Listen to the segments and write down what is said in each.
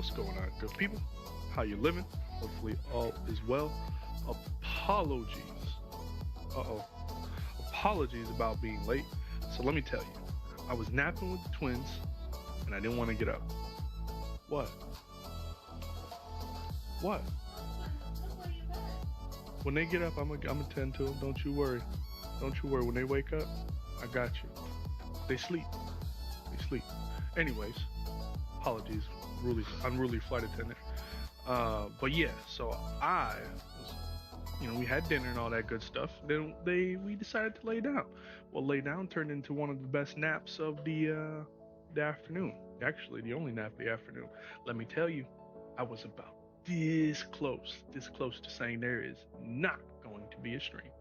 What's going on, good people? How you living? Hopefully all is well. Apologies. Apologies about being late. So let me tell you, I was napping with the twins and I didn't want to get up. What? What? When they get up, I'm gonna tend to them. Don't you worry. Don't you worry. When they wake up, I got you. They sleep. They sleep. Anyways, apologies. Unruly flight attendant. But yeah, so I was, we had dinner and all that good stuff. Then we decided to lay down. Well, lay down turned into one of the best naps of the afternoon. Actually, the only nap of the afternoon. Let me tell you, I was about this close to saying there is not going to be a stream.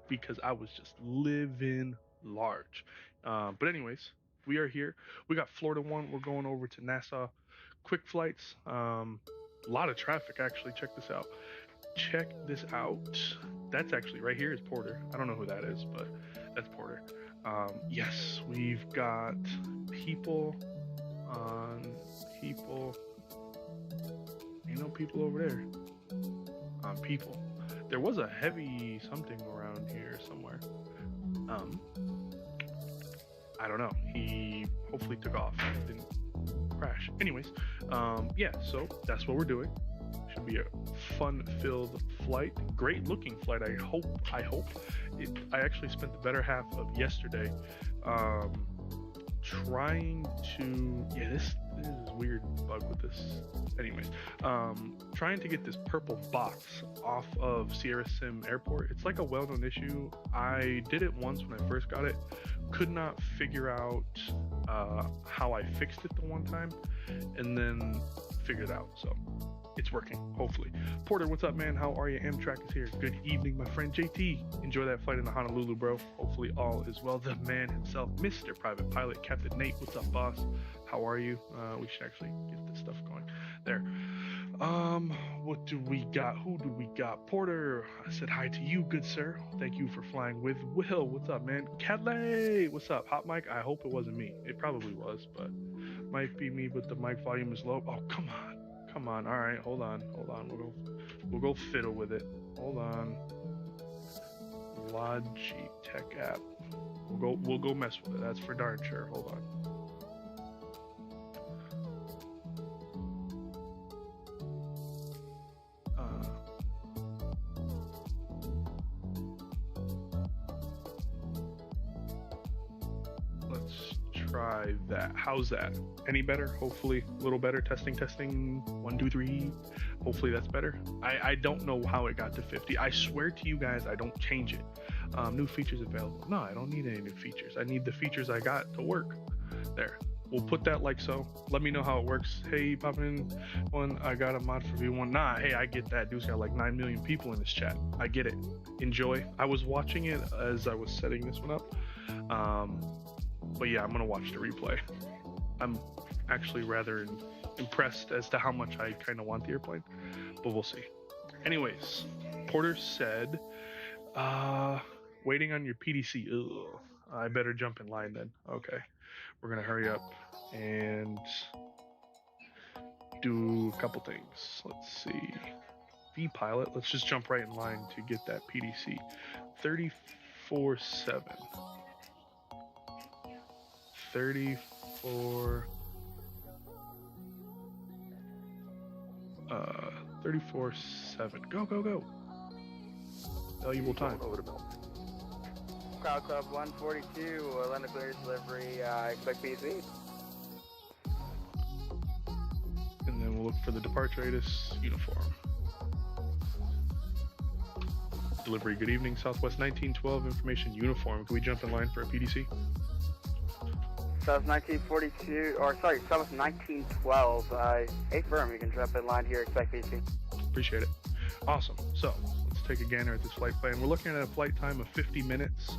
Because I was just living large. But anyways, we are here. We got Florida 1. We're going over to Nassau. Quick flights. A lot of traffic, actually. Check this out. That's actually right here is Porter. I don't know who that is, but that's Porter. Yes, we've got people on people. Ain't no people over there. On people. There was a heavy something around here somewhere. I don't know. He hopefully took off. Didn't crash. Anyways, yeah, so that's what we're doing. Should be a fun-filled flight. Great-looking flight, I hope. I actually spent the better half of yesterday trying to... Yeah, this is a weird bug with this. Anyways, trying to get this purple box off of Sierra Sim Airport. It's like a well-known issue. I did it once when I first got it. Could not figure out how I fixed it the one time, and then figured it out. So it's working, hopefully. Porter, what's up, man? How are you? Amtrak is here. Good evening, my friend JT. Enjoy that flight into Honolulu, bro. Hopefully all is well. The man himself, Mr. Private Pilot, Captain Nate. What's up, boss? How are you? We should actually get this stuff going there. What do we got? Who do we got? Porter, I said hi to you, good sir. Thank you for flying with Will. What's up, man? Calais, what's up? Hot mic? I hope it wasn't me. It probably was, but might be me, but the mic volume is low. Oh, come on. All right, hold on. We'll go fiddle with it. Hold on. Logitech app. We'll go mess with it. That's for darn sure. Hold on. Try that. How's that? Any better? Hopefully a little better. Testing 1 2 3. Hopefully that's better. I don't know how it got to 50. I swear to you guys, I don't change it. New features available. No, I don't need any new features. I need the features I got to work. There, we'll put that like so. Let me know how it works. Hey, popping in one. I got a mod for V1. Nah, hey, I get that. Dude's got like 9 million people in this chat. I get it. Enjoy. I was watching it as I was setting this one up. But yeah, I'm gonna watch the replay. I'm actually rather impressed as to how much I kind of want the airplane, but we'll see. Anyways, Porter said, waiting on your PDC. Ugh, I better jump in line then. Okay, we're gonna hurry up and do a couple things. Let's see. V-Pilot, let's just jump right in line to get that PDC. 34.7. 34 34.7. Go. Valuable time. Over to Bill. Crowd Club 142, London clearance delivery, expect PC. And then we'll look for the departure ATIS uniform. Delivery, good evening, Southwest 1912 information uniform. Can we jump in line for a PDC? South 1942, or sorry, South 1912. Affirm, you can jump in line here, expect PC. Appreciate it. Awesome. So let's take a gander at this flight plan. We're looking at a flight time of 50 minutes.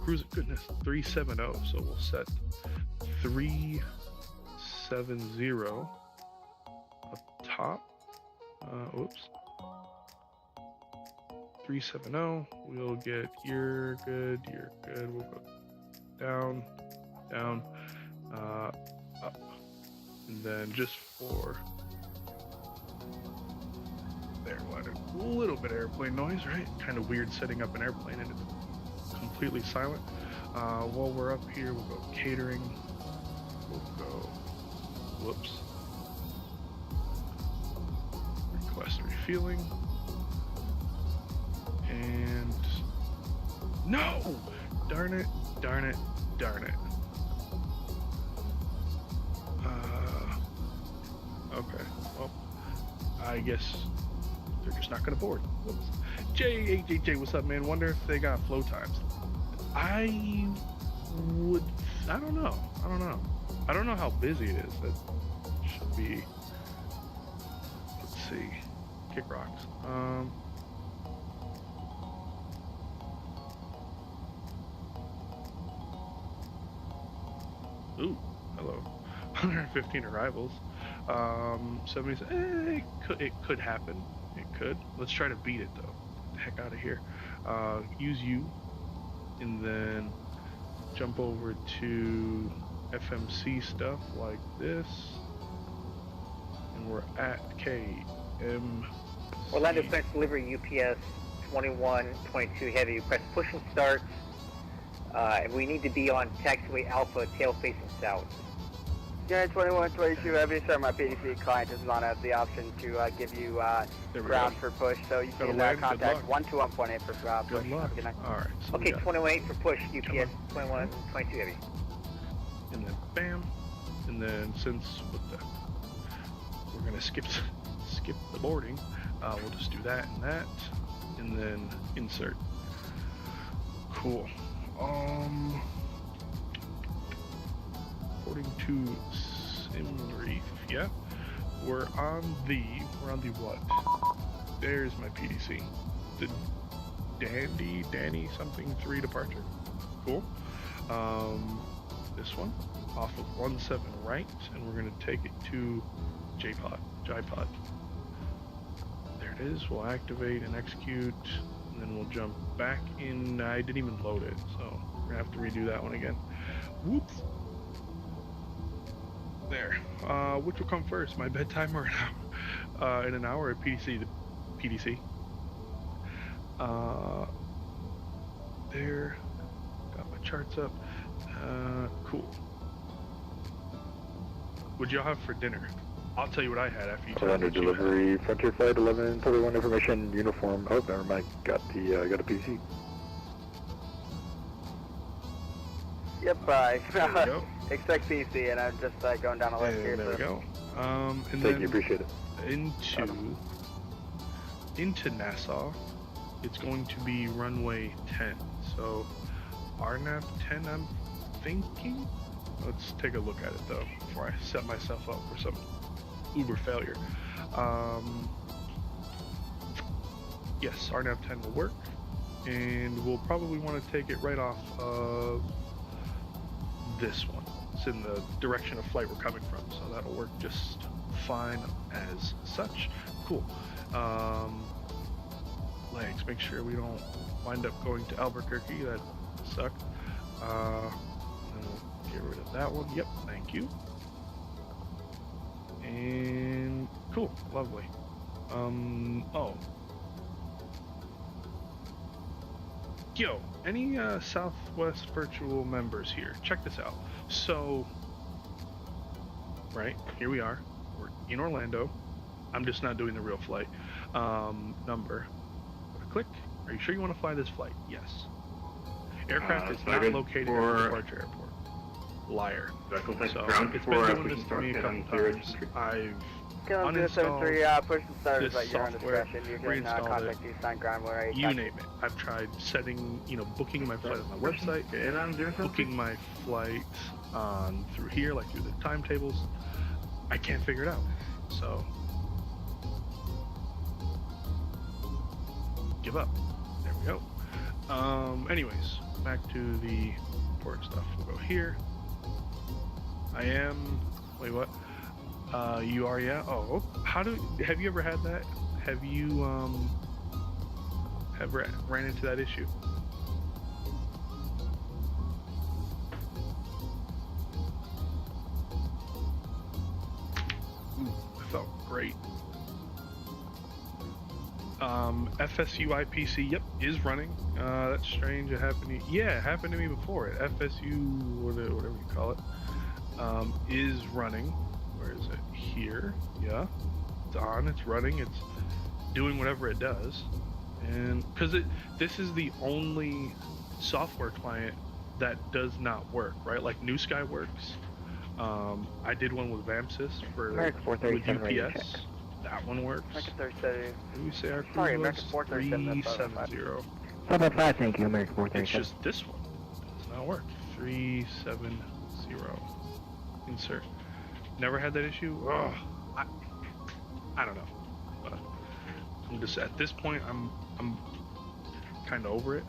Cruise, goodness, 370. So we'll set 370 up top. Oops. 370. We'll get you're good. We'll go down, up, And then just for there, a little bit of airplane noise, right? Kind of weird setting up an airplane and it's completely silent. While we're up here, we'll go catering. We'll go, whoops. Request refueling. And no! Darn it, darn it, darn it. Okay, well, I guess they're just not gonna board. Whoops. JHJ, what's up, man? Wonder if they got flow times. I don't know. I don't know how busy it is. That should be, let's see, kick rocks. Ooh, hello. 115 arrivals. 70. It could happen. It could. Let's try to beat it though. Get the heck out of here. Use U, and then jump over to FMC stuff like this, and we're at KM. Orlando Fence delivery UPS 2122 heavy. Press push and start. And we need to be on taxiway Alpha, tail facing south. Yeah, 2122 heavy. Sorry, my PDC client does not have the option to give you ground for push, so you can contact 121.8 for ground push. Good luck. All right. So okay, 21.8 for push. UPS 2122 heavy. And then bam, and then since we're gonna skip the boarding, we'll just do that, and then insert. Cool. According to Simreef, yeah, we're on the what? There's my PDC. The Danny something 3 departure. Cool. This one off of 17 right, and we're gonna take it to JPod. There it is. We'll activate and execute. And then we'll jump back in. I didn't even load it, so we're gonna have to redo that one again. Whoops. There. Which will come first, my bedtime or in an hour or PDC? The PDC. There. Got my charts up. Cool. What'd y'all have for dinner? I'll tell you what I had after you. Under delivery, Frontier Flight 11, 31 information, uniform. Oh, never mind. Got a PC. Yep, expect PC, and I'm just going down a list here. There we go. And thank you, appreciate it. Into Nassau, it's going to be runway 10. So RNAV 10, I'm thinking. Let's take a look at it though before I set myself up for some Uber failure. Yes, RNAV 10 will work, and we'll probably want to take it right off of this one. It's in the direction of flight we're coming from, so that'll work just fine as such. Cool. Legs, make sure we don't wind up going to Albuquerque. That sucked. We'll get rid of that one. Yep, thank you. And cool, lovely. Yo, any Southwest virtual members here? Check this out. So, right, here we are. We're in Orlando. I'm just not doing the real flight number. Click. Are you sure you want to fly this flight? Yes. Aircraft is not located at the departure airport. Liar. So it's been doing this to me a couple times. I've uninstalled push and start this at your own software, discretion. You can reinstalled contact it, you, sign ground where you name it. I've tried setting, booking my flight on my website, booking my flight through here, like through the timetables. I can't figure it out. So, give up. There we go. Anyways, back to the important stuff. We'll go here. Wait, what? You are, yeah? Oh, have you ever had that? Have you, ever ran into that issue? Great. FSU IPC, yep, is running. That's strange. It happened it happened to me before. FSU, whatever you call it, is running. Where is it? Here. Yeah. It's on, it's running, it's doing whatever it does. And because this is the only software client that does not work, right? Like New Sky works. I did one with Vamsys for with UPS. That one works. American 437. What did we say our cruise Sorry, was? American 437. 370. 555, thank you, American It's 437. just this one. It does not work. 370. Insert. Never had that issue. Ugh. I don't know. But I'm just at this point. I'm kind of over it.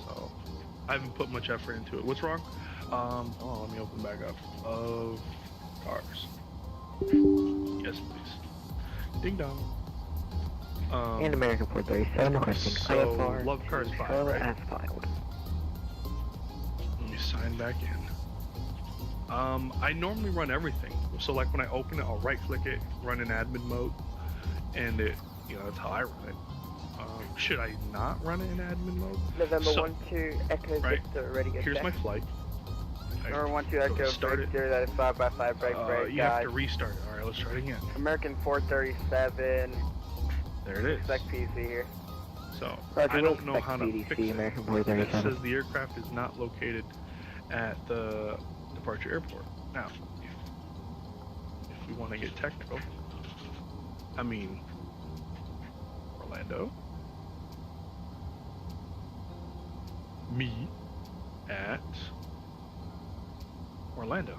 So I haven't put much effort into it. What's wrong? Let me open back up. Of cars. Yes, please. Ding dong. And American 437 requesting So, IFR Love Cars 5, control right? as filed. Let me sign back in. I normally run everything. So like when I open it, I'll right click it, run in admin mode, and it, that's how I run it. Should I not run it in admin mode? November 1-2 Echo right. Victor, ready to Here's check. my flight. November 1-2 Echo start Victor, that is 5x5 break, You have to restart it. Alright, let's try it again. American 437. There it is. Expect PC here. So, Roger, I we'll don't know how to expect fix BDC, it. American It 437. says the aircraft is not located at the departure airport. Now, if we want to get technical, I mean, Orlando, me at Orlando.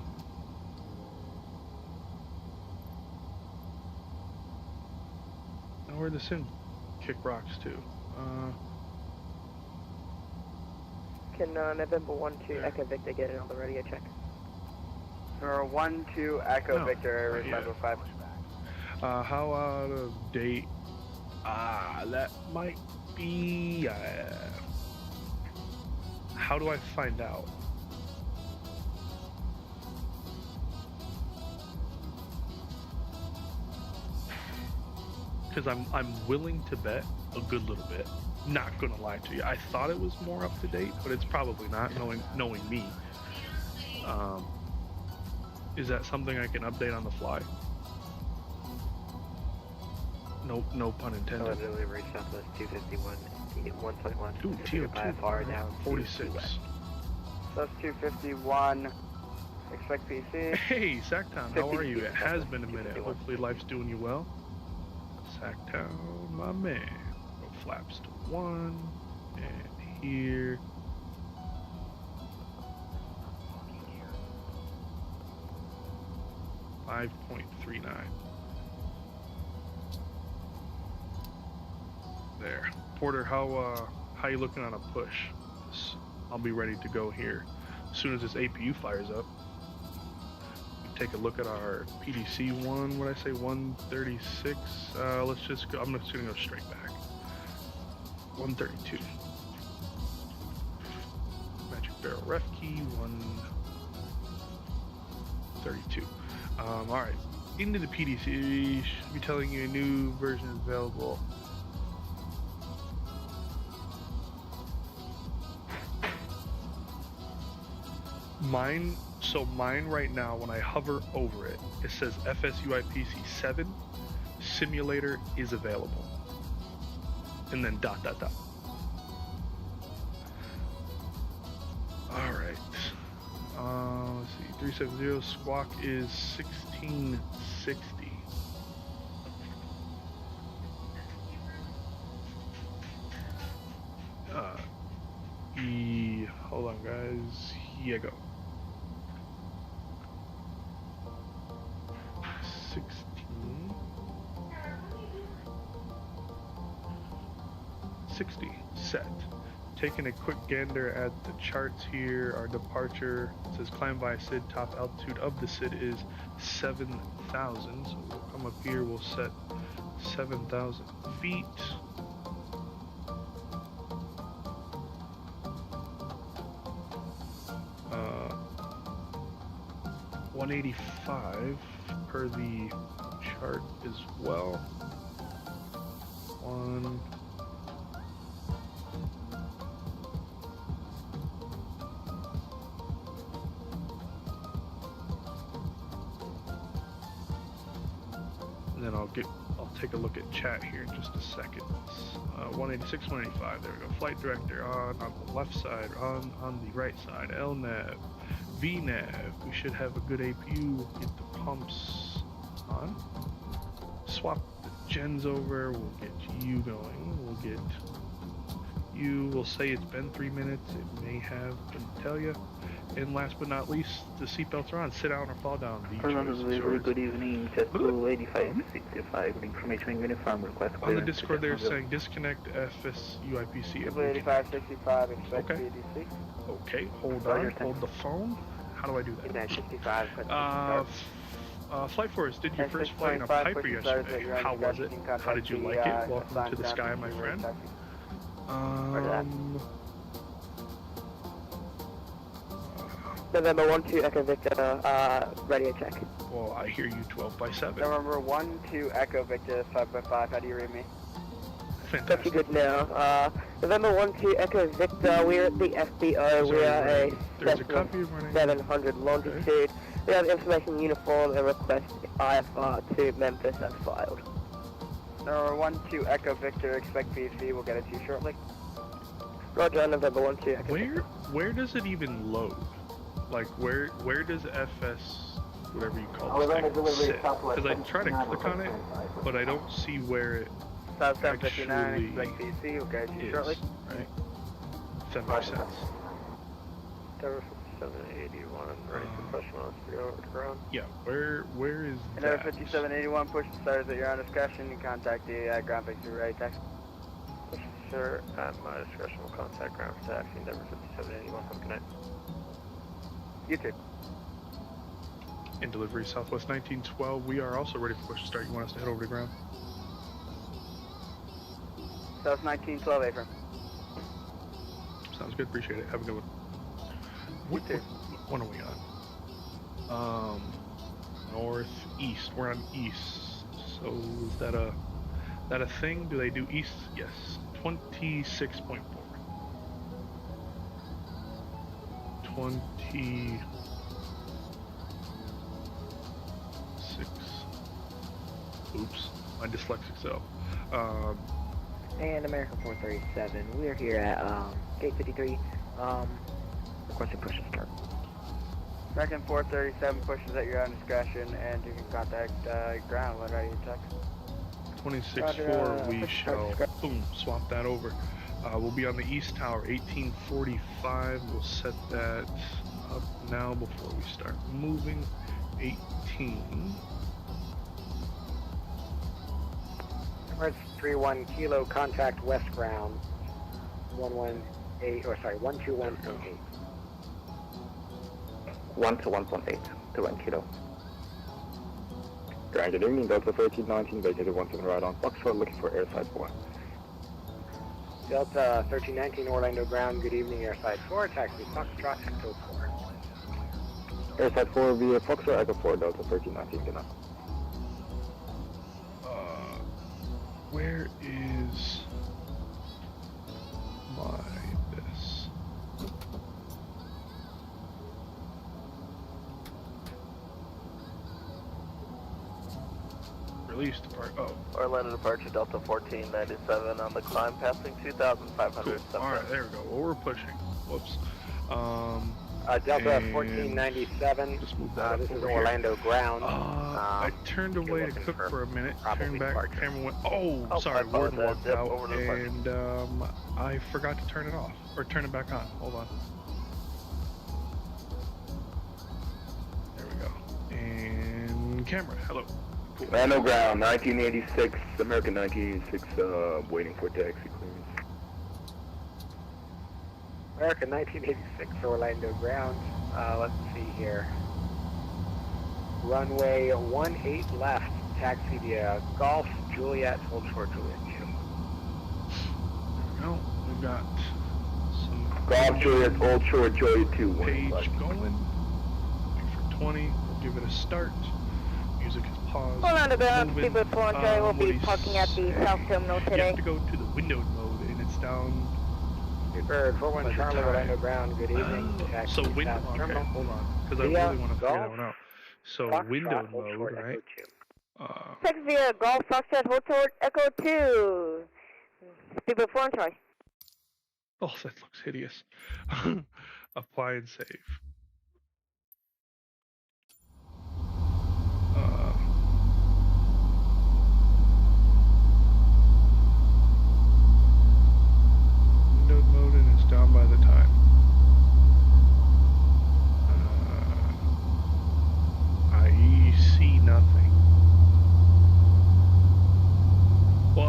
Now where'd the sim kick rocks to? Can November 1-2 Echo Victor get it on the radio check? November 1-2 Echo Victor, November 5. How out of date? That might be. How do I find out? Because I'm willing to bet a good little bit. Not gonna lie to you. I thought it was more up to date, but it's probably not. Knowing me. Is that something I can update on the fly? No pun intended. Delivery Southwest 251, 1.1. Ooh, IFR down 46. South 251. Expect PC. Hey, Sacktown, how are you? It has been a minute. Hopefully life's doing you well. Sacktown, my man. Go flaps to 1. And here. .39. There. Porter, how you looking on a push? I'll be ready to go here as soon as this APU fires up. Take a look at our PDC one. What I say, 136. Let's just go. I'm just gonna go straight back. 132. Magic barrel ref key 132. All right. Into the PDC. Should be telling you a new version is available. Mine right now, when I hover over it, it says FSU IPC 7 simulator is available. And then ... Alright. Let's see. 370 squawk is 1660. Hold on, guys. Here you go. 60 set. Taking a quick gander at the charts here, our departure, it says climb by SID, top altitude of the SID is 7,000, so we'll come up here, we'll set 7,000 feet. Uh, 185 per the chart as well. One. And then I'll take a look at chat here in just a second. 186, 185, there we go. Flight director on the left side, on the right side, LNAV, VNAV, we should have a good APU, get the pumps on. Swap the gens over, we'll get you going, we'll get you, we'll say it's been 3 minutes, it may have, couldn't tell you. And last but not least, the seatbelts are on. Sit down or fall down. Good evening, JetBlue 8565, information uniform request. On the Discord they're saying disconnect FSUIPC. 8565, expect okay. BDC. Okay, hold on, hold the phone. How do I do that? 965, Flight Force, did your first flight in a Piper yesterday? How was it? How did you like it? Welcome to the sky, my friend. November 12 Echo Victor, radio check. Well, I hear you 12 by 7. November 12 Echo Victor, 5 by 5. How do you read me? Fantastic. Pretty good now. November 12 Echo Victor, we're at the FSDO. We are a there's a copy of running 700 longitude. Okay. We have information uniform and request IFR to Memphis as filed. November 12 Echo Victor, expect PV. We'll get it to you shortly. Roger, November 12 Echo Victor. Where does it even load? Like where does FS, whatever you call this thing, sit? Because I try to click on it, but I don't see where it actually is, right? If that makes sense. Tower 5781, ready for push once we over to ground. Yeah, where is that? Tower 5781, push the stars at your own discretion. You contact the ground picture ready taxi. Sir, at my discretion will contact ground for taxi, number 5781 from Connect. You too. In delivery, Southwest 1912. We are also ready for push to start. You want us to head over to ground? South 1912, Abram. Sounds good. Appreciate it. Have a good one. What are we on? Northeast. We're on east. So is that a thing? Do they do east? Yes. 26.4. 26. Oops, my dyslexic self. And American 437, we're here at gate 53. Requesting push to start. American 437 pushes at your own discretion, and you can contact ground when ready to check. 26.4, we shall boom swap that over. We'll be on the east tower, 1845. We'll set that up now before we start moving. 18. Emirates 31 Kilo, contact west ground. 121.8. 1 to 1.8 to 1 Kilo. Ground, good evening, Delta 1319, vacated 17 right on Foxtrot, looking for airside 4. Delta 1319 Orlando ground, good evening, airside 4, taxi Foxtrot, Echo 4. Airside 4 via Foxtrot, Echo 4, Delta 1319, good night. Where is this? Release depart. Oh. Orlando departure Delta 1497 on the climb passing 2,500. Cool. Alright, there we go. Well, we're pushing. Whoops. Delta 1497. Just move that this is over Orlando here. ground. I turned away to cook for a minute. Turned back. Departure. Camera went. Oh, sorry. Warden walked out, and I forgot to turn it off or turn it back on. Hold on. There we go. And camera. Hello. Cool. Orlando ground, 1986, American 1986, waiting for taxi clearance. American 1986 Orlando ground. Let's see here. Runway 18 left, taxi via Golf Juliet, hold short Juliet 2. There we go. We've got some Golf Juliet, hold short Juliet 2. page going. Wait for 20. We'll give it a start. Music is pause. Hold on to ground, moving. Speedbird 4 will What do be you parking at the say? South Terminal You today. have to go to the windowed mode, and it's down. Speedbird 41 By the Charlie, time. Orlando ground, good evening. Oh, Taxi so window. South Okay, Terminal. hold on, because I Via really want to figure that Golf, one out. So Foxtrot, windowed hold mode, short, right? Echo 2. Text via Golf Foxtrot Hotel Echo 2. Speedbird 4 Charlie. Oh, that looks hideous. Apply and save. Windowed mode and it's down by the time. I see nothing. Well,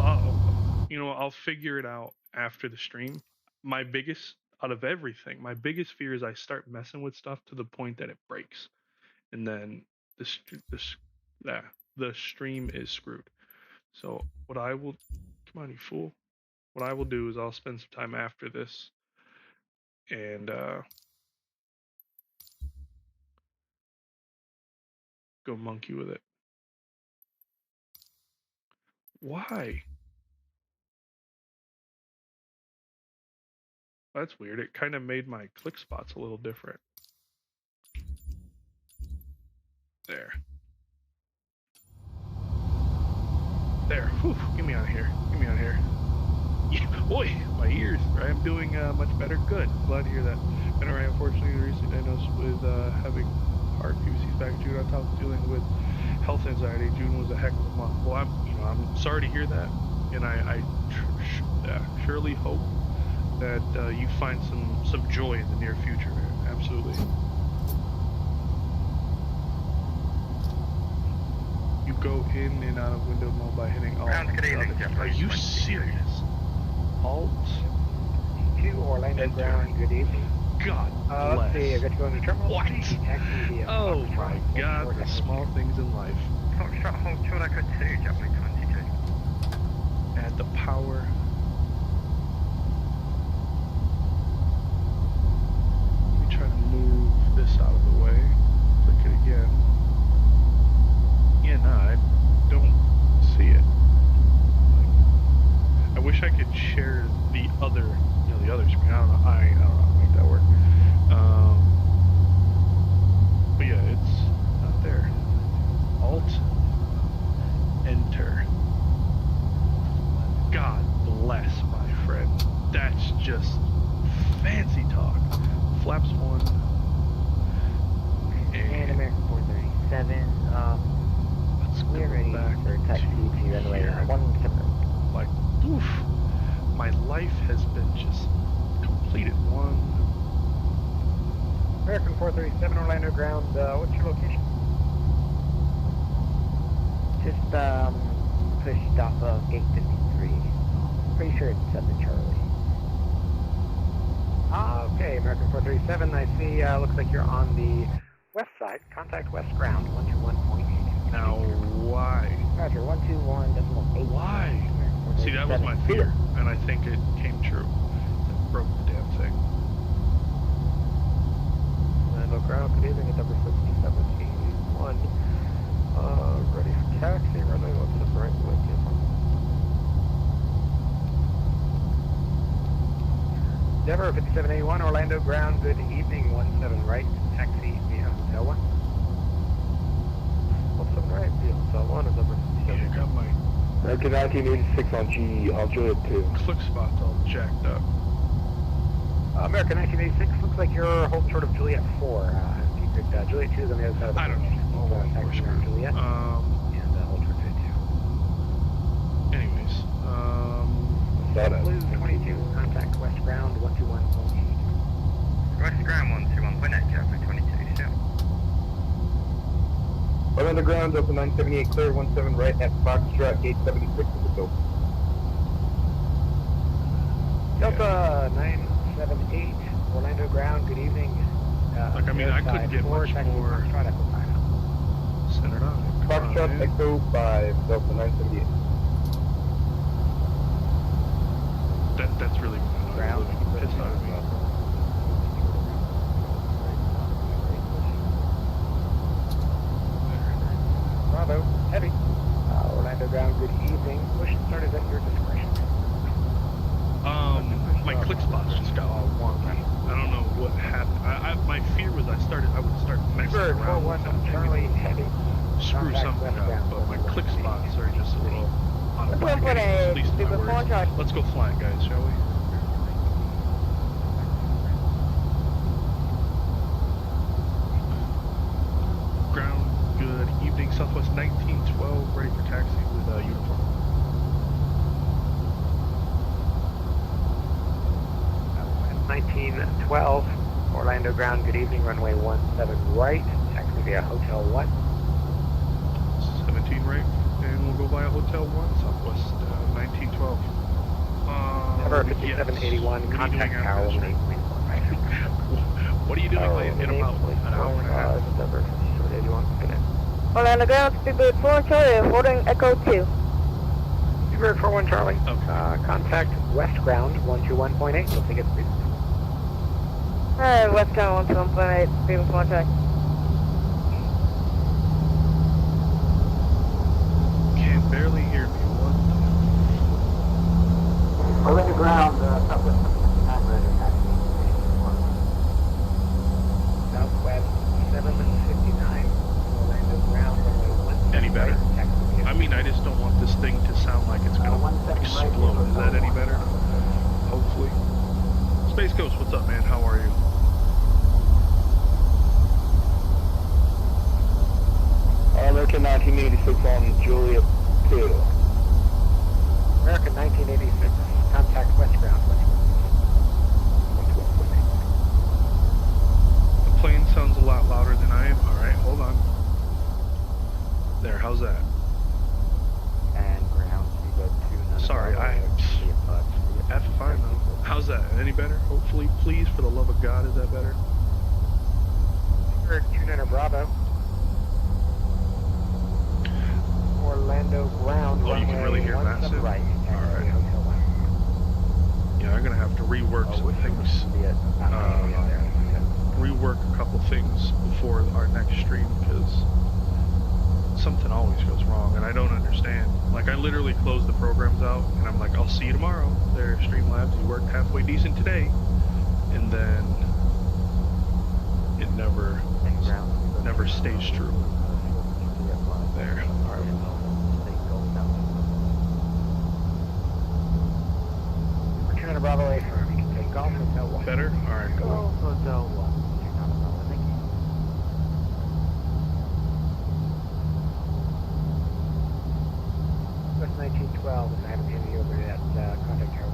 I'll figure it out after the stream. My biggest, out of everything, my biggest fear is I start messing with stuff to the point that it breaks, and then the stream is screwed. So what I will, come on, you fool. What I will do is I'll spend some time after this and go monkey with it. Why? That's weird. It kind of made my click spots a little different. There. There. Whew. Get me out of here. Get me out of here. Yeah. Boy, my ears. I am doing much better. Good. Glad to hear that. Anyway, unfortunately, recently diagnosed with having heart PVCs back in June on top of dealing with health anxiety. June was a heck of a month. Well, I'm sorry to hear that, and I surely hope that you find some joy in the near future. Absolutely. You go in and out of window mode by hitting Alt. Are you serious? Alt. 2 Orlando ground, good evening. God Let's see, I bless. got to go into terminal. What? Taxi via Oh Foxtrot, my hold God, short, the Echo small 2. things in life. Foxtrot, hold short, Echo 2, Japanese 22. Add the power. Let me try to move this out of the way. Click it again. Yeah, no, I don't see it. I wish I could share the other screen. I don't know how to make that work. But yeah, it's not there. Alt, enter. God bless, my friend. That's just fancy talk. Flaps 1. And American 437, let's we're go ready back for taxi to runway here. 17. Like, oof. My life has been just completed. 1. American 437, Orlando ground, what's your location? Just, pushed off of gate 53. Pretty sure it's 7 Charlie. Okay, American 437, I see, looks like you're on the west side. Contact west ground, 121.8. Now, why? Roger, 121.8. Why? See, that was my fear, and I think it came true. It broke the damn thing. Orlando ground, good evening, at number 5781. Ready for taxi, runway 17 right with you. Denver 5781, Orlando ground, good evening, 17 right, taxi via Hotel 1. 17 right, via Hotel 1 is number Yeah, 57. I got my American 1986 on G, on Juliet 2. click spots all jacked up. American 1986, looks like you're holding short of Juliet 4. If you could, Juliet 2 is on the other side of the I don't know. Oh, well, we're taxi around screwed. Juliet. And hold short 52. Anyways, Saw that. Blue 22, contact west ground 121.8. West ground 121.8, Japanese 22, still. Orlando ground, Delta 978 clear, 17 right at Foxtrot, gate 76 is open. Delta 978, Orlando ground, good evening. Like, I mean, I couldn't get much more centered on it. Come on, Foxtrot man. Echo 5, Delta 978. That's really Ground. pissed out of me. Bravo, heavy just got all wonky. I don't know what happened. My fear was I would start messing around with that. Charlie, heavy. Screw something up, but my click spots are just a little out of whack. At least my words. Let's go flying, guys, shall we? Ground, good. Evening, Southwest 1912, ready for taxi with uniform. Southwest 1912, Orlando ground, good evening, runway 17 right, taxi via Hotel 1. 17 right, and we'll go via Hotel 1, Southwest 1912. Number 5781, Yes. contact tower 18. What are you doing late in about an hour and a half? Number 5781, connect. Orlando ground, Speedbird 4 Charlie, holding Echo 2. Speedbird 41 Charlie, Okay. contact west ground 121.8, you'll take it speed. West ground 121.8, Speedbird 4 Charlie. Can barely hear me. What? Orlando ground, Southwest 59 ready, taxi. Southwest 759, Orlando ground, runway 17 Any better? right, taxi via I mean, I just don't want this thing to sound like it's gonna explode. Is that any better? Hopefully. Space Ghost, what's up, man? How are you? American 1986 on Juliet 2. American 1986, contact west ground. The plane sounds a lot louder than I am. Alright, hold on. There, how's that? And ground, Sorry, F fine though. How's that? Any better? Hopefully, please, for the love of God, is that better? 29 Bravo. Orlando ground. Oh, you can really hear massive? Right, Alright. Yeah, I'm gonna have to rework some things. Rework a couple things before our next stream because something always goes wrong and I don't understand. Like I literally close the programs out and I'm like, I'll see you tomorrow. They're Streamlabs, you worked halfway decent today, and then it never stays true. There. Return to Bravo 8 firm. You can take Golf Hotel 1. Better? Alright, cool. Golf Hotel 1. Thank you. West 1912, and I haven't handed you over to that contact tower.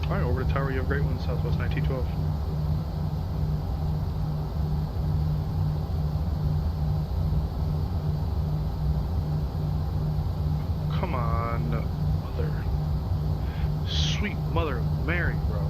Alright, over to Tower, you have a great one, Southwest 1912. Come on, mother. Sweet mother of Mary, bro.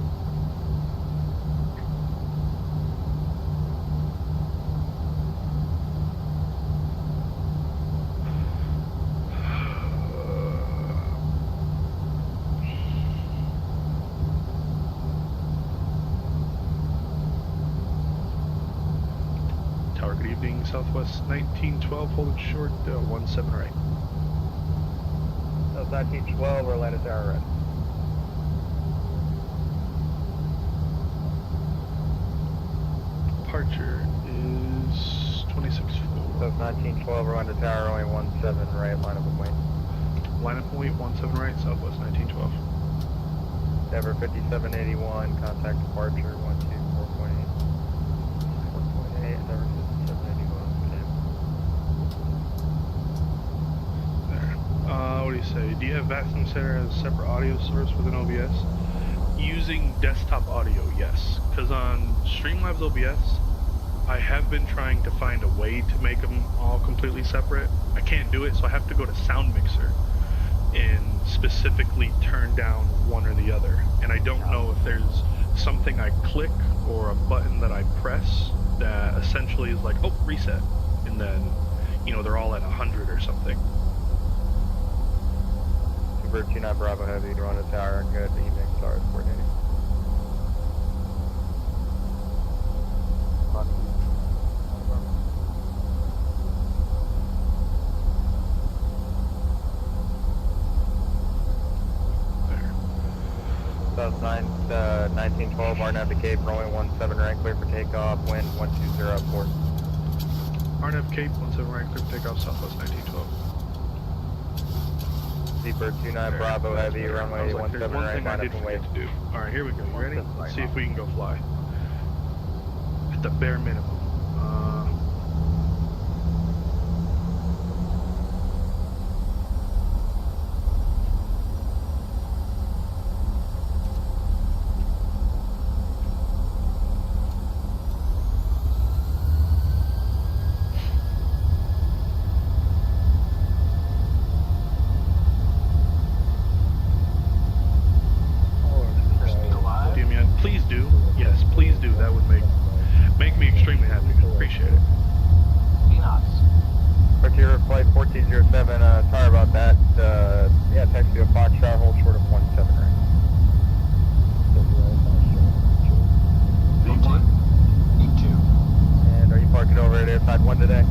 Tower, good evening, Southwest 1912, holding short, 17 right. South 1912, Orlando Tower red. Departure is 26-4. South 1912, Orlando Tower, only 17 right, line up with wing. Line up point, 17 right, Southwest 1912. Denver 5781, contact departure 124.8. 1.8, Denver 5781. There. What do you say? Do you have Vatsim Center as a separate audio source within OBS? Using desktop audio, yes. Because on Streamlabs OBS, I have been trying to find a way to make them all completely separate. I can't do it, so I have to go to Sound Mixer and specifically turn down one or the other. And I don't know if there's something I click or a button that I press that essentially is like, oh, reset. And then, you know, they're all at 100 or something. Super 29 Bravo Heavy, Orlando Tower, good evening, stars coordinating. There. South 1912, RNAV to Cape, runway 17 right, clear for takeoff, wind 120 at port. RNAV Cape, 17 right, clear for takeoff, Southwest 1912. Seabird 29 Bravo, heavy, runway 17 right, 9 up and wave. Alright, here we go. You ready? Let's see if we can go fly. At the bare minimum. Please do. Yes, please do. That would make me extremely happy. Appreciate it. Frontier flight 1407, sorry about that. Yeah, taxi to Foxtrot, hold short of 17 right. And are you parking over at airside 1 today?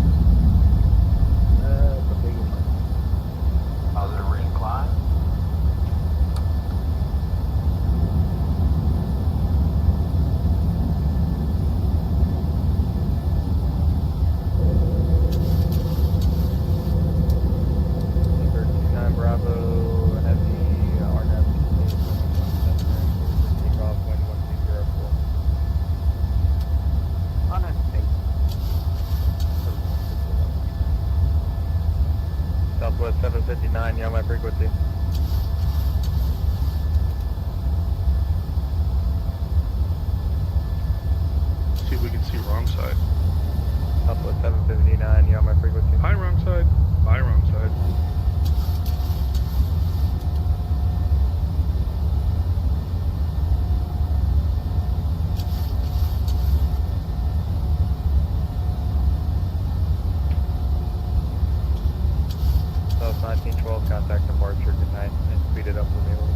Positive rate climb. Bravo, heavy, RNAV, takeoff, wind 1204. Southwest 759, yeah, my frequency. See if we can see wrong side. Southwest 759, yeah, my frequency. Hi, wrong side. Bye, wrong side. South 1912, contact departure, good night, and speed it up for me a little bit.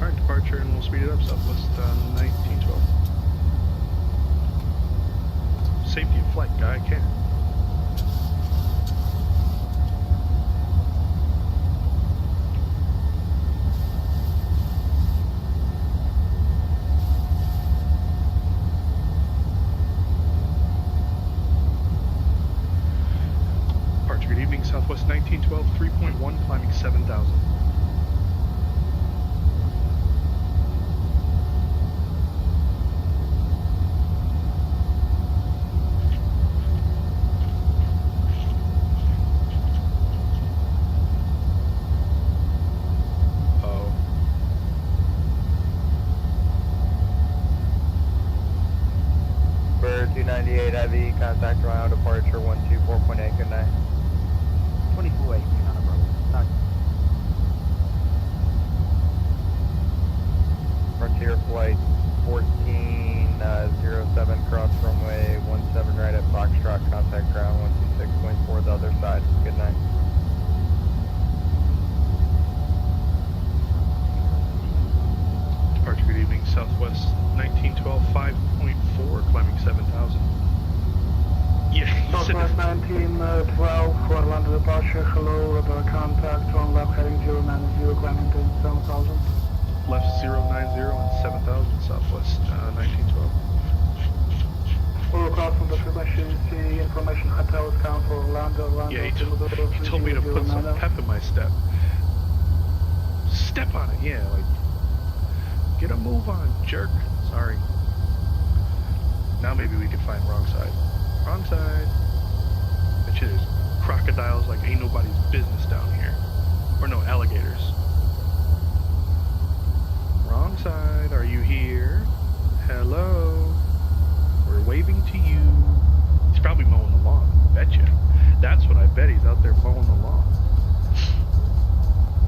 Alright, departure, and we'll speed it up. Southwest 1912. Safety of flight, guy, can't. Departure, good evening. Southwest 1912, 3.1, climbing 7,000. Bird 298 heavy, contact around departure 124.8, good night. 24-8, Frontier flight 1407, cross runway 17 right at Foxtrot, contact ground 126.4 the other side, good night. Departure, good evening. Southwest 1912, 5.4, climbing 7,000. Yeah, you said Southwest 1912 for London departure, hello, radar contact on left heading 090, climbing to 7,000. left 090 and 7,000, Southwest 1912. We'll cross from the frequency information hotels count for Orlando. Yeah, he told me to put some pep in my step. Step on it, yeah, like, get a move on, jerk. Sorry. Now maybe we can find wrong side. Wrong side. That shit is crocodiles like ain't nobody's business down here. Or no, alligators. Wrong side, are you here? Hello? We're waving to you. He's probably mowing the lawn, betcha. That's what I bet, he's out there mowing the lawn.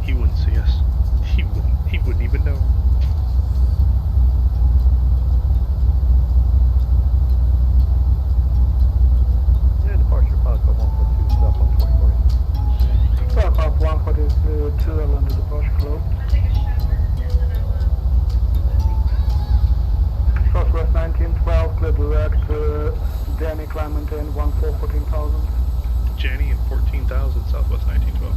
He wouldn't see us. He wouldn't even know. Yeah, departure Papa 142, stop on 24. Stop up 142, London departure, hello. Southwest 1912, clear direct, Danny, climb maintain 14,000. Jenny and 14,000, Southwest 1912.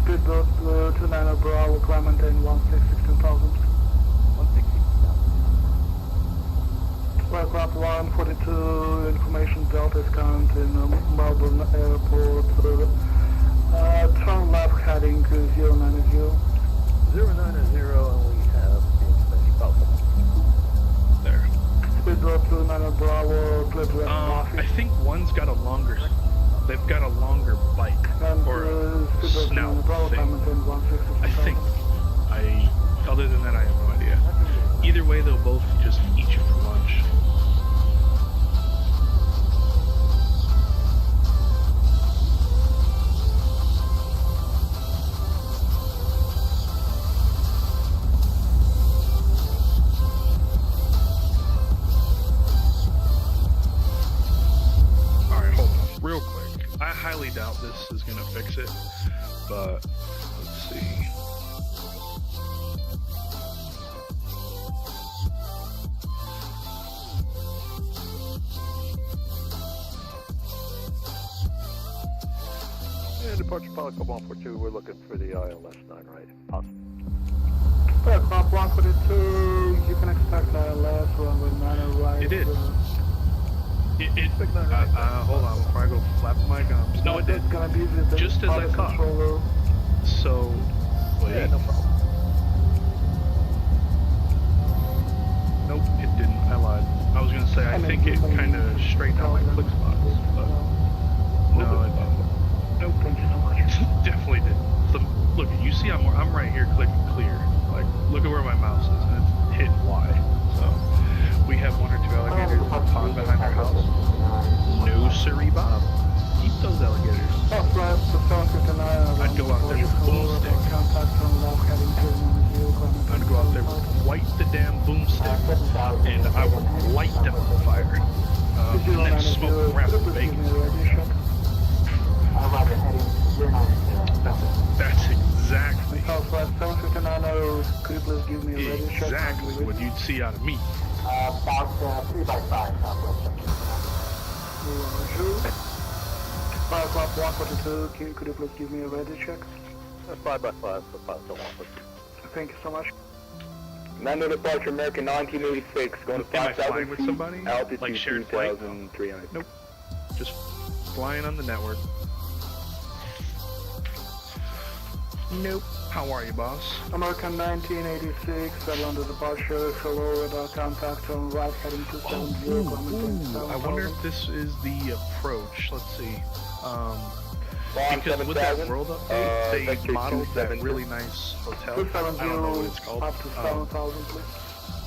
Speedboat 29 Bravo, climb maintain 16,000. 160,000. 142, information Delta is current in Melbourne Airport. Turn left heading to 090. 090, and we have the information Alpha. There. Speed drop to 9 Bravo, clear direct Buffy. I think one's got a longer. They've got a longer bike And or speed drop to 9 snout Bravo, thing. time maintain 160. I think. Other than that, I have no idea. Either way, they'll both just eat you for lunch. Alright, hold on. Real quick. I highly doubt this is going to fix it, but let's see. And departure pilot Club 142, we're looking for the ILS 9 right. Awesome. Club 142, you can expect ILS runway 9 right. It did. Hold on before I go flapping my gums. No, it did. It's gonna be the Just as I thought. controller. So, wait. Yeah, no problem. Nope, it didn't. I lied. I was gonna say I think it kind of straightened out my click spots, but no, it didn't. Nope. Thank you so much. Definitely did. So, look, you see I'm right here clicking clear. Like, look at where my mouse is, and it's hitting Y. So, we have 1 or 2 alligators in the pond behind our house. No siree, Bob. Eat those alligators. Southwest to 759. I'd go out there with boomstick. Contact on left heading to 90. I'd go out there with white the damn boomstick, and I would light them on fire. And then smoke them wrapped in bacon. That's exactly. Southwest 759, could you please give me a radio check? Exactly what you'd see out of me. About 3 by 5 southwest. 5 o'clock 142, could you please give me a radio check? 5 by 5 for pilot Club 142. Thank you so much. Nando departure American 1986, going to Am I 5,000 flying with feet, somebody? altitude Like shared flight? 2,300. Nope. Just flying on the network. Nope. How are you, boss? American 1986, London departure, hello, radar contact on right heading to 70. I wonder if this is the approach. Let's see. Bomb Because with that 7,000, world update, they vector modeled that 270. really nice hotel. I 270 don't know what it's called. up to 7,000, please.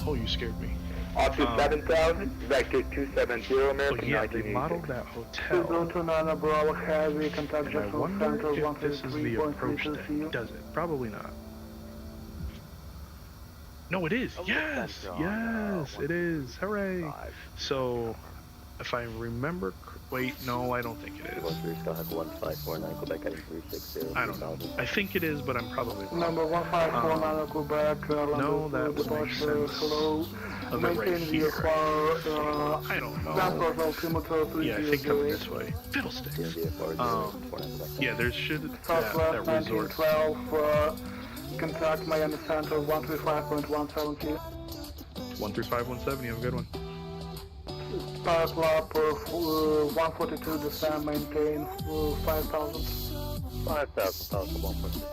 Oh, you scared me. Altitude 7,000, vector 270, But American yeah, they modeled 1986. that hotel. 209 Bravo heavy, contact And I Jackson wonder Center, if this is the approach that does it. Probably not. No, it is. Yes, yes, it is. Hooray! So, if I remember, wait, no, I don't think it is. Still have 1549, Quebec heading 360. I don't know. I think it is, but I'm probably wrong. Number 1549 Quebec, no, that would make departure, sense. hello. Of it right Maintain here. VFR, I don't know. Transport altimeter Yeah, I think coming 308. this way. Fiddlesticks. VFR Yeah, there should. Yeah, Southwest that resort. 1912, contact Miami Center 135.170. 135-170. Have a good one. Power Club 142, descend, maintain 5,000. 5,000, pilot Club 142.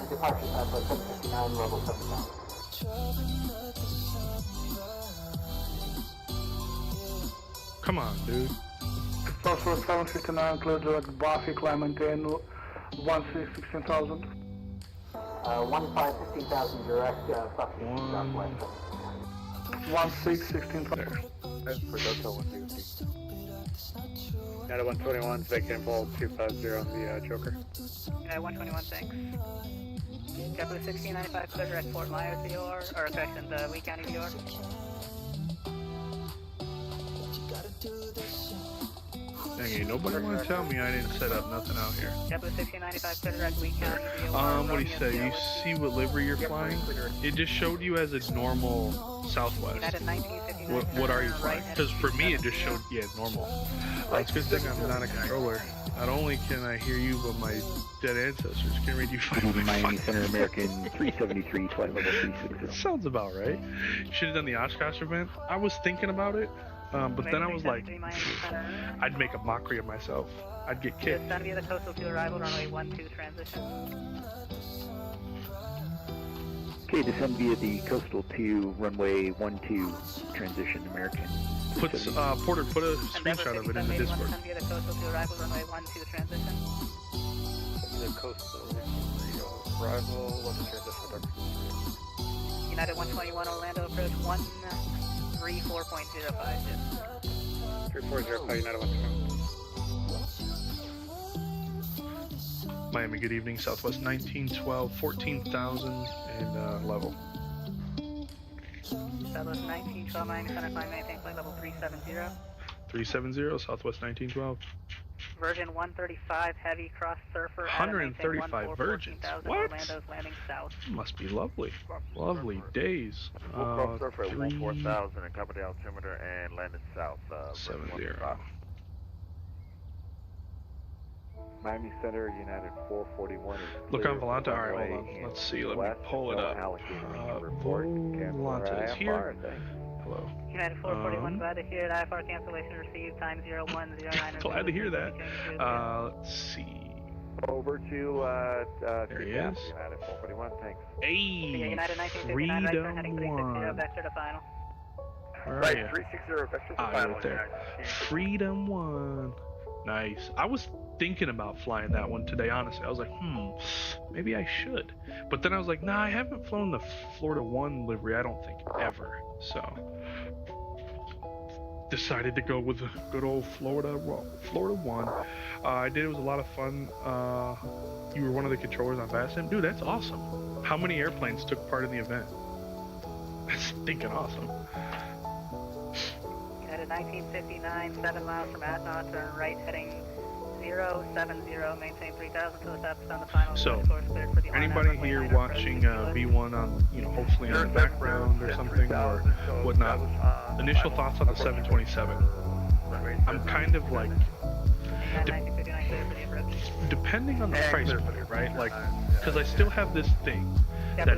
Departure at 759, level 7,000. Come on, dude. Southwest 759, clear direct Buffy, climb maintain 16,000. 15,000 direct, Buffy, southwest. 16,000. There. That's for Delta 160. Nada 121, vacant ball 250 on the Joker. 121, thanks. JetBlue 1695, clear at Fort Myers, VOR, or correction, the Lee County VOR. Dang, ain't nobody want to tell me I didn't set up nothing out here. JetBlue 1695, clear direct Lee County. What do you say? You see what livery you're flying? It just showed you as a normal Southwest. United 1959. What are you flying? Because for me it just showed, yeah, normal. It's a good thing I'm not a controller. Not only can I hear you, but my dead ancestors can read you fine. Miami Center American 373, flight level 360. Sounds about right. Should have done the Oshkosh event. I was thinking about it, but then I was like, I'd make a mockery of myself. I'd get kicked. Descend via the coastal to arrival, runway 12 transition. Okay, descend via the coastal to runway 12 transition American. Porter, put a screenshot of it in the Discord. Descend via the coastal to arrival, runway 12 transition. The coastal arrival, what's the transition? United 121 Orlando approach 134.05. 340, United 121. Miami, good evening. Southwest 1912, 14,000 and level. Southwest 1912 Miami Center, climb maintain flight level 370. 370, Southwest 1912. Virgin 135 heavy cross surfer. 135 Virgins. What? Orlando's landing south. Must be lovely. Lovely days. We'll cross surfer at 14,000 and cover the altimeter and landed south. 70. Miami Center, United 441. Look on Volanta. Alright, hold on. Let's see. Let me pull it up. Volanta is here. Hello. United 441, glad to hear that. IFR cancellation received, time 0109. Glad to hear that. Let's see. Over to there he is. United 441, thanks. Hey, United 1959, right turn heading 360, vector to final. Right, 360, vector to final. Right there. Freedom 1. Nice. I was thinking about flying that one today, honestly. I was like, maybe I should. But then I was like, nah, I haven't flown the Florida 1 livery, I don't think, ever. So, decided to go with the good old Florida 1. I did, it was a lot of fun. You were one of the controllers on Vatsim. Dude, that's awesome. How many airplanes took part in the event? That's stinking awesome. United 1959, 7 miles from Atna, turn right heading 070, maintain 3,000 to the south on the final. So, anybody here watching V1 on, hopefully in the background or something or whatnot, initial thoughts on the 727? I'm kind of like, depending on the price point, right? Like, because I still have this thing that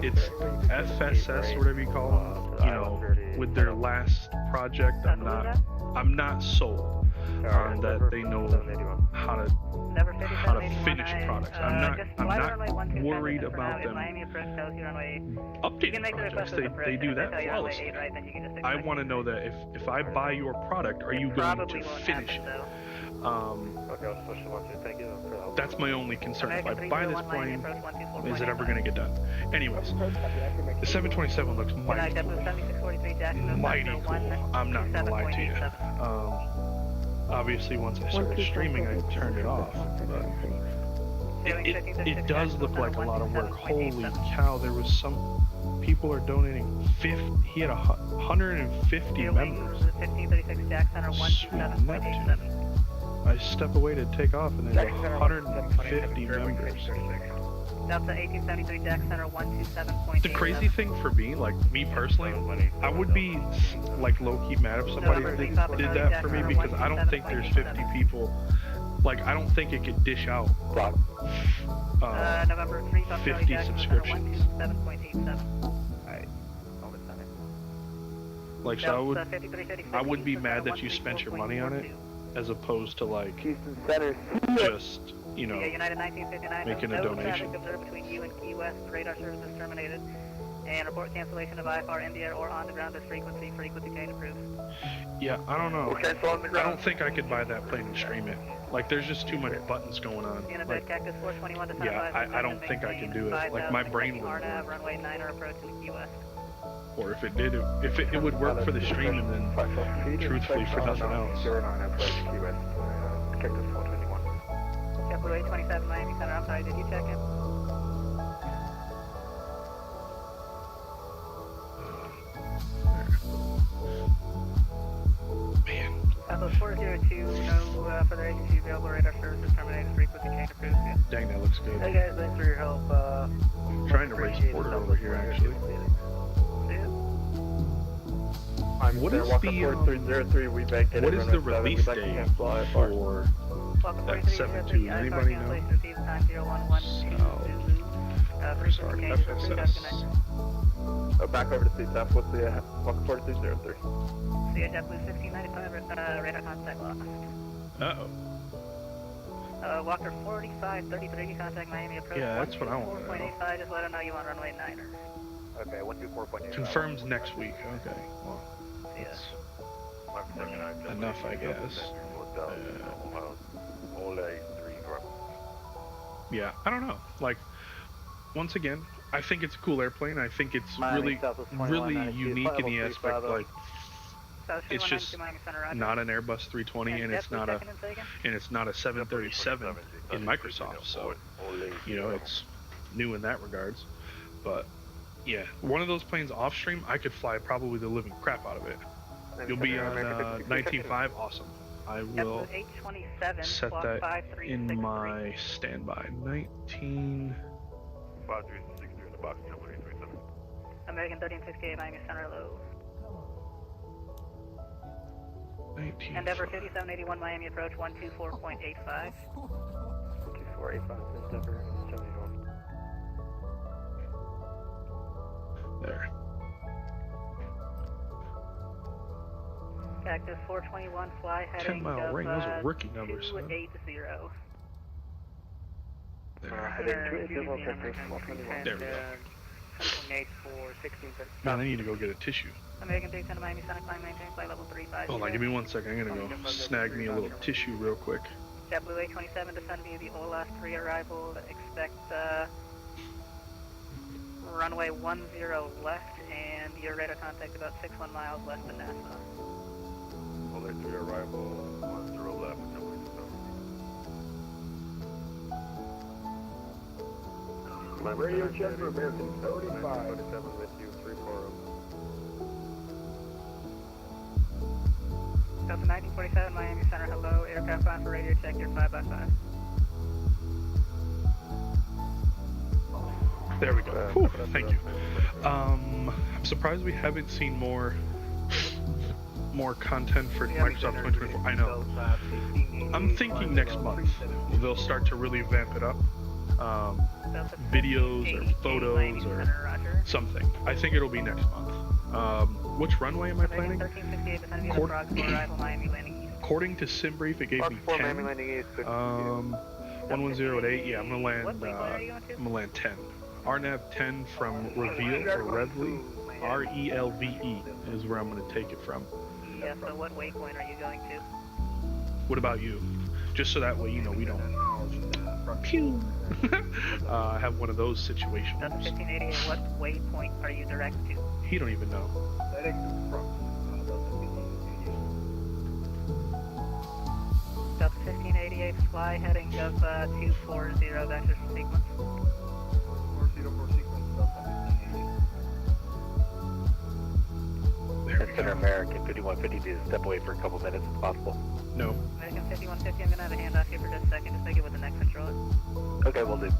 it's FSS or whatever you call them, with their last project. I'm not sold on that they know how to finish products. I'm not worried about them updating projects. They do that flawlessly. I want to know that if I buy your product, are you going to finish it? That's my only concern. If I buy this plane, is it ever going to get done? Anyways, the 727 looks mighty cool. Mighty cool. I'm not going to lie to you. Obviously, once I started streaming, I turned it off. But it does look like a lot of work. Holy cow, there was some people are donating 50. He had 150 members. Sweet Neptune. I step away to take off, and there's 150 members. Delta 1873 Deck Center 127.8. The crazy thing for me, like me personally, I would be like low-key mad if somebody did that for me, because I don't think there's 50 people. Like, I don't think it could dish out 50 subscriptions. Like, so I would be mad that you spent your money on it, as opposed to like just making a donation. Between you and Key West, radar services terminated, and report cancellation of IFR India or on the ground at frequency change approved. Yeah, I don't know. I don't think I could buy that plane and stream it. Like, there's just too many buttons going on. Like, yeah, I don't think I can do it. Like, my brain would. Runway 9 or approach in Key West. Or if it did, if it would work for the streaming, then truthfully for nothing else. JetBlue 827 Miami Center, I'm sorry, did you check in? Man. Southwest 402, no for the agency available radar services terminated. Frequency change approved. Yeah. Dang, that looks good. Hey guys, thanks for your help. I'm trying to race border over here, actually. What is the we vacated what is the runway 7, release we'd like to date cancel IFR. for Welcome that 4303, 7-2? Anybody know? Start FSS. Back over to CTAF. What's the Walker 4303? See a JetBlue 1695, radar contact lost. Uh-oh. Walker 4533, contact Miami approach. Yeah, that's what I want to know. 4.85, just let them know you want runway 9. Okay, 124.8. Confirms next week. Okay. Well, Yes. that's enough, I guess. Yeah, I don't know. Like, once again, I think it's a cool airplane. I think it's really unique in the aspect, like, it's just not an Airbus 320, and it's not a 737 in Microsoft. So, you know, it's new in that regards. But yeah, one of those planes off stream, I could fly probably the living crap out of it. You'll be on 19.5, awesome. I will set that in my standby. 19. American 1368, Miami Center, low. 19. Endeavor 5781, Miami approach 124.85. 2485, Endeavor 71. There. Cactus 421, fly heading 10-mile ring, those are rookie numbers. 280. There. There we go. 10.8 for 16. Man, I need to go get a tissue. American 310 Miami Center, climb maintain flight level 35. Hold on, give me 1 second. I'm gonna go snag me a little tissue real quick. JetBlue 827 descend via the OLAS 3 arrival. Expect runway 10 left and your radar contact about 61 miles west of Nassau. OLAS 3 arrival 10 left. Radio check for American 35. With you, 340. Delta 1947 Miami Center, hello. Aircraft on for radio check, your 5x5. There we go. Whew, thank you. I'm surprised we haven't seen more content for Microsoft 2024. I know. I'm thinking next month they'll start to really vamp it up. Videos or photos or something. I think it'll be next month. Which runway am I planning? According to SimBrief, it gave me 10. 110 yeah, I'm gonna land 10. RNAV 10 from Reveal or Revley. RELVE is where I'm gonna take it from. Yeah, so what waypoint are you going to? What about you? Just so that way, you know, we don't pew. Have one of those situations. Delta 1588, what waypoint are you direct to? He don't even know. Delta 1588, fly heading of 240 vector sequence. 404 sequence, Delta 1588. There we Center go. American 5150 to step away for a couple minutes if possible. No. American 5150, I'm gonna have a handoff here for just a second, just make it with the next controller. Okay, we'll do.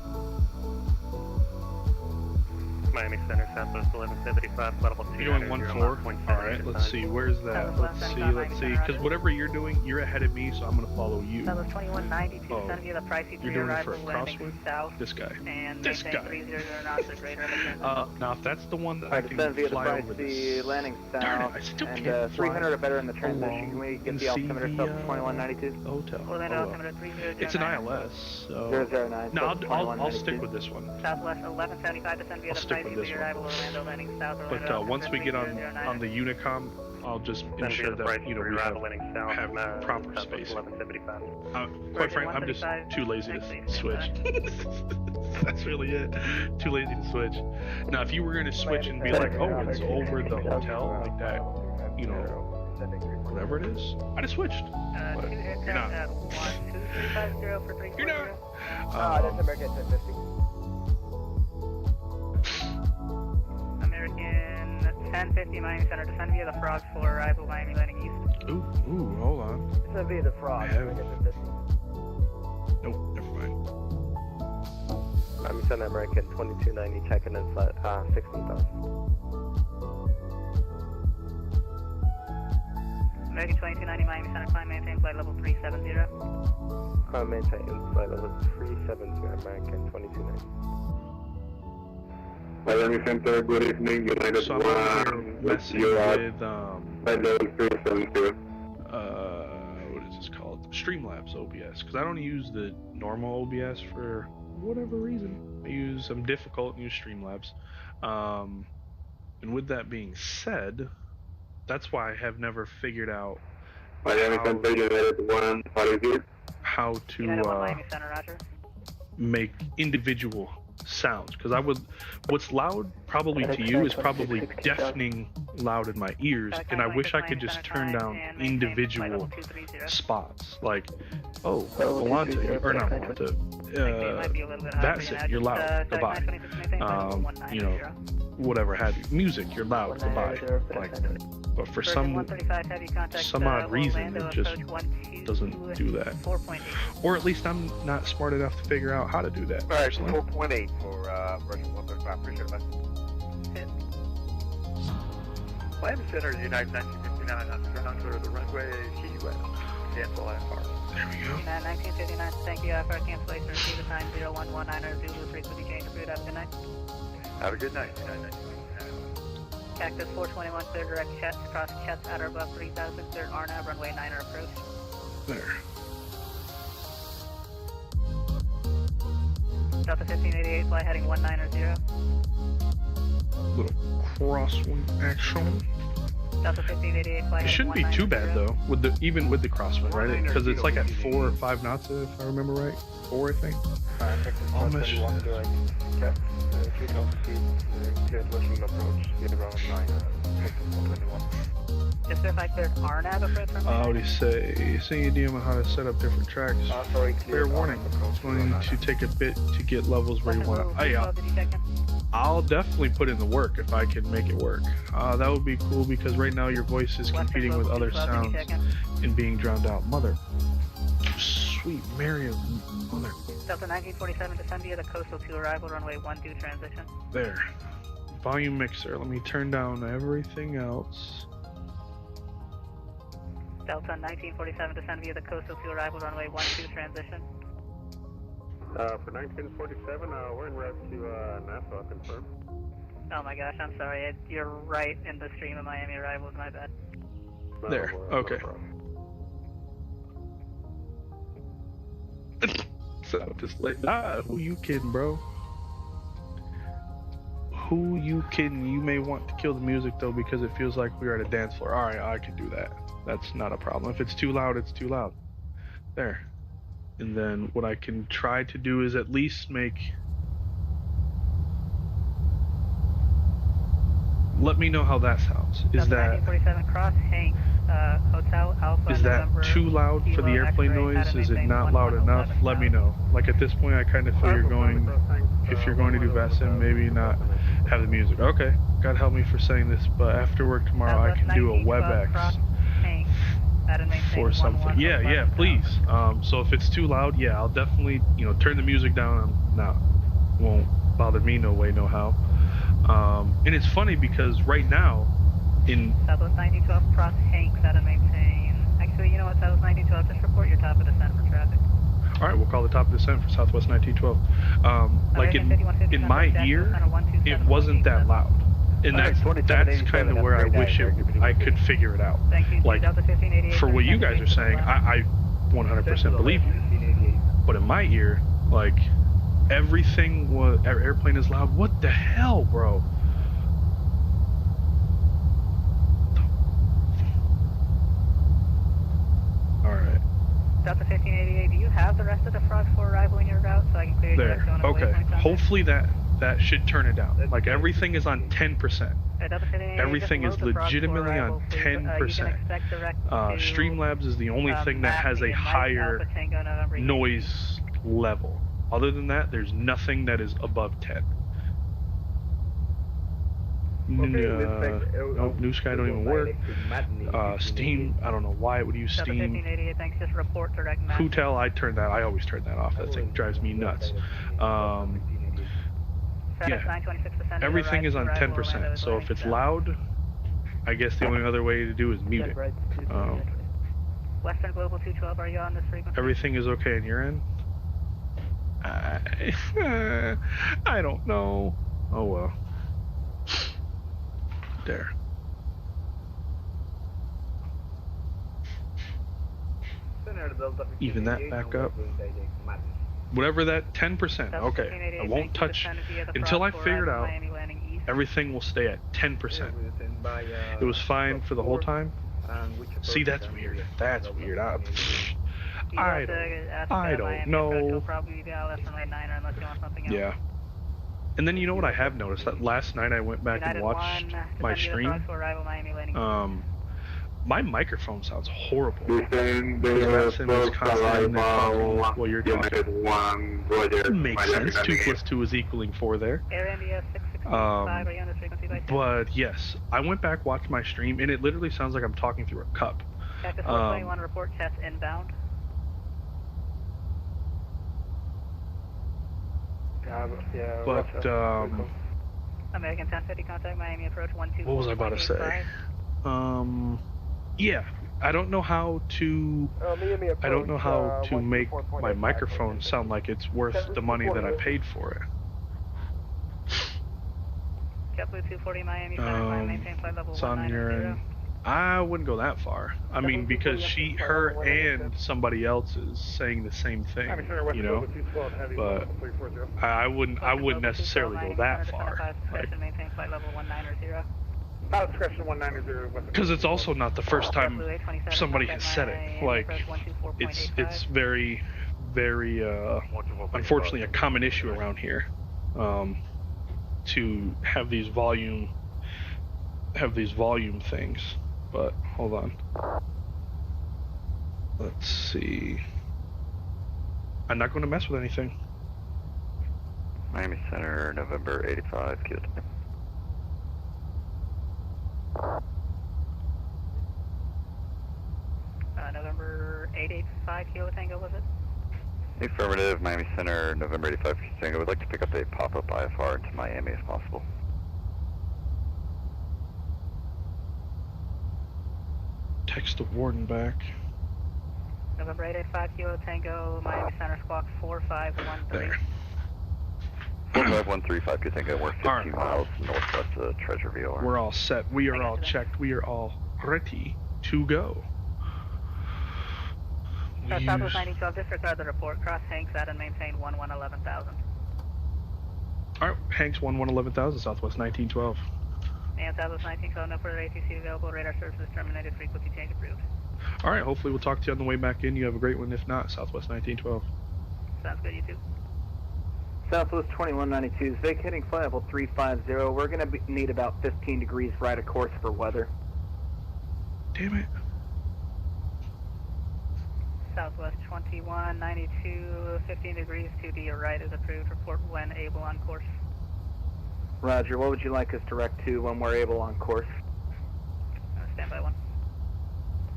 Miami Center, Southwest 1175, level 2. You're doing 1-4? Alright, let's see, where's that? Let's see, because whatever you're doing, you're ahead of me, so I'm going to follow you. Southwest 2192, Oh, send me the pricey you're 3 doing it for arrival a landing crosswind? south. This guy. And This maintain guy. 300 knots of radar. Now if that's the one that I Alright, can descend via the fly over pricey this... landing Darn south, it, I still and can't 300 or better in the fly transition. Can we along get and the altimeter see sub the, 2192? Hotel. Well, then Oh, well. altimeter 3009. It's an ILS, so... 009. No, I'll stick with this one. Southwest 1175, descend via I'll the stick pricey with this 3 one. arrival Orlando landing south. But once we get on the Unicom, I'll just ensure that, you know, we have proper space. 1175. Quite frankly, I'm just too lazy to switch. That's really it. Too lazy to switch. Now, if you were going to switch and be like, oh, it's over the hotel, like that, you know, whatever it is, I'd have switched. But you're not. At 12350 for 340. You're not. That's American 1050. American 1050 Miami Center, descend via the Frogs for arrival Miami landing east. Ooh, hold on. Descend via the Frogs. Nope, never mind. Miami Center American 2290, checking in flight 16,000. American 2290 Miami Center, climb, maintain flight level 370. Climb, maintain flight level 370, American 2290. Miami Center, good evening, United So I'm over here messing with, flight level 370. what is this called? Streamlabs OBS, because I don't use the normal OBS for whatever reason. I'm difficult and use Streamlabs. And with that being said, that's why I have never figured out Miami Center, United 1, what is it? how United 1 to Miami Center, roger. make individual sounds, because what's loud probably to you is probably deafening loud in my ears, and I wish I could just turn down individual spots, like, oh, Volante, or not Volante, Vatsim, you're loud, goodbye, you know, whatever have you, music, you're loud, goodbye, like, but for some odd reason, it just doesn't do that, or at least I'm not smart enough to figure out how to do that. Alright, personally. 4.8 for version 135, appreciate it, man. Miami Center, United 1959, on the ground to the runway, Key-West, cancel IFR. There we go. 1959, thank you, IFR cancellation, receive the time 0119 Zulu, frequency change approved, have a good night. Have a good night. Cactus 421, clear direct chest, cross chest, outer above 3000, clear RNAV, runway 9er approach. There. Delta 1588, fly heading 190. Little crosswind action. Delta 1588, fly It heading shouldn't be too bad 190. though, even with the crosswind, right? Because it's like at 4 or 5 knots, if I remember right. 4, I think. Almost. Just if I cleared RNAV approach from What do you say? Saying idea on how to set up different tracks. Fair warning. It's going to take a bit to get levels where you want to. I'll definitely put in the work if I can make it work. That would be cool because right now your voice is competing with other sounds and being drowned out. Mother. Sweet Mary of mother. Delta 1947, descend via the coastal to arrival, runway 12 transition. There. Volume mixer. Let me turn down everything else. Delta 1947, descend via the coastal to arrival, runway 12 transition. For 1947, we're en route to Nassau, confirm. Oh my gosh, I'm sorry. You're right in the stream of Miami arrivals, my bad. There. Okay. So just like, who you kidding, bro? Who you kidding? You may want to kill the music though because it feels like we're at a dance floor. Alright, I can do that. That's not a problem. If it's too loud, it's too loud. There. And then what I can try to do is at least make... Let me know how that sounds. Is that... 1947 cross Hanks, Hotel Alpha. Is that too loud for the airplane noise? Is it not loud enough? Let me know. Like at this point, I kind of feel you're going, if you're going to do Vatsim, maybe not have the music. Okay, God help me for saying this, but after work tomorrow, I can do a WebEx for something. Yeah, please. So if it's too loud, yeah, I'll definitely, turn the music down. Won't bother me no way, no how. And it's funny because right now, in Southwest 1912 cross Hanks out of maintain. Actually, you know what, Southwest 1912, just report your top of descent for traffic. Alright, we'll call the top of descent for Southwest 1912. Like in my ear, it wasn't that loud. And that's kind of where I wish I could figure it out. Like, for what you guys are saying, I 100% believe you. But in my ear, like, everything was, airplane is loud. What the hell, bro? Alright. Delta 1588, do you have the rest of the frogs for arrival in your route so I can clear your there? Okay. Hopefully that should turn it down. Like everything is on 10%. Everything is legitimately on 10%. Streamlabs is the only thing that has a higher noise level. Other than that, there's nothing that is above 10. Nope, New Sky don't even work. Steam, I don't know why it would use Delta Steam. 1588, thanks, just report direct match. Hotel, I always turn that off. That thing drives me nuts. Yeah, everything is on 10%. So if it's loud, I guess the only other way to do is mute it. Western Global 212, are you on this frequency? Everything is okay on your end? I don't know. Oh well. There. Even that back up. Whatever that 10%. Okay. I won't touch until I figure it out. Everything will stay at 10%. It was fine for the whole time. See, that's weird. That's weird. I don't know. Yeah. And then you know what I have noticed? That last night I went back and watched my stream. My microphone sounds horrible. Vatsim is constantly talking while you're talking. It makes sense. 2 + 2 is equaling 4 there. But yes, I went back, watched my stream, and it literally sounds like I'm talking through a cup. Cactus 421, report test inbound. But American 1050, contact Miami approach 124. What was I about to say? Yeah, I don't know how to make my microphone sound like it's worth the money that I paid for it. JetBlue 240 Miami, maintain flight level 190. I wouldn't go that far. I mean, because her and somebody else is saying the same thing, you know. But I wouldn't necessarily go that far. Maintain flight level 190. Because it's also not the first time somebody has said it. Like, it's very, very, unfortunately, a common issue around here. To have these volume things. But hold on. Let's see. I'm not going to mess with anything. Miami Center, November 85, good. November 885 Kilo Tango, was it? Affirmative, Miami Center, November 85 Kilo Tango. Would like to pick up a pop-up IFR into Miami if possible. Text the warden back. November 885 Kilo Tango, Miami Center, squawk 4513. There. 45135 Kilo Tango, we're 15 miles northwest of Treasure VOR. We're all set. We are all checked. We are all ready to go. Southwest 1912, disregard the report. Cross Hanks at and maintain 111000. Alright, Hanks 111000, Southwest 1912. And Southwest 1912, no further ATC available. Radar services terminated. Frequency change approved. Alright, hopefully we'll talk to you on the way back in. You have a great one. If not, Southwest 1912. Sounds good, you too. Southwest 2192 is vacating flight level 350. We're going to need about 15 degrees right of course for weather. Damn it. Southwest 2192, 15 degrees to the right is approved. Report when able on course. Roger, what would you like us to direct to when we're able on course? Standby 1.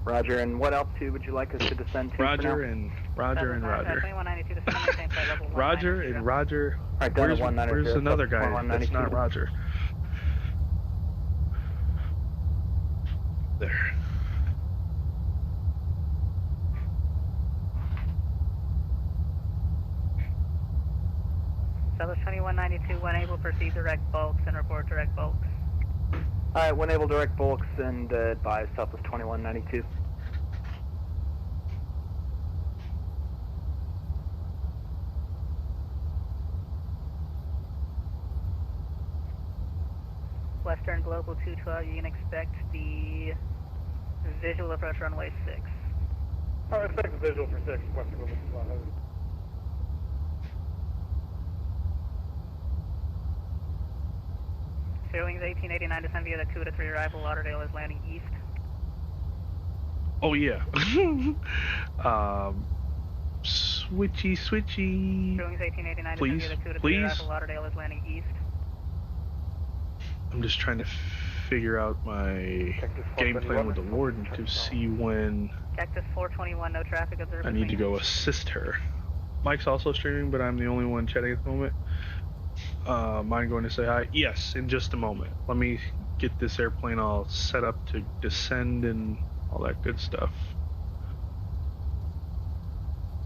Roger, and what altitude would you like us to descend to? Roger and Roger and Roger. 2192 to maintain flight level 190. Roger and Roger. Alright, where's another guy that's not Roger? There. Southwest 2192, when able, proceed direct bulks and report direct bulks. Alright, when able, direct bulks and advise Southwest 2192. Western Global 212, you can expect the visual approach runway 6. I expect the visual for 6, Western Global 212. Wings 1889, descend via the 2 to 3 arrival. Lauderdale is landing east. Oh yeah. Switchy. Wings 1889, please, descend via the 2 to 3 please. arrival. Lauderdale is landing east. I'm just trying to figure out my game plan with the warden to see when Cactus 421, no traffic observed. I need to go assist her. Mike's also streaming, but I'm the only one chatting at the moment. Mind going to say hi? Yes, in just a moment. Let me get this airplane all set up to descend and all that good stuff.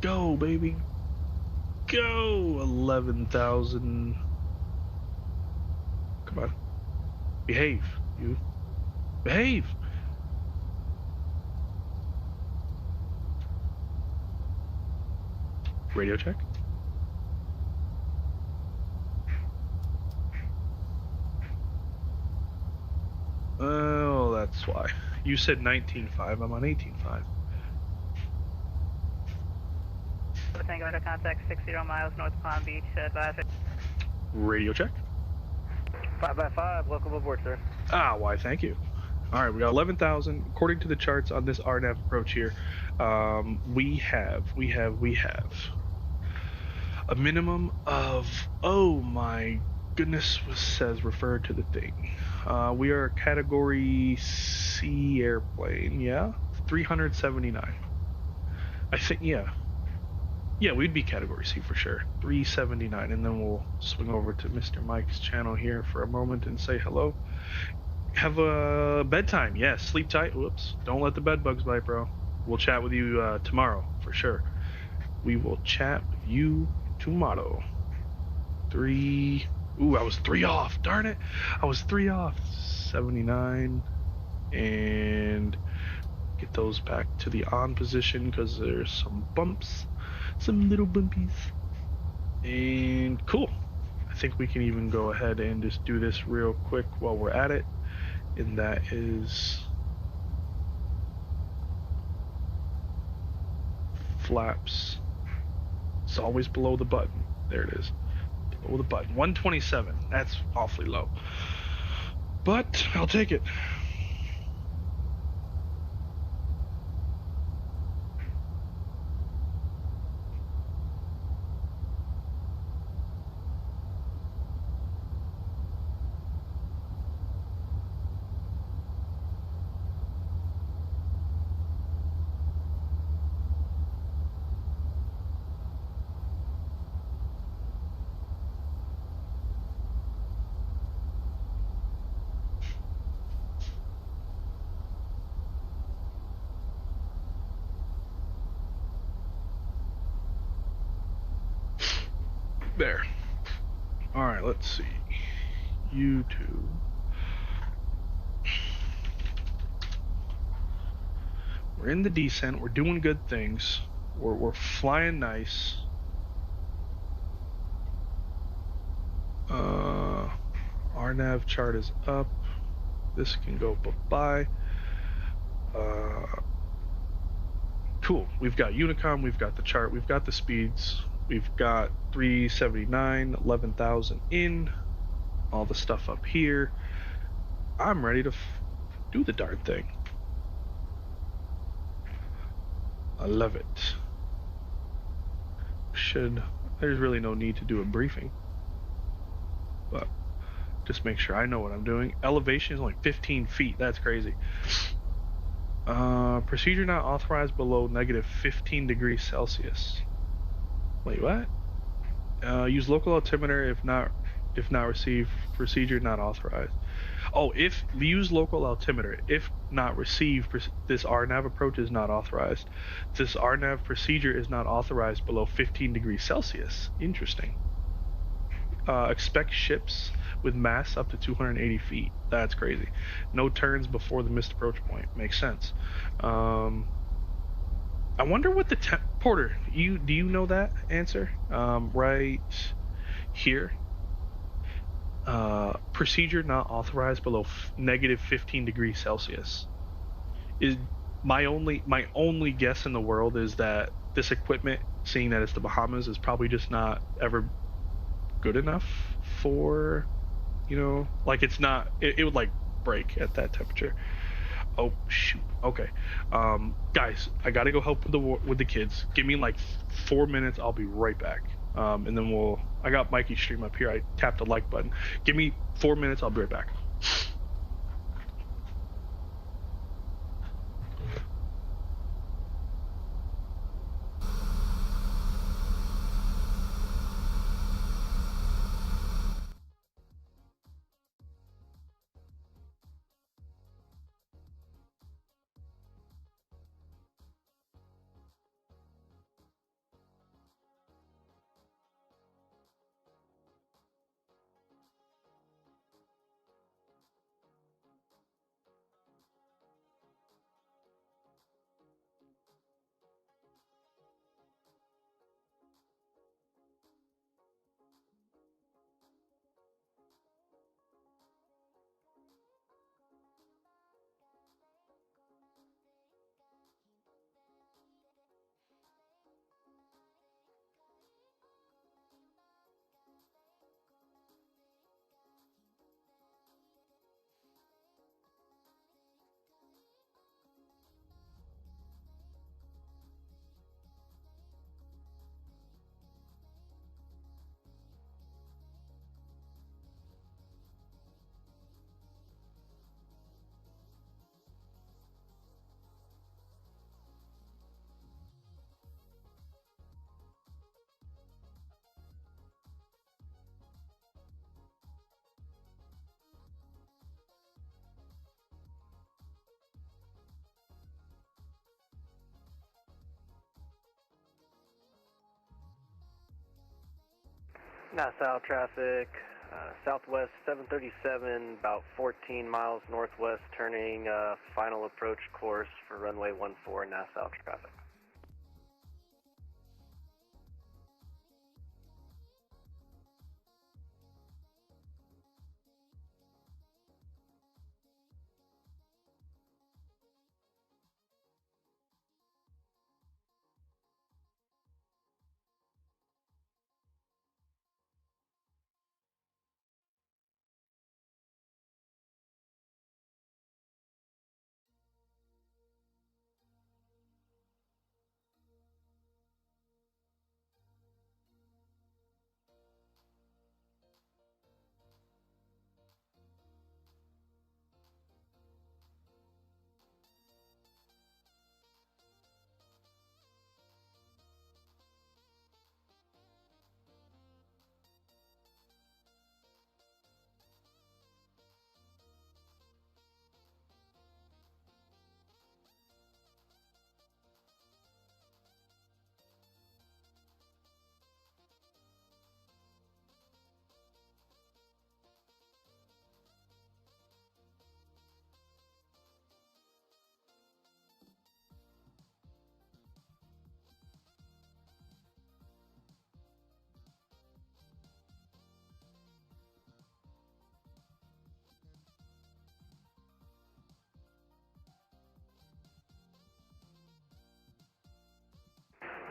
Go, baby. Go! 11,000. Come on. Behave, you. Behave! Radio check. Oh, that's why. You said 19.5. I'm on 18.5. Tango under contact 60 miles north of Palm Beach. Advise it. Radio check. 5x5, welcome aboard, sir. Ah, why, thank you. All right, we got 11,000. According to the charts on this RNAV approach here, we have a minimum of, oh my goodness, says refer to the thing. We are a category C airplane, yeah? 379. I think, yeah. Yeah, we'd be category C for sure. 379, and then we'll swing over to Mr. Mike's channel here for a moment and say hello. Have a bedtime. Yes, sleep tight. Whoops. Don't let the bed bugs bite, bro. We'll chat with you tomorrow for sure. We will chat with you tomorrow. 3. Ooh, I was 3 off. Darn it. I was 3 off. 79. And get those back to the on position because there's some bumps. Some little bumpies. And cool. I think we can even go ahead and just do this real quick while we're at it. And that is flaps. It's always below the button. There it is. Below the button. 127. That's awfully low. But I'll take it. There. Alright, let's see. YouTube. We're in the descent. We're doing good things. We're flying nice. Our nav chart is up. This can go bye-bye. Cool. We've got Unicom. We've got the chart. We've got the speeds. We've got 379, 11,000 in, all the stuff up here. I'm ready to do the darn thing. I love it. There's really no need to do a briefing, but just make sure I know what I'm doing. Elevation is only 15 feet. That's crazy. Procedure not authorized below negative 15 degrees Celsius. Wait, what? Use local altimeter if not received. Procedure not authorized. Oh, if use local altimeter if not received. This RNAV approach is not authorized. This RNAV procedure is not authorized below 15 degrees Celsius. Interesting. Expect ships with mass up to 280 feet. That's crazy. No turns before the missed approach point. Makes sense. I wonder what the Porter, do you know that answer? Right here. Procedure not authorized below negative 15 degrees Celsius. Is my only guess in the world is that this equipment, seeing that it's the Bahamas, is probably just not ever good enough for, like it's not. It would like break at that temperature. Oh shoot. Okay, guys, I gotta go help with the kids. Give me like 4 minutes. I'll be right back. And then I got Mikey's stream up here. I tapped the like button. Give me 4 minutes. I'll be right back. Nassau traffic, southwest 737, about 14 miles northwest, turning final approach course for runway 14, Nassau traffic.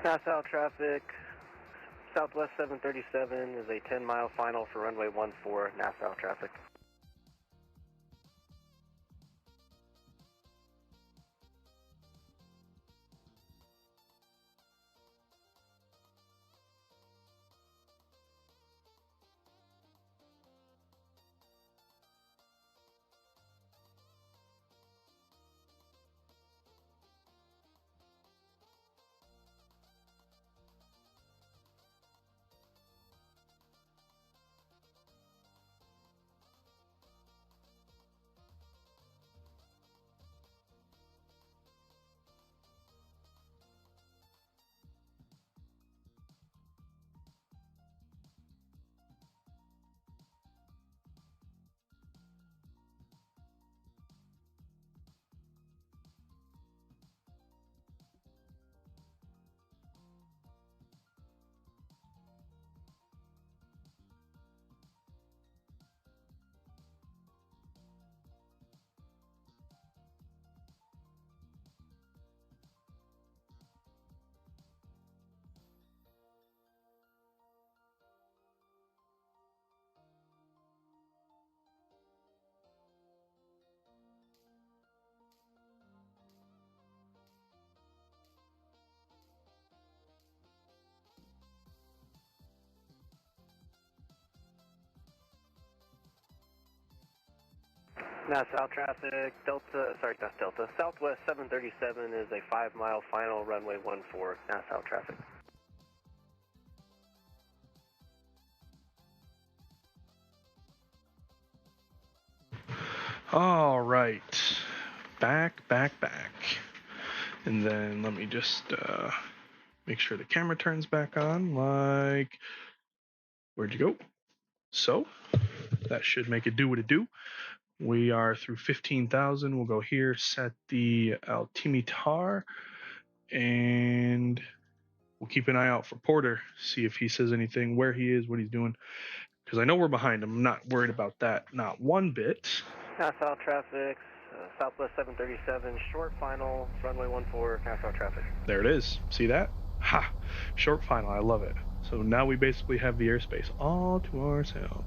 Nassau traffic, southwest 737 is a 10-mile final for runway 14, Nassau traffic. Nassau traffic, Delta, sorry, not Delta, Southwest 737 is a 5-mile final, runway 14, Nassau traffic. All right, back. And then let me just make sure the camera turns back on, like, where'd you go? So, that should make it do what it do. We are through 15,000. We'll go here, set the altimeter, and we'll keep an eye out for Porter, see if he says anything, where he is, what he's doing, because I know we're behind him. I'm not worried about that, not one bit. Nassau traffic, Southwest 737, short final, runway 14, Nassau traffic. There it is. See that? Ha! Short final. I love it. So now we basically have the airspace all to ourselves.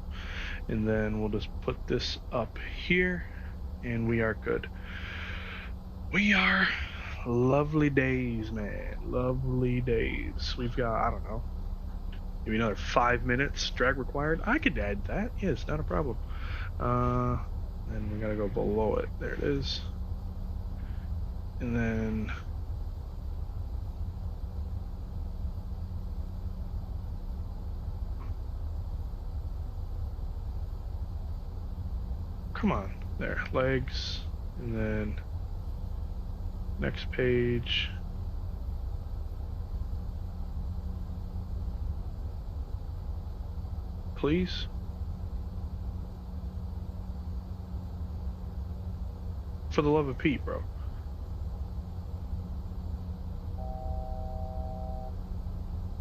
And then we'll just put this up here, and we are good. We are lovely days, man. Lovely days. We've got, I don't know, maybe another 5 minutes drag required. I could add that. Yeah, it's not a problem. Then we gotta go below it. There it is. And then come on, there, legs, and then next page. Please. For the love of Pete, bro.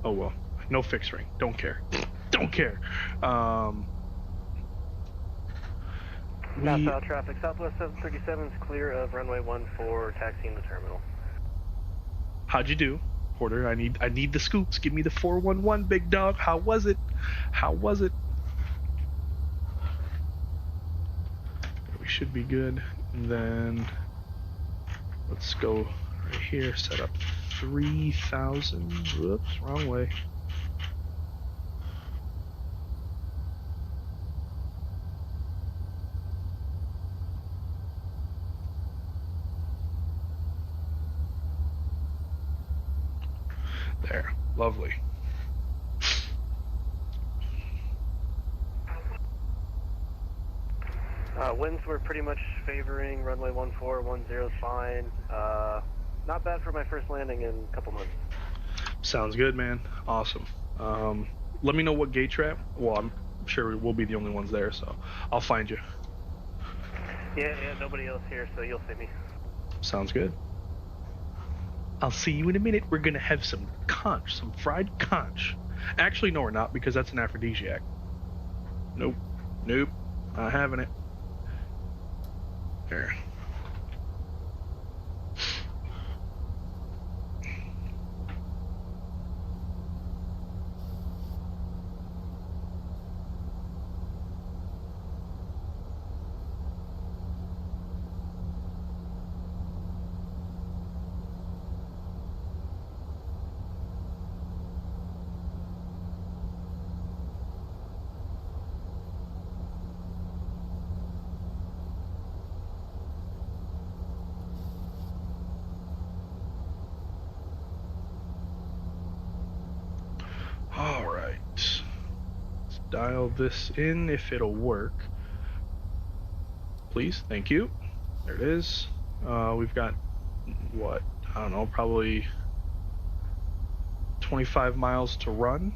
Oh well, no fixed ring. Don't care. Don't care. Nassau traffic, Southwest 737 is clear of runway 14, taxiing the terminal. How'd you do, Porter? I need the scoops. Give me the 411, big dog. How was it? How was it? We should be good. And then let's go right here. Set up 3,000. Whoops, wrong way. There, lovely. Winds were pretty much favoring runway 14, 10 is fine. Not bad for my first landing in a couple months. Sounds good, man. Awesome. Let me know what gate trap. Well, I'm sure we'll be the only ones there, so I'll find you. Yeah, nobody else here, so you'll see me. Sounds good. I'll see you in a minute. We're gonna have some conch, some fried conch. Actually, no, we're not, because that's an aphrodisiac. Nope, not having it. There. All right. Let's dial this in if it'll work. Please, thank you. There it is. We've got, what, I don't know, probably 25 miles to run,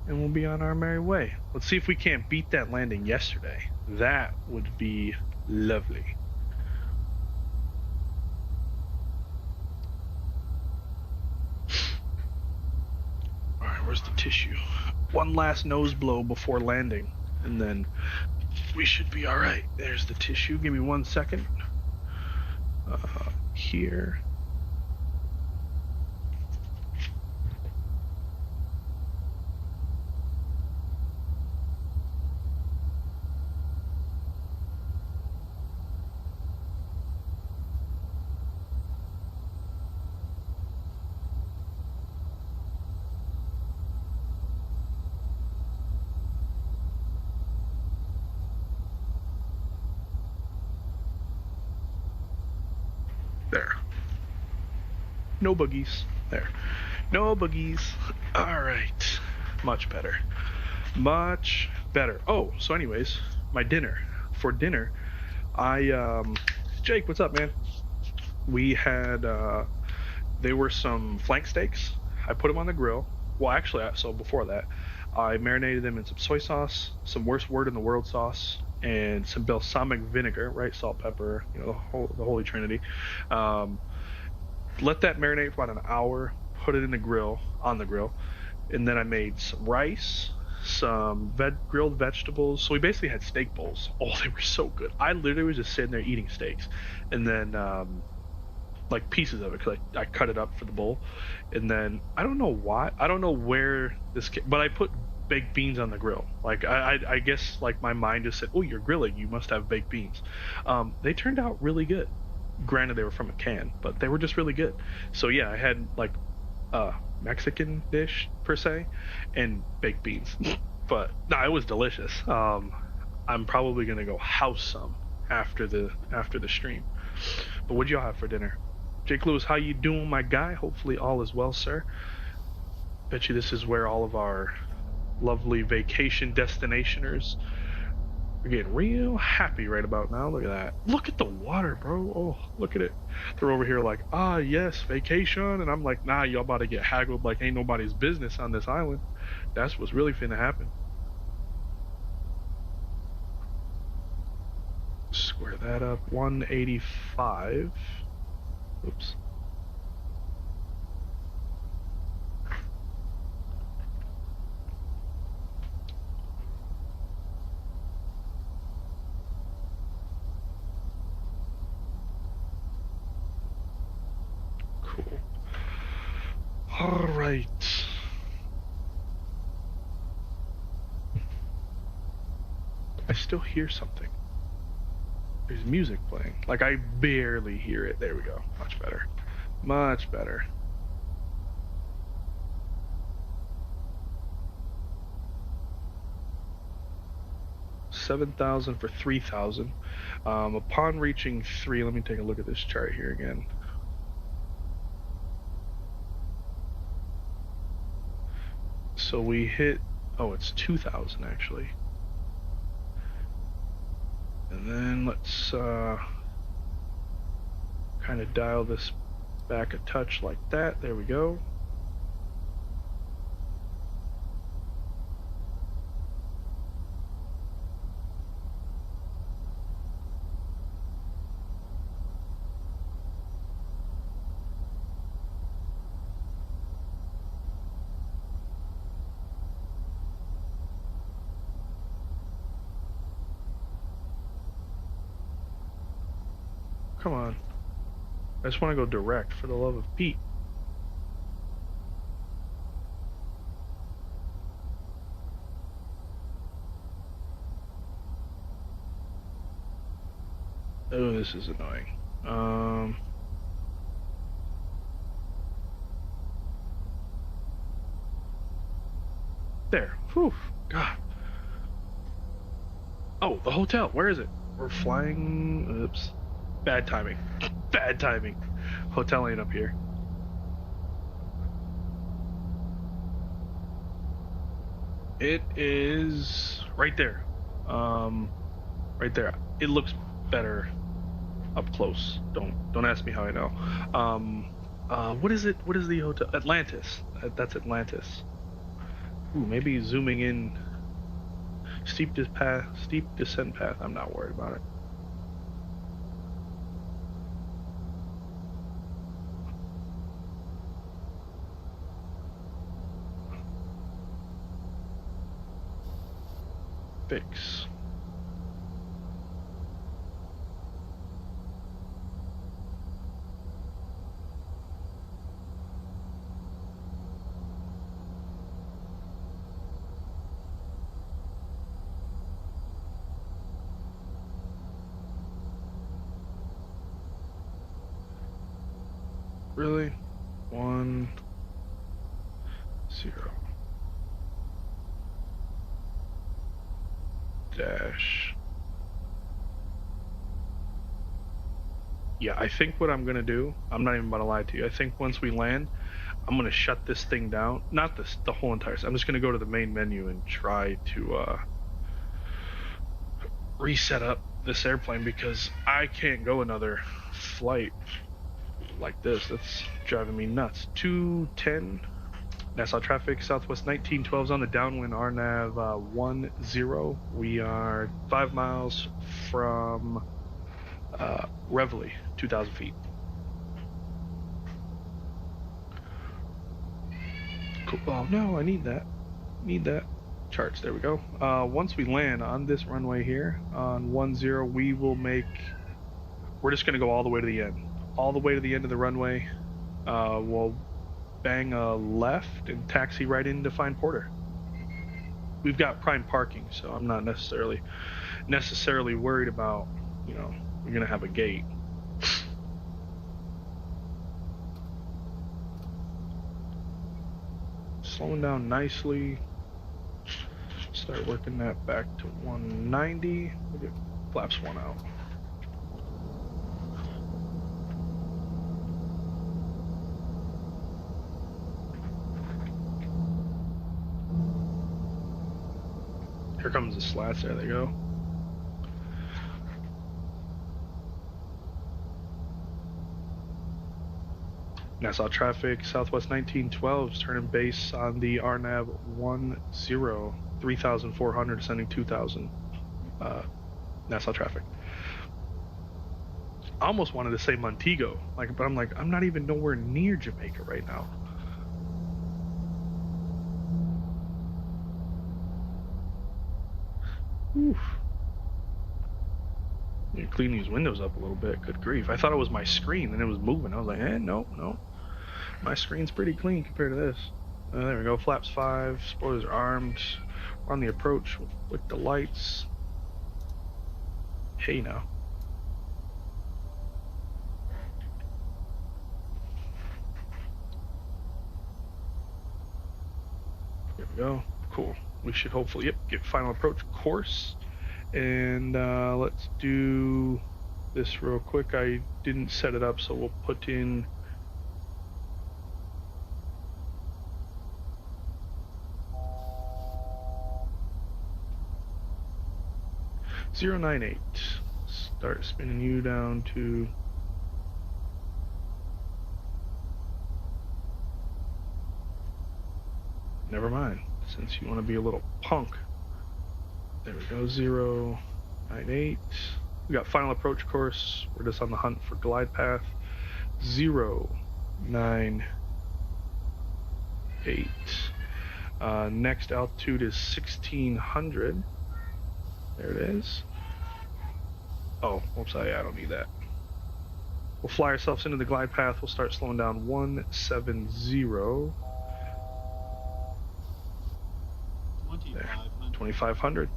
and we'll be on our merry way. Let's see if we can't beat that landing yesterday. That would be lovely. All right, where's the tissue? One last nose blow before landing, and then we should be all right. There's the tissue. Give me 1 second. Here. There. No boogies. There. No boogies. All right. Much better. Much better. Oh, so anyways, my dinner. For dinner, Jake, what's up, man? We had, they were some flank steaks. I put them on the grill. Well, actually, so before that, I marinated them in some soy sauce, some worst word in the world sauce, and some balsamic vinegar, right? Salt, pepper, the Holy Trinity. Let that marinate for about an hour. Put it in the grill, on the grill, and then I made some rice, some grilled vegetables. So we basically had steak bowls. Oh, they were so good. I literally was just sitting there eating steaks, and then like pieces of it because I cut it up for the bowl, and then I don't know why, I don't know where this came, but I put baked beans on the grill. Like I guess like my mind just said, oh, you're grilling, you must have baked beans. They turned out really good. Granted, they were from a can, but they were just really good. So yeah, I had like a Mexican dish per se and baked beans, but no, it was delicious. I'm probably gonna go house some after the stream. But what'd y'all have for dinner? Jake Lewis, how you doing, my guy? Hopefully all is well, sir. Bet you this is where all of our lovely vacation destinationers are getting real happy right about now. Look at that. Look at the water, bro. Oh, look at it. They're over here like, yes, vacation. And I'm like, nah, y'all about to get haggled like ain't nobody's business on this island. That's what's really finna happen. Square that up. 185. Oops. Cool. All right. I still hear something. There's music playing. Like I barely hear it. There we go. Much better. Much better. $7,000 for 3,000. Upon reaching 3, let me take a look at this chart here again. So we hit, it's 2,000 actually. And then let's kind of dial this back a touch like that. There we go. Come on. I just want to go direct for the love of Pete. Oh, this is annoying. There. Whew. God. Oh, the hotel. Where is it? We're flying. Oops. Bad timing. Bad timing. Hotel ain't up here. It is right there. Right there. It looks better up close. Don't ask me how I know. What is it? What is the hotel? Atlantis. That's Atlantis. Ooh, maybe zooming in. Steep descent path. I'm not worried about it. Fix. Really? 1 0 dash Yeah, I think what I'm gonna do, I'm not even gonna lie to you. I think once we land, I'm gonna shut this thing down. Not this, the whole entire. I'm just gonna go to the main menu and try to reset up this airplane because I can't go another flight like this. That's driving me nuts. 210 Nassau traffic, Southwest 1912's on the downwind, RNAV 10. We are 5 miles from Reveille, 2,000 feet. Cool. Oh no, I need that. Need that. Charts, there we go. Once we land on this runway here on 10, we will make, we're just gonna go all the way to the end. All the way to the end of the runway. We'll bang a left and taxi right in to find Porter. We've got prime parking, so I'm not necessarily worried about, you know, we're gonna have a gate. Slowing down nicely. Start working that back to 190. We'll get flaps 1 out. Here comes the slats. There they go. Nassau traffic, Southwest 1912's turning base on the RNAV 10, 3,400, descending 2,000. Nassau traffic. I almost wanted to say Montego, but I'm like, I'm not even nowhere near Jamaica right now. Oof. You clean these windows up a little bit. Good grief. I thought it was my screen and it was moving. I was like, no. My screen's pretty clean compared to this. There we go. Flaps 5. Spoilers are armed. We're on the approach with the lights. Hey now. There we go. Cool. We should hopefully, get final approach course. And let's do this real quick. I didn't set it up, so we'll put in .098. Start spinning you down to never mind, since you want to be a little punk. There we go, 098. We got final approach course. We're just on the hunt for glide path. 098. Next altitude is 1600. There it is. Oh, whoops, I don't need that. We'll fly ourselves into the glide path. We'll start slowing down 170. 2500.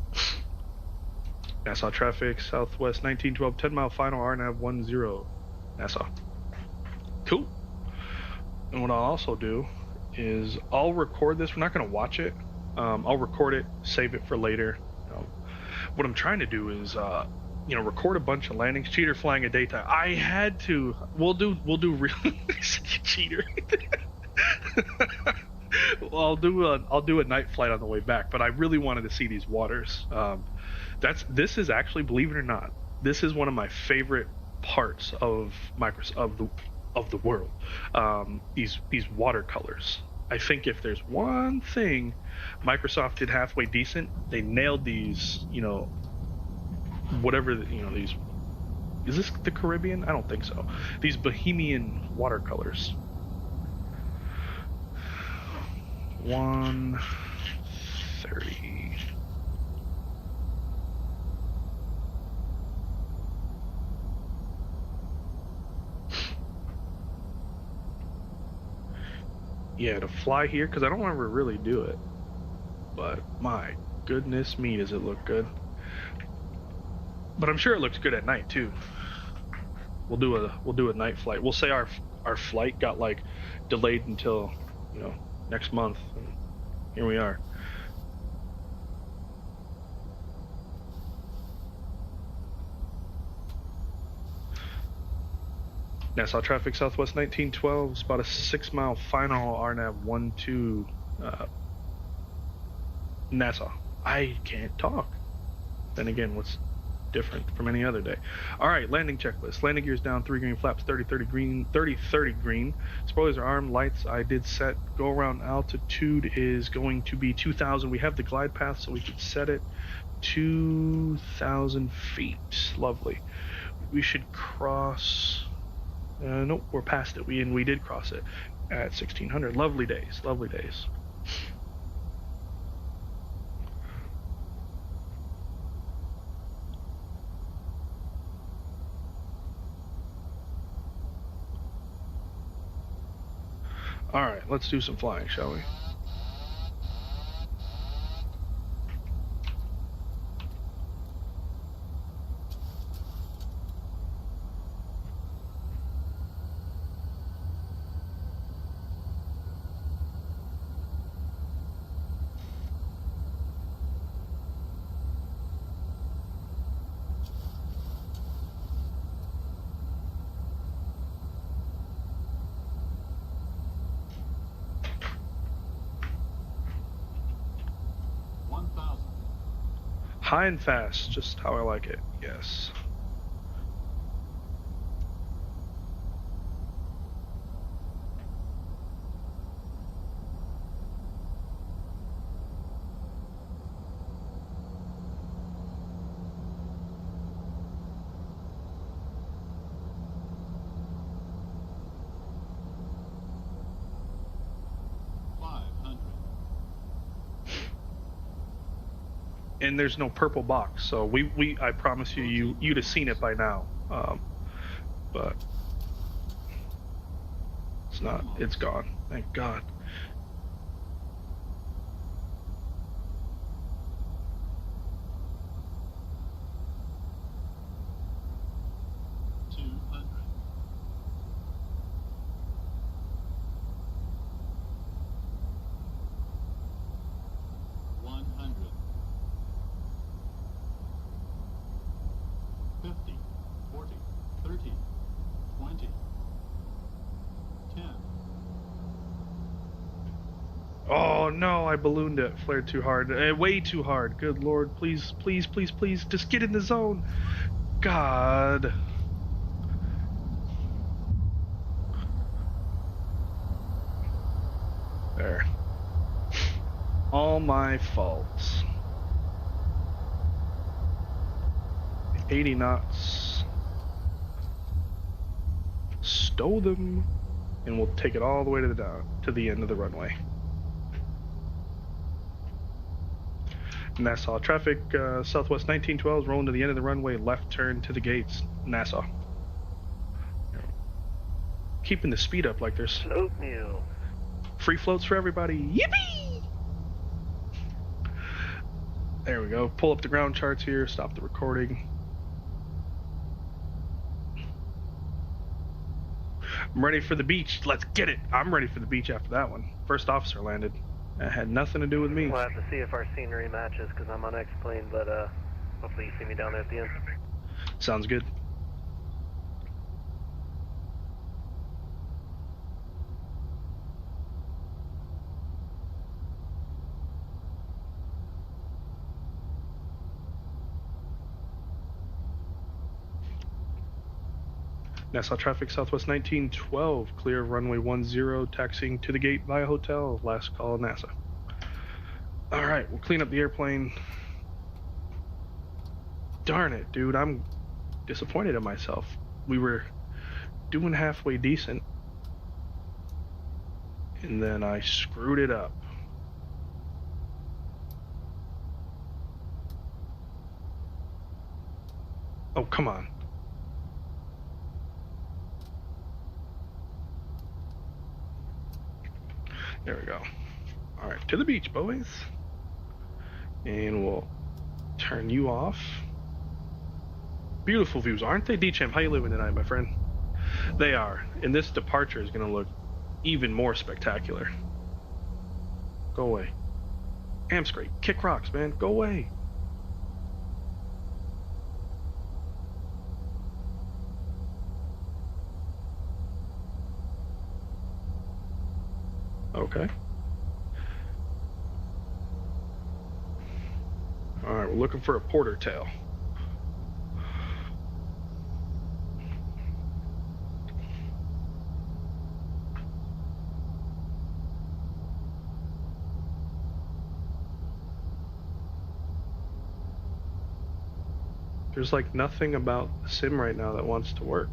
Nassau traffic, Southwest 1912, 10 mile final, RNAV 10, Nassau. Cool. And what I'll also do is I'll record this. We're not going to watch it. I'll record it, save it for later. What I'm trying to do is, record a bunch of landings. Cheater flying a daytime. I had to. We'll do real cheater. Well, I'll do a night flight on the way back, but I really wanted to see these waters. This is actually, believe it or not, this is one of my favorite parts of Microsoft of the world. These watercolors. I think if there's one thing Microsoft did halfway decent, they nailed these. Whatever these. Is this the Caribbean? I don't think so. These Bohemian watercolors. 130. Yeah, to fly here, because I don't ever really do it. But my goodness me, does it look good. But I'm sure it looks good at night too. We'll do a night flight. We'll say our flight got delayed until next month. And here we are. Nassau traffic, Southwest 1912, it's about a 6-mile final RNAV 12, Nassau. I can't talk. Then again, what's different from any other day? All right, landing checklist. Landing gears down, 3 green flaps, 30 green, 30 green. Spoilers are armed, lights I did set. Go around altitude is going to be 2,000. We have the glide path, so we could set it 2,000 feet. Lovely. We should cross. Nope, we're past it. We did cross it at 1,600. Lovely days, lovely days. All right, let's do some flying, shall we? High and fast, just how I like it, yes. And there's no purple box, so I promise you'd have seen it by now, but it's not. It's gone. Thank God. Oh no, I ballooned it. Flared too hard. Way too hard. Good Lord. Please, please, please, please. Just get in the zone. God. There. All my faults. 80 knots. Stow them. And we'll take it all the way to the end of the runway. Nassau traffic, Southwest 1912 is rolling to the end of the runway, left turn to the gates, Nassau. Keeping the speed up like there's Oatmeal. Free floats for everybody. Yippee! There we go. Pull up the ground charts here, stop the recording. I'm ready for the beach. Let's get it. I'm ready for the beach after that one. First officer landed. That had nothing to do with me. We'll have to see if our scenery matches because I'm on X-Plane, but hopefully you see me down there at the end. Sounds good. Nassau traffic, Southwest 1912, clear of runway 10, taxiing to the gate via hotel, last call NASA. All right, we'll clean up the airplane. Darn it, dude, I'm disappointed in myself. We were doing halfway decent, and then I screwed it up. Oh, come on. There we go. All right, to the beach, boys. And we'll turn you off. Beautiful views, aren't they, D-Champ? How you living tonight, my friend? They are. And this departure is going to look even more spectacular. Go away. Amscrape. Kick rocks, man. Go away. Okay. All right, we're looking for a porter tail. There's like nothing about the sim right now that wants to work.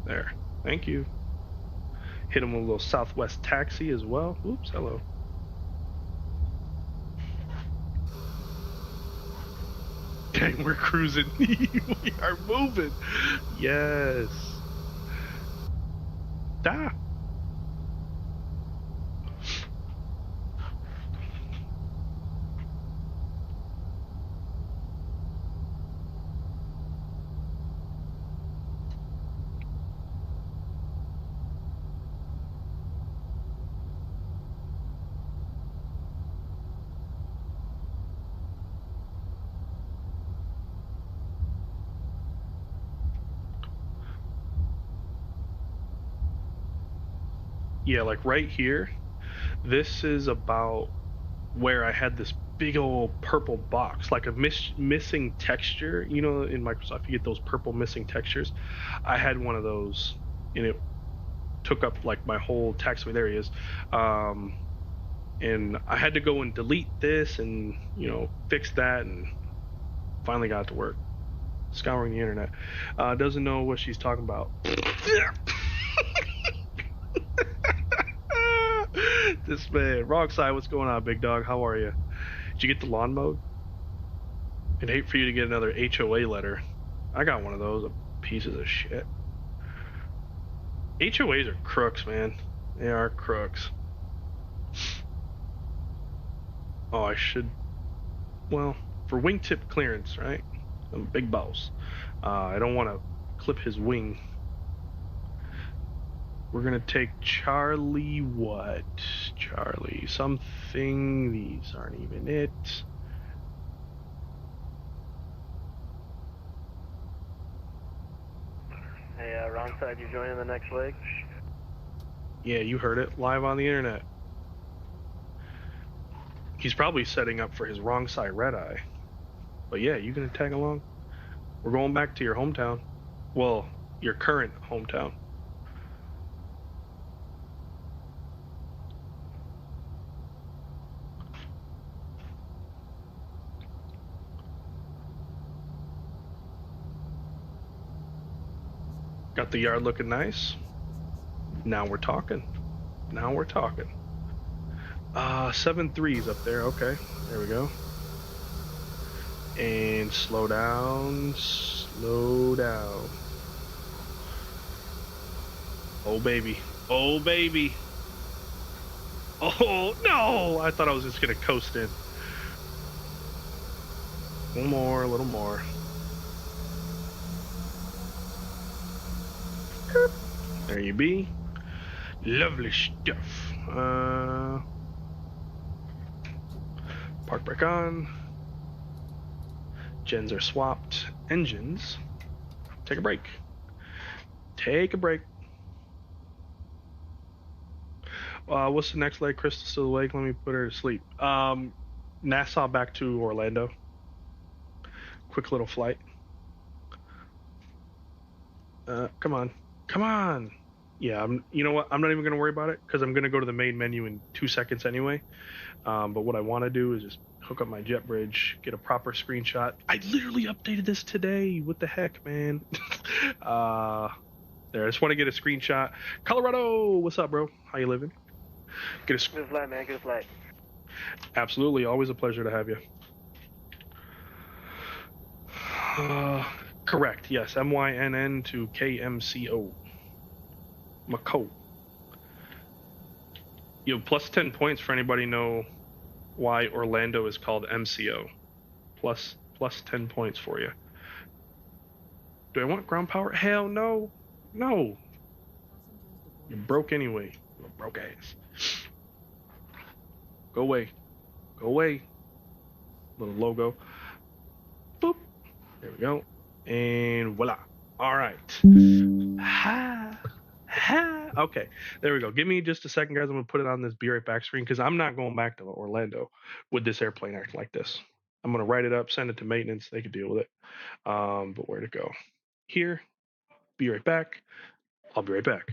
There. Thank you. Hit him with a little Southwest taxi as well. Oops, hello. Dang, we're cruising. We are moving. Yes. Da. Yeah, like right here, this is about where I had this big old purple box, like a missing texture. You know, in Microsoft, you get those purple missing textures. I had one of those, and it took up like my whole taxiway. There he is. And I had to go and delete this and, you know, fix that, and finally got it to work. Scouring the internet. Doesn't know what she's talking about. This man. Wrong side, what's going on, big dog? How are you? Did you get the lawn mode? I'd hate for you to get another HOA letter. I got one of those, pieces of shit. HOAs are crooks, man. They are crooks. Oh, I should... Well, for wingtip clearance, right? I'm a big boss. I don't want to clip his wing. We're going to take Charlie what? Charlie something. These aren't even it. Hey, wrong side, you joining the next leg? Yeah, you heard it. Live on the internet. He's probably setting up for his wrong side red eye. But yeah, you gonna tag along? We're going back to your hometown. Well, your current hometown. Got the yard looking nice. Now we're talking. Now we're talking. 7-3's up there. Okay, there we go. And slow down, slow down. Oh baby, oh baby. Oh no! I thought I was just gonna coast in. A little more, a little more. There you be. Lovely stuff. Park brake on. Gens are swapped. Engines. Take a break. Take a break. What's the next leg? Crystal still awake? Let me put her to sleep. Nassau back to Orlando. Quick little flight. Come on. Come on. Yeah, you know what? I'm not even going to worry about it because I'm going to go to the main menu in 2 seconds anyway. But what I want to do is just hook up my jet bridge, get a proper screenshot. I literally updated this today. What the heck, man? There, I just want to get a screenshot. Colorado, what's up, bro? How you living? Get a Good flight, man. Good flight. Absolutely, always a pleasure to have you. Correct, yes. MYNN to KMCO. MCO. You have plus 10 points for anybody know why Orlando is called MCO. Plus 10 points for you. Do I want ground power? Hell no. No. You're broke anyway. You're a broke ass. Go away. Go away. Little logo. Boop. There we go. And voila. All right. Ha. Okay, there we go. Give me just a second, guys. I'm gonna put it on this be right back screen because I'm not going back to Orlando with this airplane acting like this. I'm gonna write it up, send it to maintenance. They can deal with it. But where to go? Here. Be right back. I'll be right back.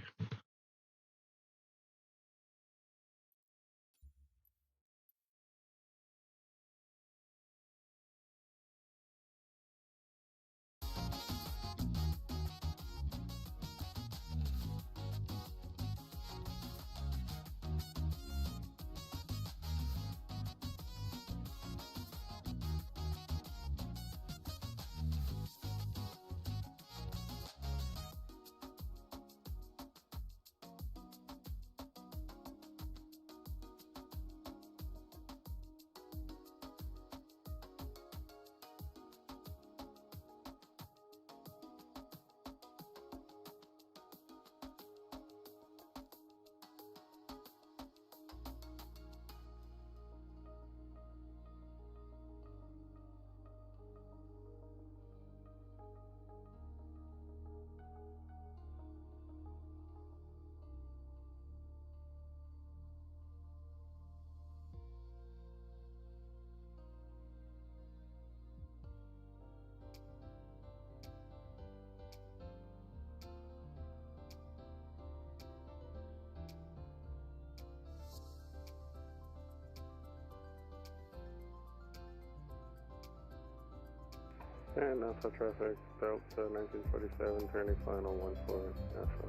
And Nassau traffic, Delta 1947, turning final 14, Nassau.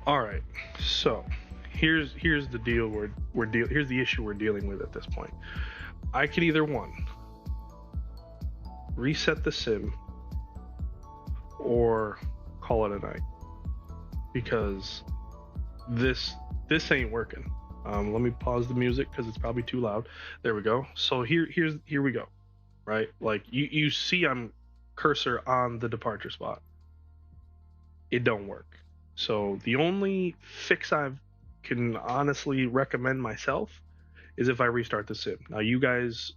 All right, so here's the deal here's the issue we're dealing with at this point. I can either one, reset the sim, or call it a night, because this ain't working. Let me pause the music because it's probably too loud. There we go. So here we go. Right, like you see, I'm cursor on the departure spot. It don't work. So the only fix I can honestly recommend myself is if I restart the sim. Now you guys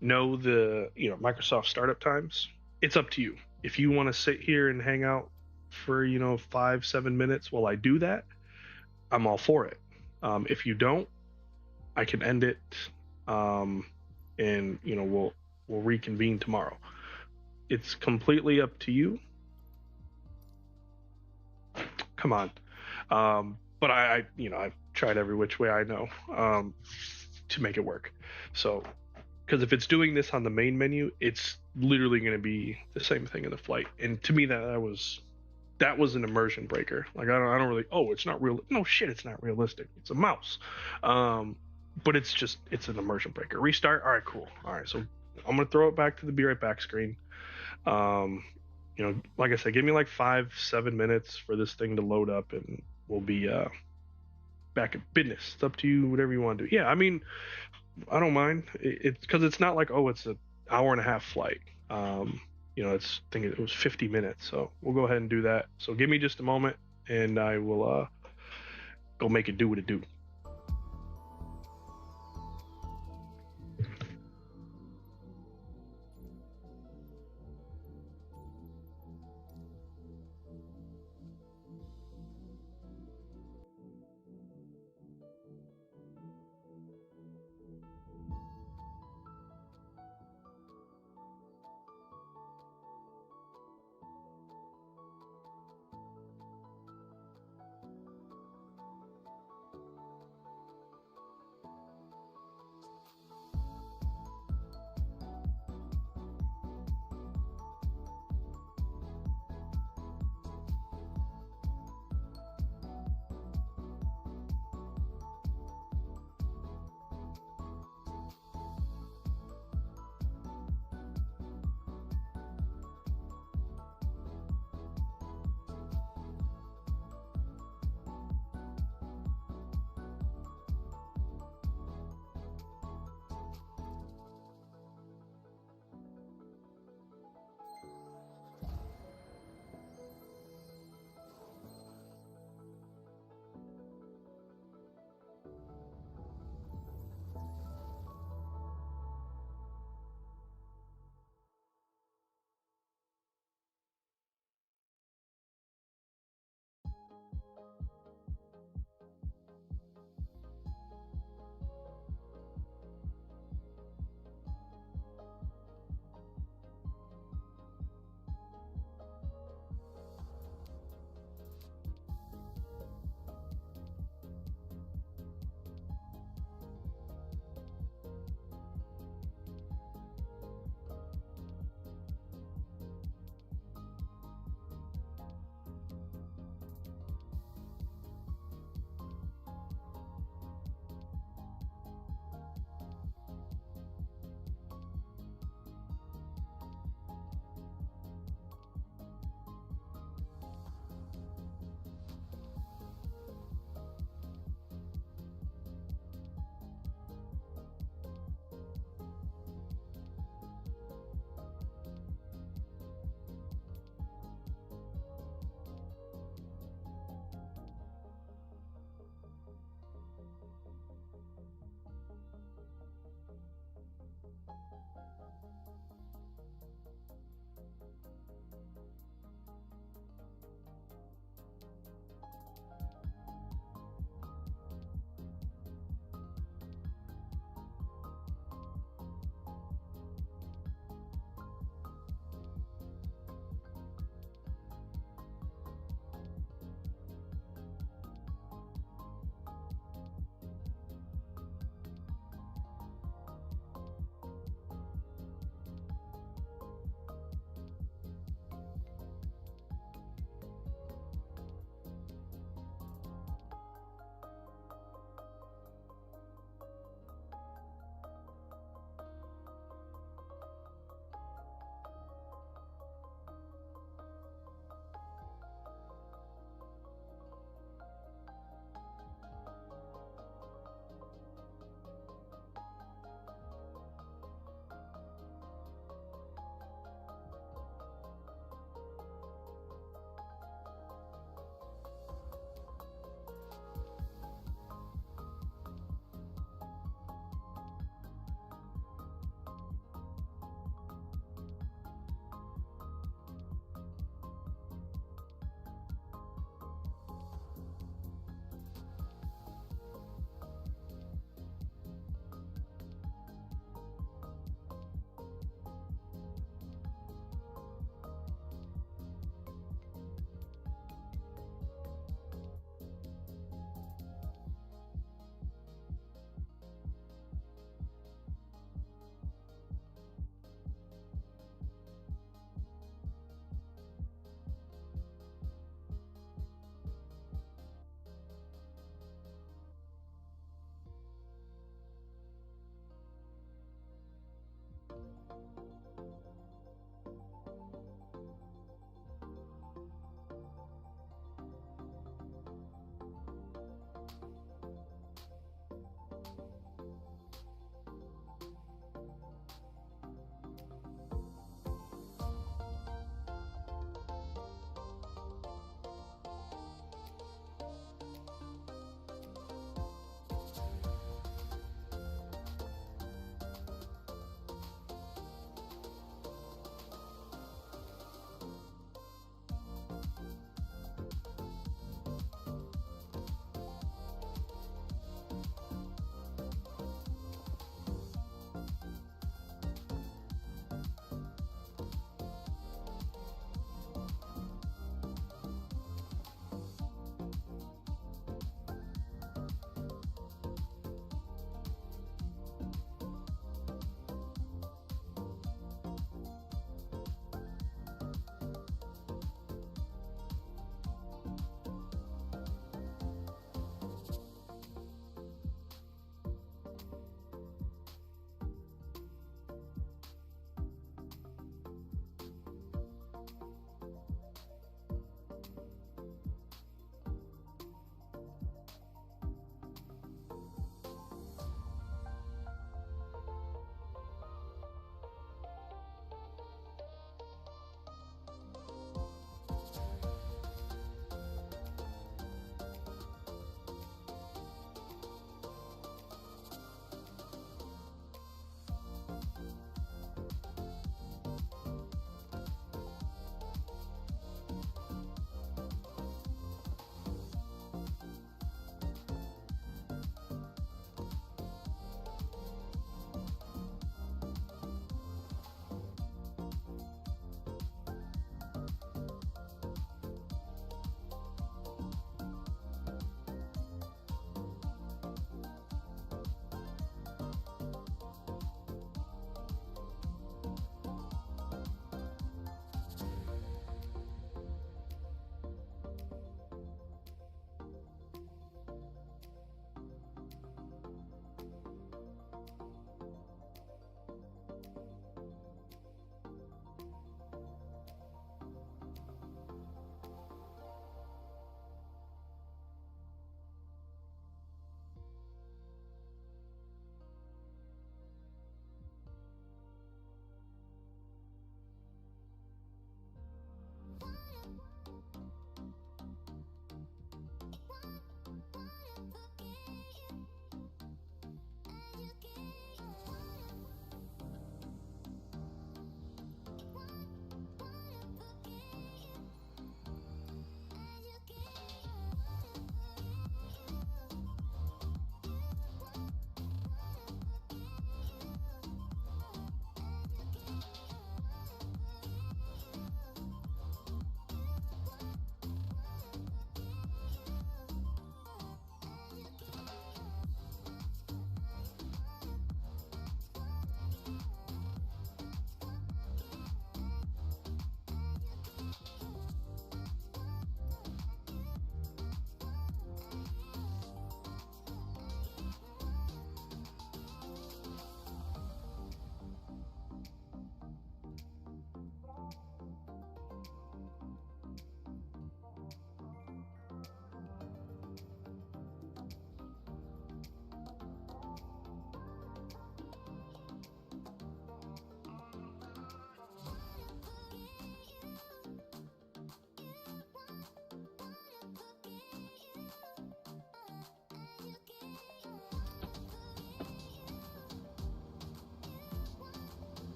know the Microsoft startup times. It's up to you. If you want to sit here and hang out for 5-7 minutes while I do that, I'm all for it. If you don't, I can end it, and we'll reconvene tomorrow. It's completely up to you. Come on. But I've tried every which way I know to make it work. So, because if it's doing this on the main menu, it's literally going to be the same thing in the flight. And to me, that was an immersion breaker. Like I don't really. Oh, it's not real. No shit, it's not realistic. It's a mouse. But it's an immersion breaker. Restart. All right, cool. All right, so I'm gonna throw it back to the be right back screen. Like I said, give me like 5-7 minutes for this thing to load up, and we'll be back in business. It's up to you, whatever you want to do. Yeah, I mean, I don't mind. It's because it's not like, oh, it's an hour and a half flight. It's I think it was 50 minutes, so we'll go ahead and do that. So give me just a moment, and I will go make it do what it do.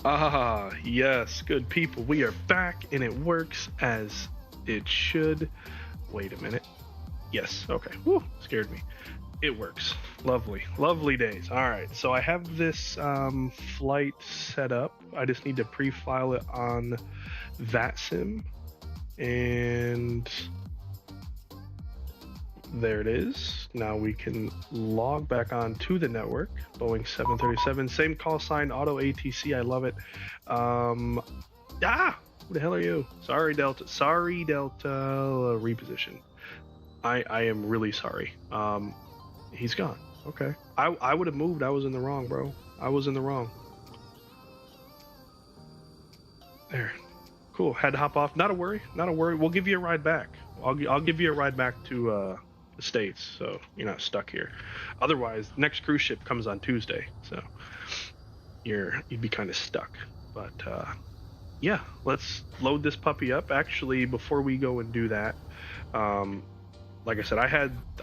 Ah, yes, good people. We are back and it works as it should. Wait a minute. Yes, okay. Woo, scared me. It works. Lovely, lovely days. All right, so I have this flight set up. I just need to pre-file it on Vatsim, and there it is. Now we can log back on to the network. Boeing 737, same call sign, auto ATC. I love it. Who the hell are you? Sorry, Delta. Sorry, Delta. Reposition. I am really sorry. He's gone. Okay. I would have moved. I was in the wrong, bro. I was in the wrong. There. Cool. Had to hop off. Not a worry. Not a worry. We'll give you a ride back. I'll give you a ride back to the States, so you're not stuck here. Otherwise, next cruise ship comes on Tuesday, so you'd be kind of stuck. But yeah, let's load this puppy up. Actually, before we go and do that, like I said, I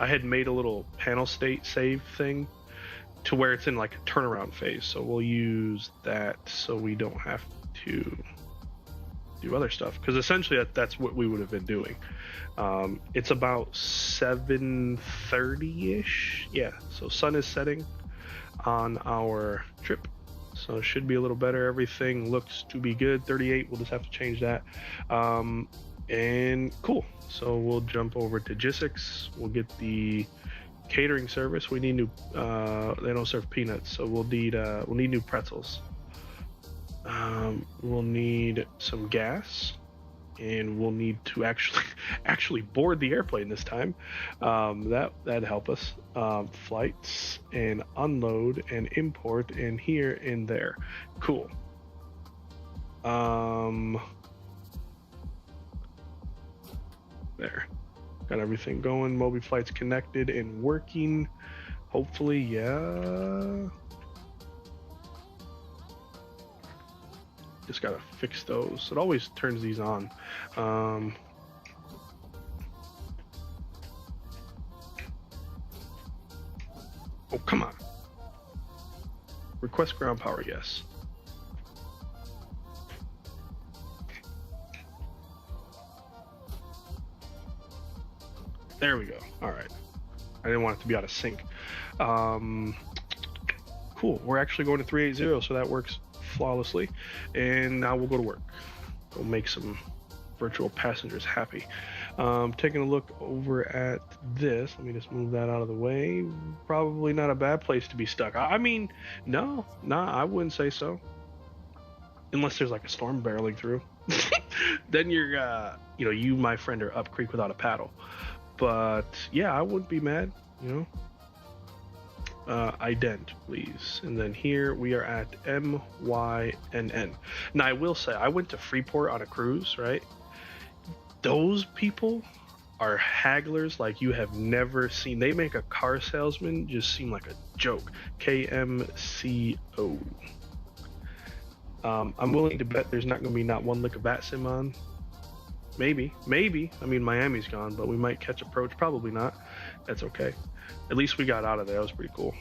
had made a little panel state save thing to where it's in like a turnaround phase. So we'll use that so we don't have to do other stuff, because essentially that's what we would have been doing. It's about 7:30-ish. Yeah, so sun is setting on our trip, so it should be a little better. Everything looks to be good. 38, we'll just have to change that. And cool, so we'll jump over to G6. We'll get the catering service. We need new they don't serve peanuts, so we'll need new pretzels. We'll need some gas, and we'll need to actually board the airplane this time. That'd help us. Flights and unload and import and here and there. Cool. There. Got everything going. Moby flights connected and working. Hopefully, yeah. Just gotta fix those. It always turns these on. Oh, come on. Request ground power, yes. There we go. All right. I didn't want it to be out of sync. Cool. We're actually going to 380, so that works flawlessly. And now we'll go to work. Go make some virtual passengers happy. Taking a look over at this. Let me just move that out of the way. Probably not a bad place to be stuck. I mean, no, I wouldn't say so. Unless there's like a storm barreling through. Then you're, you, my friend, are up creek without a paddle. But yeah, I wouldn't be mad, ident, please. And then here we are at MYNN. Now I will say, I went to Freeport on a cruise, right? Those people are hagglers like you have never seen. They make a car salesman just seem like a joke. KMCO. I'm willing to bet there's not going to be not one lick of Vatsim on. Maybe. I mean, Miami's gone, but we might catch approach. Probably not. That's okay. At least we got out of there. That was pretty cool.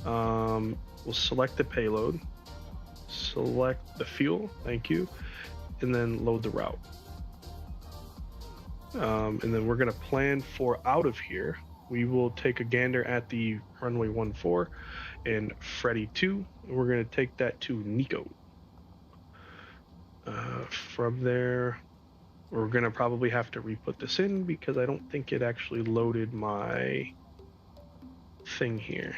We'll select the payload, select the fuel, thank you, and then load the route. And then we're going to plan for out of here. We will take a gander at the runway 14 and Freddy 2, and we're going to take that to Nico. From there, we're going to probably have to re-put this in because I don't think it actually loaded my thing here.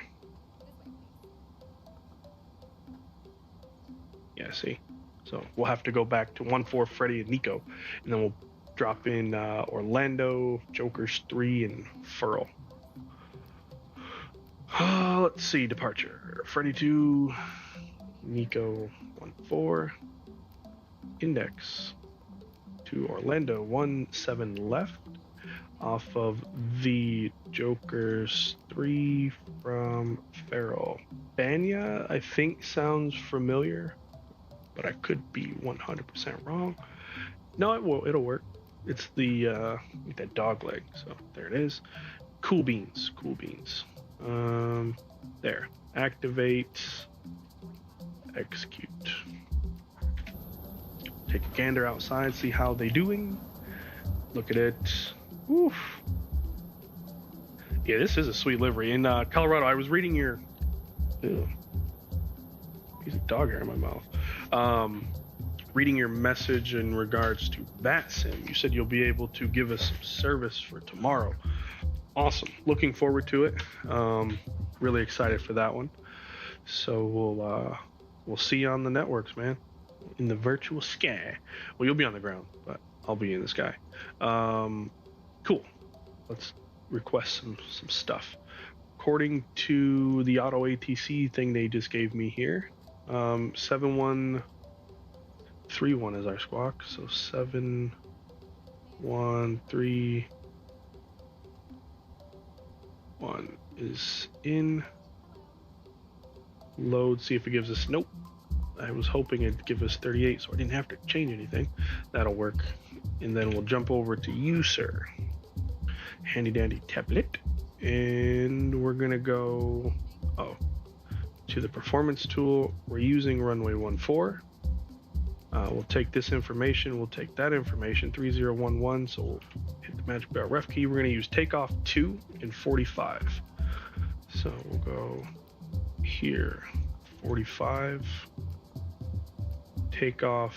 Yeah, see? So we'll have to go back to 14 Freddy and Nico, and then we'll drop in Orlando, Jokers 3, and Furl. Let's see, departure. Freddy 2, Nico 14, index to Orlando 17 left, off of the Jokers 3 from Farrell. Banya, I think, sounds familiar, but I could be 100% wrong. No, it will. It'll work. It's the that dog leg. So there it is. Cool beans. There. Activate. Execute. take a gander outside, see how they doing. Look at it. Oof. Yeah, this is a sweet livery. In Colorado, I was reading your... Ew, piece of dog hair in my mouth. Reading your message in regards to Vatsim. You said you'll be able to give us some service for tomorrow. Awesome. Looking forward to it. Really excited for that one. So we'll see you on the networks, man. In the virtual sky. Well, you'll be on the ground, but I'll be in the sky. Cool. Let's request some stuff. According to the auto ATC thing they just gave me here, 7131 is our squawk. So 7131 is in. Load, see if it gives us, nope. I was hoping it'd give us 38, so I didn't have to change anything. That'll work. And then we'll jump over to you, sir. Handy dandy tablet. And we're gonna go, to the performance tool. We're using runway 14. We'll take this information, we'll take that information, 3011, so we'll hit the magic bell ref key. We're gonna use takeoff 2 and 45. So we'll go here, 45, takeoff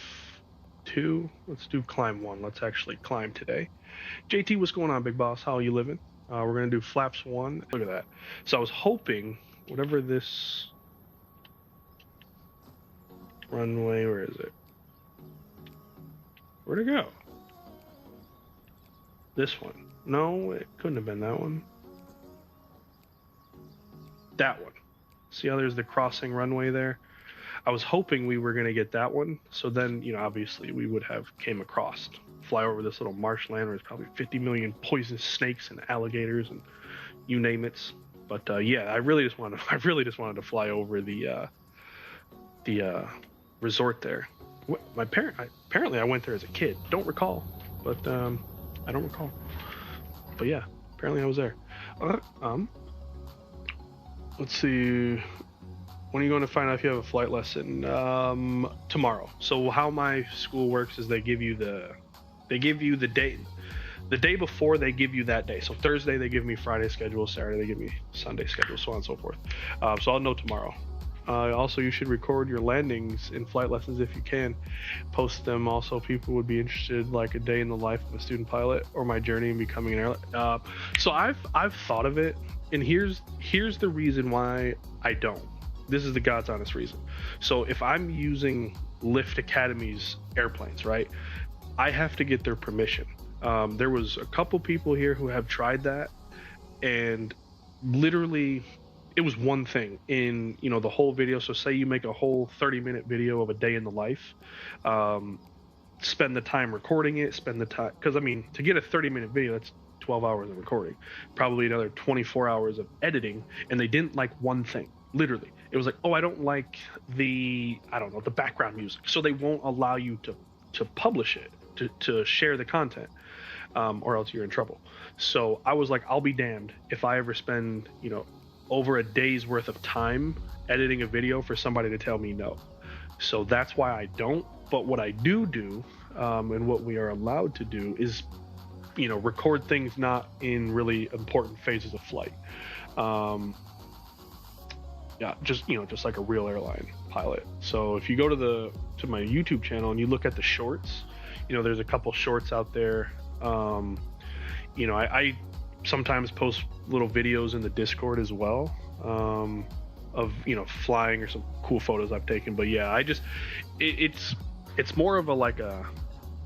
2. Let's do climb 1. Let's actually climb today. JT, what's going on, big boss? How are you living? We're gonna do flaps 1. Look at that. So I was hoping whatever this runway, where is it? Where'd it go? This one. No, it couldn't have been that one. That one. See how there's the crossing runway there? I was hoping we were going to get that one. So then, obviously we would have came across, fly over this little marshland where there's probably 50 million poisonous snakes and alligators and you name it. But yeah, I really just wanted to fly over the resort there. Apparently I went there as a kid. Don't recall, but I don't recall. But yeah, apparently I was there. Let's see. When are you going to find out if you have a flight lesson? Tomorrow. So how my school works is they give you the day. The day before they give you that day. So Thursday they give me Friday schedule, Saturday they give me Sunday schedule, so on and so forth. So I'll know tomorrow. Also, you should record your landings in flight lessons if you can. Post them. Also, people would be interested, like a day in the life of a student pilot or my journey in becoming an airline. So I've thought of it, and here's the reason why I don't. This is the God's honest reason. So if I'm using Lift Academy's airplanes, right, I have to get their permission. There was a couple people here who have tried that, and literally it was one thing in the whole video. So say you make a whole 30-minute video of a day in the life, spend the time recording it, spend the time, because to get a 30-minute video, that's 12 hours of recording, probably another 24 hours of editing, and they didn't like one thing. Literally, it was like, I don't like the background music, so they won't allow you to publish it, to share the content, or else you're in trouble. So I was like, I'll be damned if I ever spend over a day's worth of time editing a video for somebody to tell me no. So that's why I don't. But what I do, and what we are allowed to do is, record things not in really important phases of flight. Yeah, just like a real airline pilot. So if you go to my YouTube channel and you look at the shorts, there's a couple shorts out there. I sometimes post little videos in the Discord as well, of flying or some cool photos I've taken. But yeah, it's more of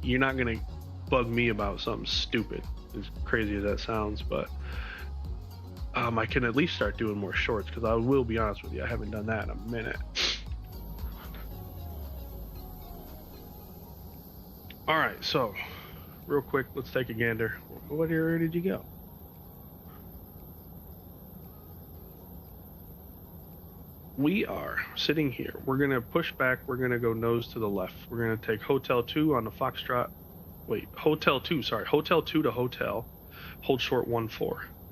you're not gonna bug me about something stupid, as crazy as that sounds, but I can at least start doing more shorts, because I will be honest with you, I haven't done that in a minute. All right, so real quick, let's take a gander. Where did you go? We are sitting here. We're going to push back. We're going to go nose to the left. We're going to take Hotel 2 on the Foxtrot. Wait, Hotel 2 to hotel. Hold short 14.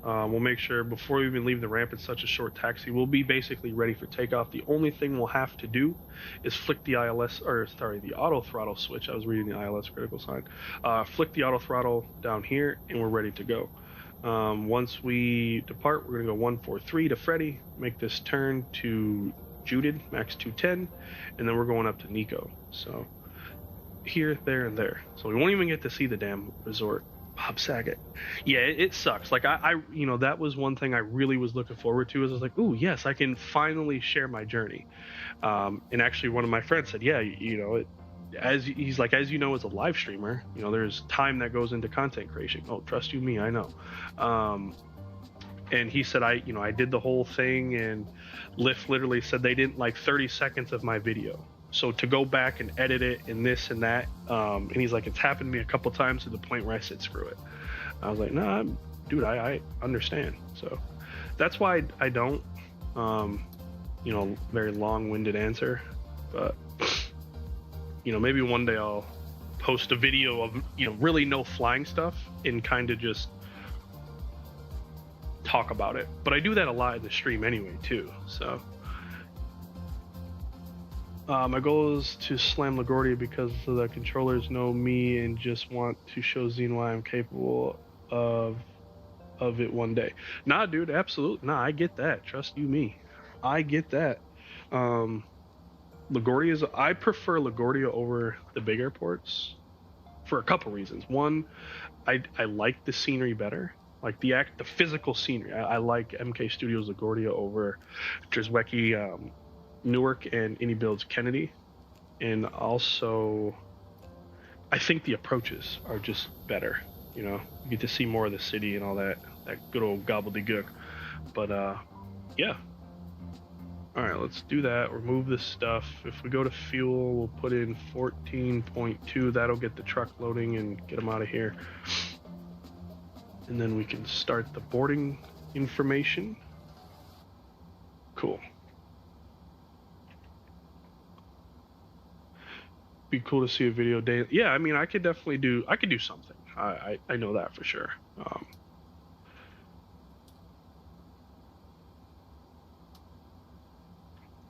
We'll make sure before we even leave the ramp, it's such a short taxi, we'll be basically ready for takeoff. The only thing we'll have to do is flick the the auto throttle switch. I was reading the ILS critical sign. Flick the auto throttle down here, and we're ready to go. Once we depart, we're going to go 143 to Freddy, make this turn to Judith, max 210, and then we're going up to Nico. So here, there, and there. So we won't even get to see the damn resort. Bob Saget. Yeah, it sucks. Like I that was one thing I really was looking forward to. Is I was like, ooh, yes, I can finally share my journey. And actually, one of my friends said, yeah, as you know, as a live streamer, there's time that goes into content creation. Oh, trust you me, I know. And he said, I did the whole thing, and Lyft literally said they didn't like 30 seconds of my video. So to go back and edit it and this and that, and he's like, it's happened to me a couple times to the point where I said, screw it. I was like, nah, dude, I understand. So that's why I don't, very long-winded answer, but maybe one day I'll post a video of, really no flying stuff and kind of just talk about it. But I do that a lot in the stream anyway, too, so. My goal is to slam LaGuardia because the controllers know me and just want to show Zine why I'm capable of it one day. Nah, dude, absolutely. Nah, I get that. Trust you me. I get that. I prefer LaGuardia over the big airports for a couple reasons. One, I like the scenery better. Like the physical scenery. I like MK Studios LaGuardia over Drzewecki, Newark, and Indy Builds Kennedy. And also I think the approaches are just better. You get to see more of the city and all that good old gobbledygook. But yeah, all right, let's do that. Remove this stuff. If we go to fuel, we'll put in 14.2. That'll get the truck loading and get them out of here, and then we can start the boarding information. Cool. Be cool to see a video daily. Yeah, I mean, I could do something. I know that for sure.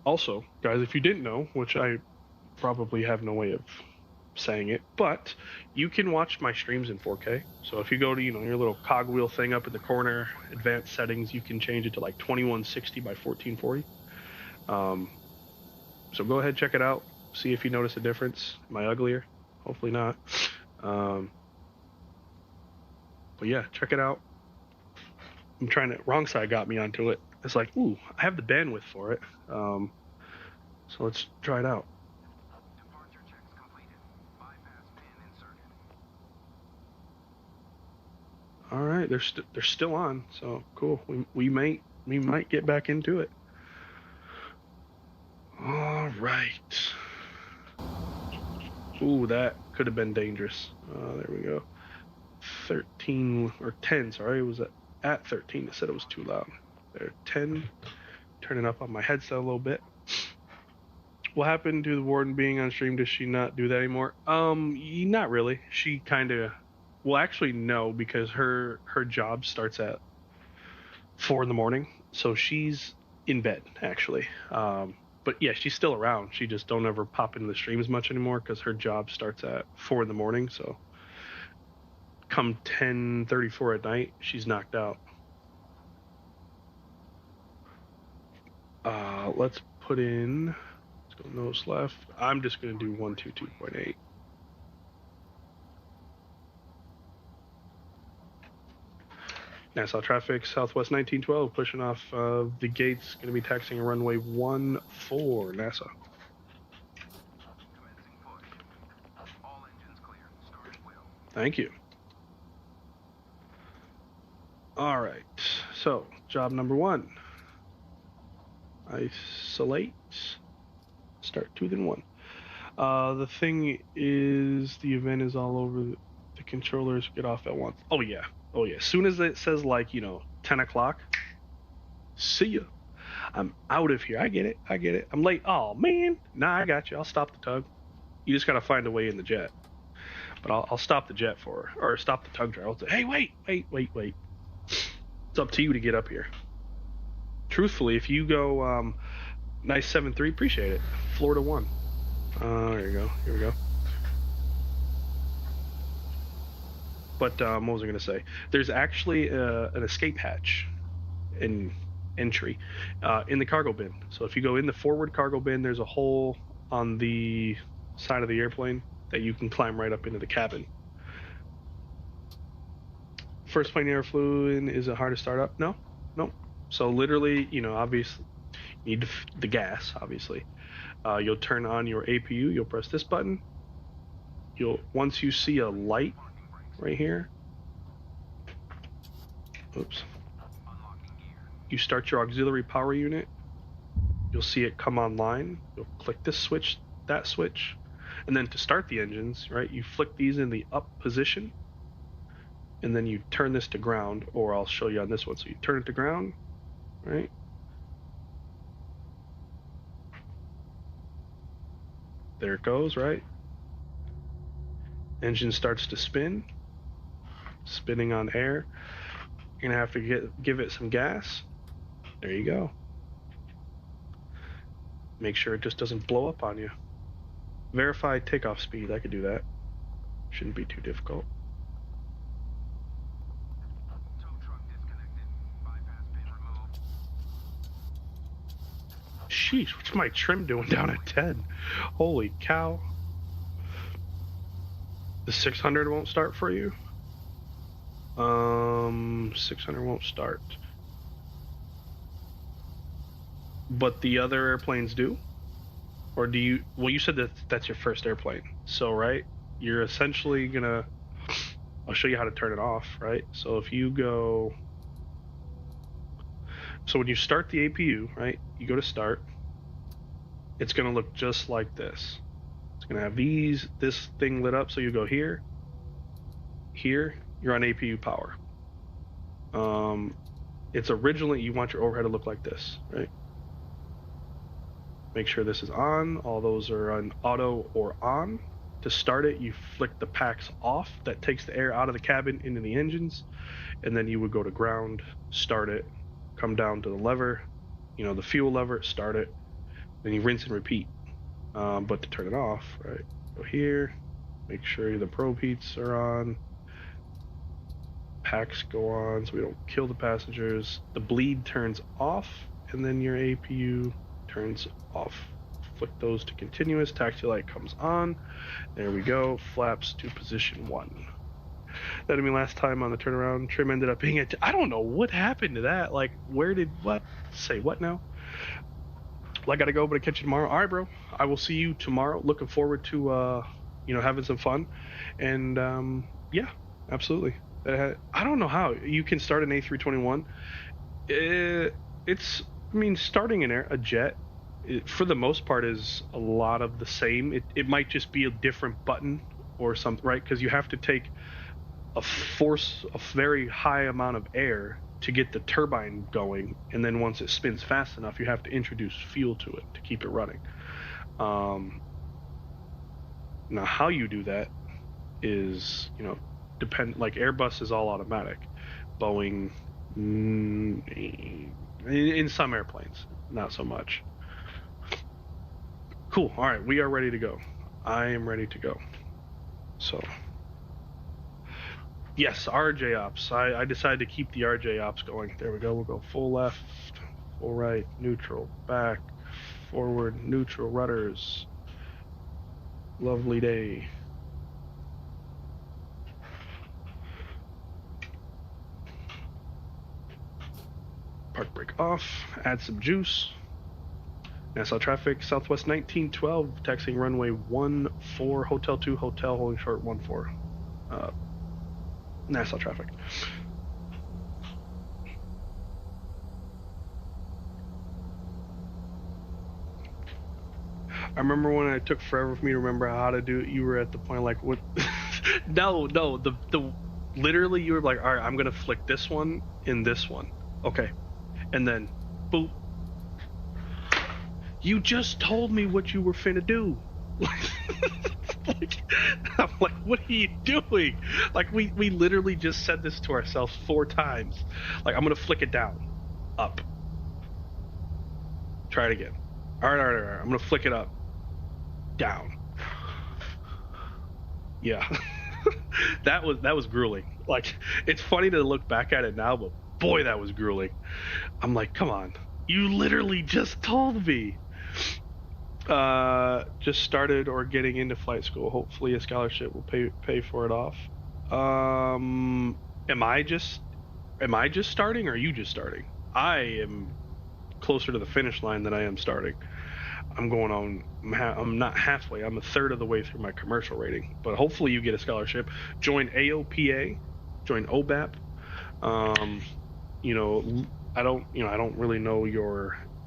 Also, guys, if you didn't know, which I probably have no way of saying it, but you can watch my streams in 4K. So if you go to your little cogwheel thing up in the corner, advanced settings, you can change it to like 2160 by 1440. So go ahead, check it out. See if you notice a difference. Am I uglier? Hopefully not. But yeah, check it out. Wrong side got me onto it. It's like, ooh, I have the bandwidth for it. So let's try it out. Departure checks completed. Bypass pin inserted. All right, they're still on. So cool. We might get back into it. All right. Ooh, that could have been dangerous. There we go. 13 or 10. Sorry, it was at 13. It said it was too loud. There, 10. Turning up on my headset a little bit. What happened to the warden being on stream? Does she not do that anymore? Not really. She kind of. Well, actually, no, because her job starts at 4 in the morning, so she's in bed actually. But yeah, she's still around. She just don't ever pop into the streams much anymore because her job starts at 4 in the morning. So come 10:34 at night, she's knocked out. Let's put in. Let's go nose left. I'm just gonna do 122.8. Nassau traffic, Southwest 1912, pushing off the gates, going to be taxiing runway 14, Nassau. All engines clear. Start wheel. Thank you. All right, so job number 1. Isolate, start 2 then 1. The thing is, the event is all over. The controllers get off at once. Oh yeah. As soon as it says 10 o'clock, see ya. I'm out of here. I get it. I'm late. Oh man. Nah, I got you. I'll stop the tug. You just gotta find a way in the jet. But I'll stop the jet for her, or stop the tug driver. I'll say, hey, wait. It's up to you to get up here. Truthfully, if you go nice 7-3, appreciate it. Florida 1. There you go. Here we go. But what was I going to say? There's actually an escape hatch in entry in the cargo bin. So if you go in the forward cargo bin, there's a hole on the side of the airplane that you can climb right up into the cabin. First plane you ever flew in, is it hard to start up? No. So literally, obviously, you need the gas, obviously. You'll turn on your APU, you'll press this button. Once you see a light right here, oops, you start your auxiliary power unit. You'll see it come online. You'll click this switch, that switch, and then to start the engines, right, you flick these in the up position, and then you turn this to ground, or I'll show you on this one. So you turn it to ground, right? There it goes, right? Engine starts to spin, spinning on air. You're gonna have to give it some gas. There you go. Make sure it just doesn't blow up on you. Verify takeoff speed. I could do that. Shouldn't be too difficult. Tow truck disconnected. Bypass pin removed. Sheesh, what's my trim doing down at 10? Holy cow. The 600 won't start for you? 600 won't start. But the other airplanes do? Or do you... Well, you said that that's your first airplane. So, right? You're essentially gonna... I'll show you how to turn it off, right? So if you go... So when you start the APU, right? You go to start. It's gonna look just like this. It's gonna have this thing lit up. So you go here. Here, you're on APU power. It's originally, you want your overhead to look like this, right? Make sure this is on. All those are on auto or on. To start it, you flick the packs off. That takes the air out of the cabin into the engines. And then you would go to ground, start it, come down to the lever, the fuel lever, start it. Then you rinse and repeat. But to turn it off, right, go here, make sure the probe heats are on. Packs go on so we don't kill the passengers. The bleed turns off, and then your APU turns off. Flick those to continuous. Taxi light comes on. There we go. Flaps to position 1. That, last time on the turnaround, trim ended up being I don't know what happened to that. Like, where did what? Say what now? Well, I gotta go, but I catch you tomorrow. All right, bro. I will see you tomorrow. Looking forward to having some fun, and yeah, absolutely. I don't know how you can start an A321. Starting a jet, for the most part, is a lot of the same. It might just be a different button or something, right? Because you have to take a very high amount of air to get the turbine going, and then once it spins fast enough, you have to introduce fuel to it to keep it running. Now, how you do that is, like Airbus is all automatic. Boeing, in some airplanes, not so much. Cool. All right, we are ready to go. I am ready to go. So, yes, RJ ops. I decided to keep the RJ ops going. There we go. We'll go full left, full right, neutral, back, forward, neutral, rudders. Lovely day. Park brake off, add some juice. Nassau traffic, Southwest 1912, taxiing runway 14, Hotel 2, Hotel, holding short 14. Nassau traffic. I remember when it took forever for me to remember how to do it, you were at the point like, what? No, literally you were like, all right, I'm going to flick this one in this one. Okay. And then, boop. You just told me what you were finna do. I'm like, what are you doing? Like, we literally just said this to ourselves 4 times. Like, I'm gonna flick it down, up. Try it again. All right. I'm gonna flick it up, down. Yeah. that was grueling. Like, it's funny to look back at it now, but boy, that was grueling. I'm like, come on, you literally just told me. Just started or getting into flight school. Hopefully a scholarship will pay for it off. Am I just starting, or are you just starting? I am closer to the finish line than I am starting. I'm going on. I'm not halfway. I'm a third of the way through my commercial rating. But hopefully you get a scholarship. Join AOPA. Join OBAP. I don't really know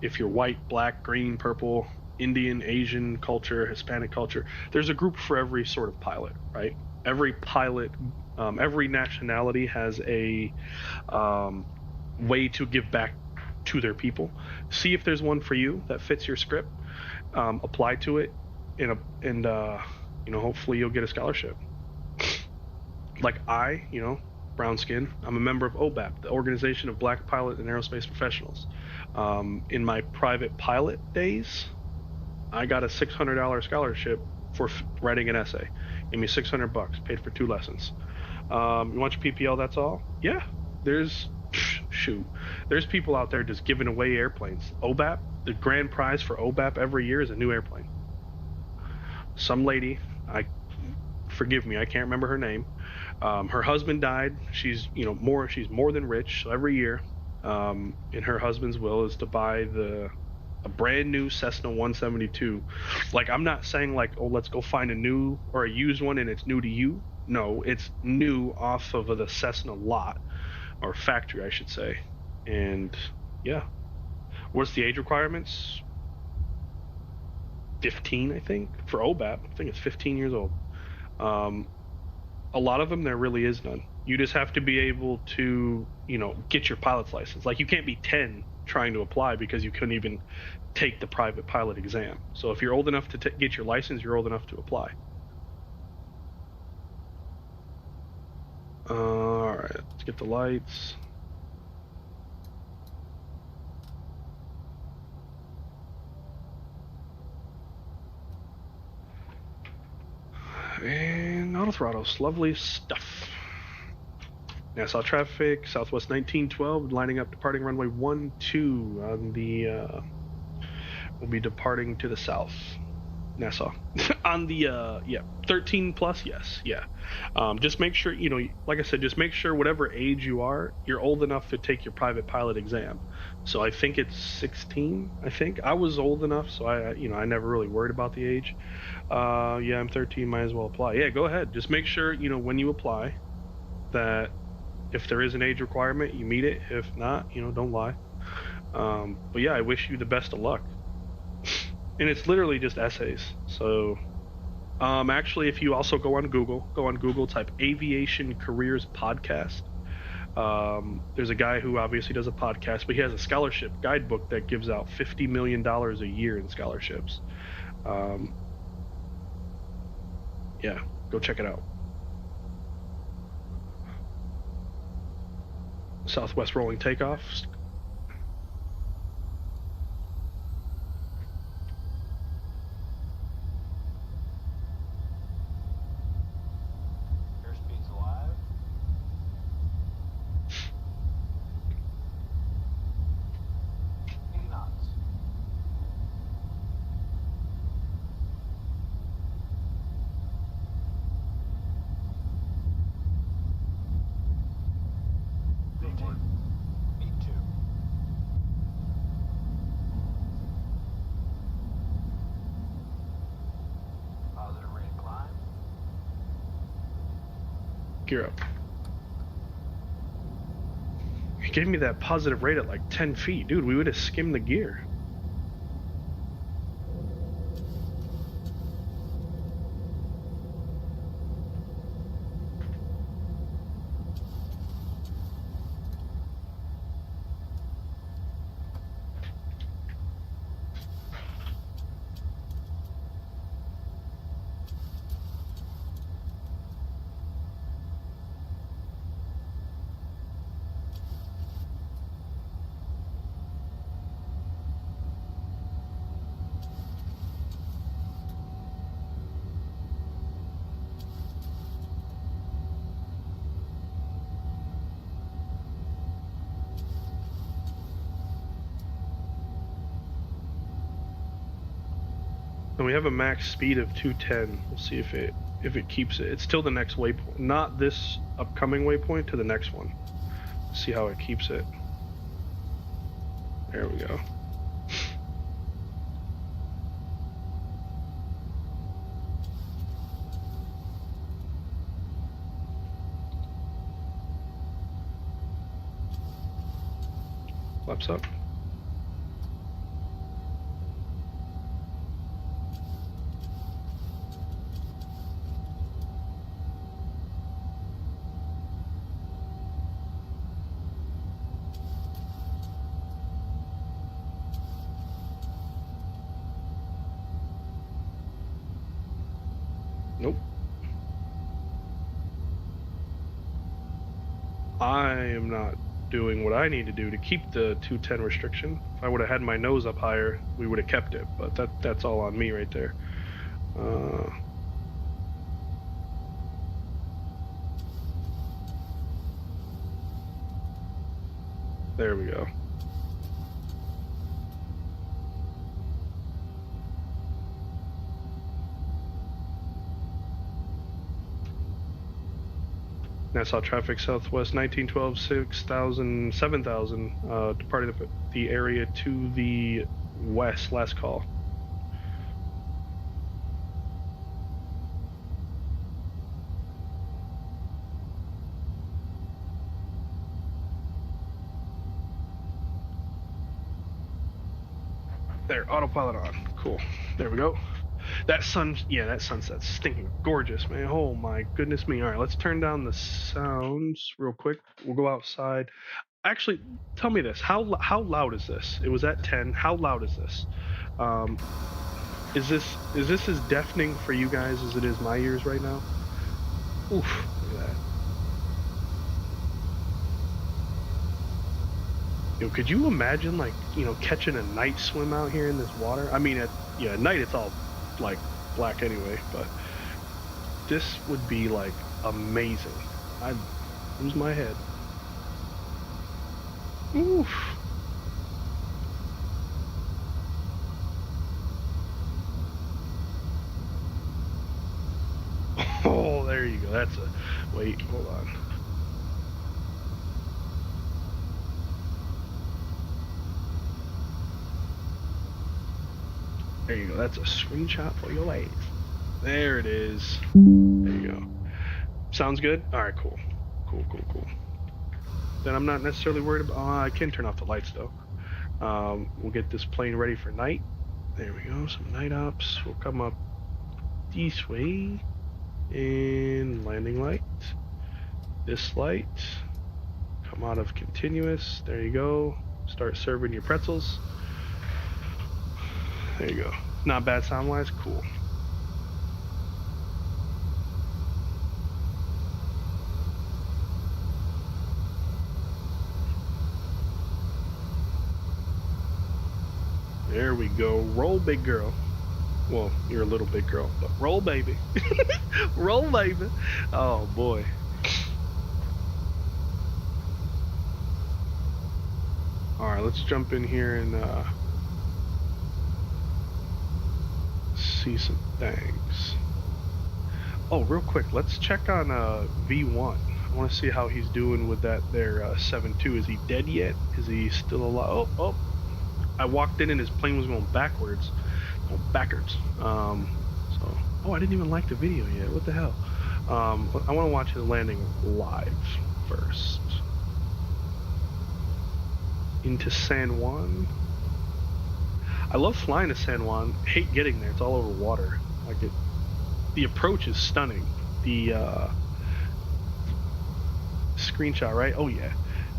if you're white, black, green, purple, Indian, Asian culture, Hispanic culture. There's a group for every sort of pilot, right? Every pilot, every nationality has a way to give back to their people. See if there's one for you that fits your script. Apply to it, and hopefully you'll get a scholarship. Like brown skin. I'm a member of OBAP, the Organization of Black Pilot and Aerospace Professionals. In my private pilot days, I got a $600 scholarship for writing an essay. Gave me $600, paid for 2 lessons. You want your PPL? That's all? Yeah. There's people out there just giving away airplanes. OBAP, the grand prize for OBAP every year is a new airplane. Some lady, forgive me, I can't remember her name. Her husband died. She's more than rich. So every year, in her husband's will is to buy a brand new Cessna 172. Like, I'm not saying like, oh, let's go find a new or a used one and it's new to you. No, it's new off of the Cessna lot, or factory, I should say. And yeah, what's the age requirements? 15, I think, for OBAP. I think it's 15 years old. A lot of them, there really is none. You just have to be able to, get your pilot's license. Like, you can't be 10 trying to apply because you couldn't even take the private pilot exam. So if you're old enough to get your license, you're old enough to apply. All right, let's get the lights. And autothrottles, lovely stuff. Nassau traffic, Southwest 1912, lining up, departing runway 12 on the, we'll be departing to the south. Nassau. On the, 13 plus, yes, yeah. Just make sure, like I said, just make sure whatever age you are, you're old enough to take your private pilot exam. So I think it's 16, I think. I was old enough, so I never really worried about the age. I'm 13, might as well apply. Yeah, go ahead. Just make sure, when you apply, that if there is an age requirement, you meet it. If not, don't lie. But yeah, I wish you the best of luck. And it's literally just essays. So, actually, if you also go on Google, type Aviation Careers Podcast. There's a guy who obviously does a podcast, but he has a scholarship guidebook that gives out $50 million a year in scholarships. Yeah, go check it out. Southwest rolling takeoffs. Airspeed's alive. Knots. Me too. Positive rate of climb. Gear up. He gave me that positive rate at like 10 feet. Dude, we would have skimmed the gear. And we have a max speed of 210. We'll see if it keeps it. It's still the next waypoint, not this upcoming waypoint, to the next one. See how it keeps it. There we go. Flaps up. Nope. I am not doing what I need to do to keep the 210 restriction. If I would have had my nose up higher, we would have kept it, but that's all on me right there. There we go. Nassau traffic southwest 1912 6000 7000 departing the area to the west, last call. There, autopilot on. Cool. There we go. That sunset's stinking gorgeous, man. Oh my goodness me. All right, let's turn down the sounds real quick. We'll go outside. Actually, tell me this. How loud is this? It was at 10. How loud is this? Is this as deafening for you guys as it is my ears right now? Oof, look at that. Yo, could you imagine, like, you know, catching a night swim out here in this water? I mean, at night it's all like black anyway, but this would be like amazing. I'd lose my head. Oof. Oh, there you go. That's a wait. Hold on. There you go. That's a screenshot for your legs. There it is. There you go. Sounds good? All right, cool. Cool. Then I'm not necessarily worried about... I can turn off the lights, though. We'll get this plane ready for night. There we go. Some night ops. We'll come up this way. And landing light. This light. Come out of continuous. There you go. Start serving your pretzels. There you go. Not bad sound-wise. Cool. There we go. Roll, big girl. Well, you're a little big girl, but roll, baby. Roll, baby. Oh, boy. All right, let's jump in here and see some things. Oh, real quick, let's check on V1. I want to see how he's doing with that there 7-2. Is he dead yet? Is he still alive? Oh. I walked in and his plane was going backwards. Oh, I didn't even like the video yet. What the hell? I want to watch his landing live first. Into San Juan. I love flying to San Juan. Hate getting there. It's all over water. Like it. The approach is stunning. The screenshot, right? Oh yeah.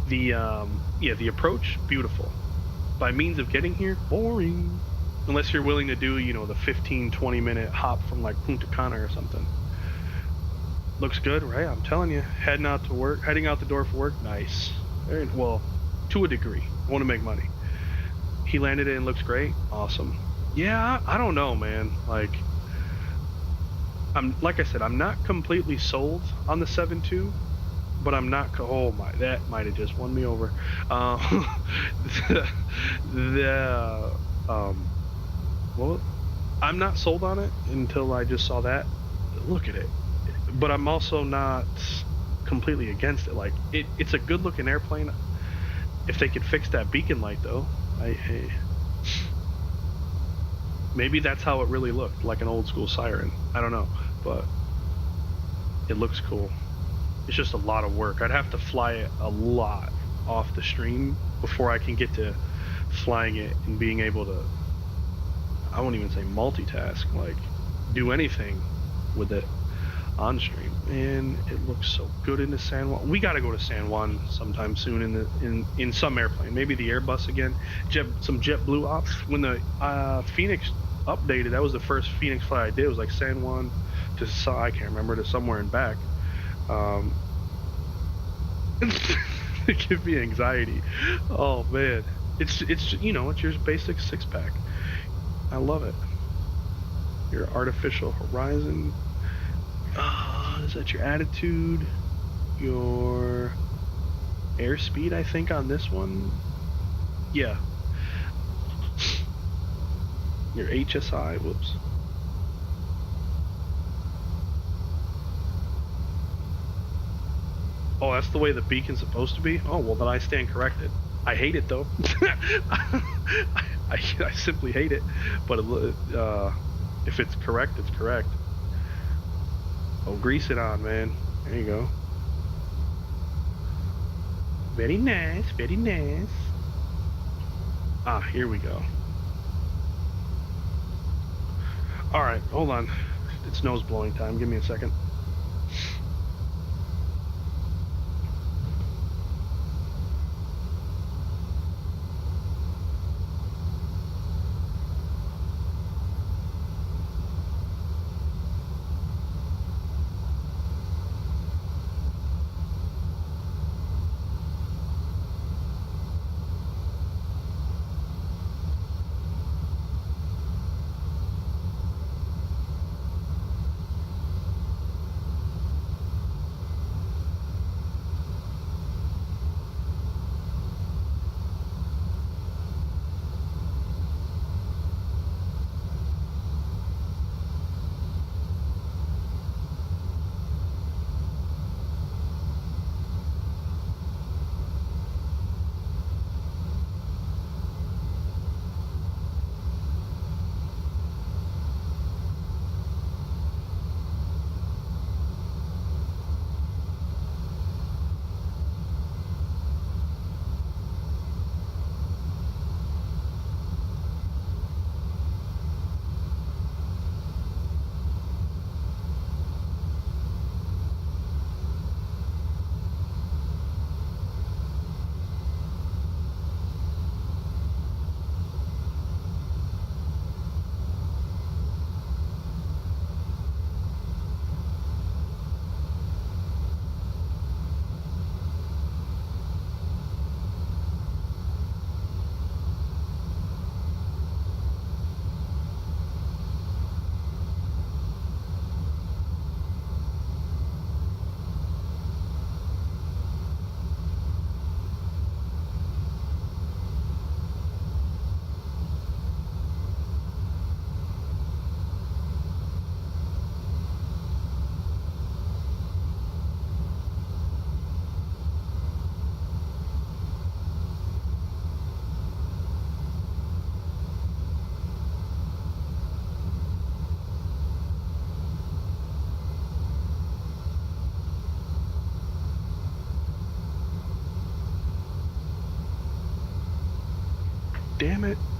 The approach, beautiful. By means of getting here, boring. Unless you're willing to do, you know, the 15-20 minute hop from like Punta Cana or something. Looks good, right? I'm telling you. Heading out the door for work, nice. Well, to a degree. I want to make money. He landed it and looks great. Awesome. Yeah, I don't know, man. Like I said, I'm not completely sold on the 7-2. But I'm not. Oh my! That might have just won me over. What I'm not sold on it until I just saw that. Look at it. But I'm also not completely against it. Like, it's a good looking airplane. If they could fix that beacon light though, maybe that's how it really looked, like an old school siren. I don't know, but it looks cool. It's just a lot of work. I'd have to fly it a lot off the stream before I can get to flying it and being able to, I won't even say multitask, like do anything with it on stream. And it looks so good in the San Juan. We got to go to San Juan sometime soon in some airplane, maybe the Airbus again. Some JetBlue ops. When the Phoenix updated, that was the first Phoenix flight I did. It was like San Juan to I can't remember, to somewhere and back. It gives me anxiety. Oh man, it's you know, it's your basic 6-pack. I love it. Your artificial horizon. Is that your attitude? Your airspeed, I think, on this one. Yeah. Your HSI. Whoops. Oh, that's the way the beacon's supposed to be? Oh, well, then I stand corrected. I hate it, though. I simply hate it. But if it's correct, it's correct. Oh, grease it on, man. There you go. Very nice, very nice. Ah, here we go. Alright, hold on. It's nose blowing time. Give me a second.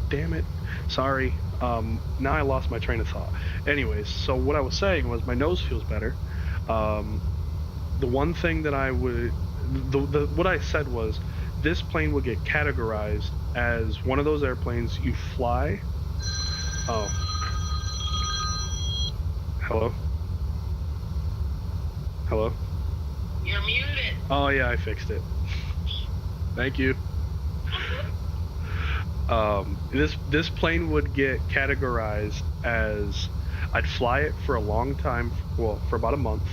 Damn it. Sorry. Now I lost my train of thought. Anyways, so what I was saying was my nose feels better. The one thing that I would, what I said was, this plane would get categorized as one of those airplanes you fly. Oh. Hello? Hello? You're muted. Oh yeah, I fixed it. Thank you. This plane would get categorized as, I'd fly it for a long time, well, for about a month,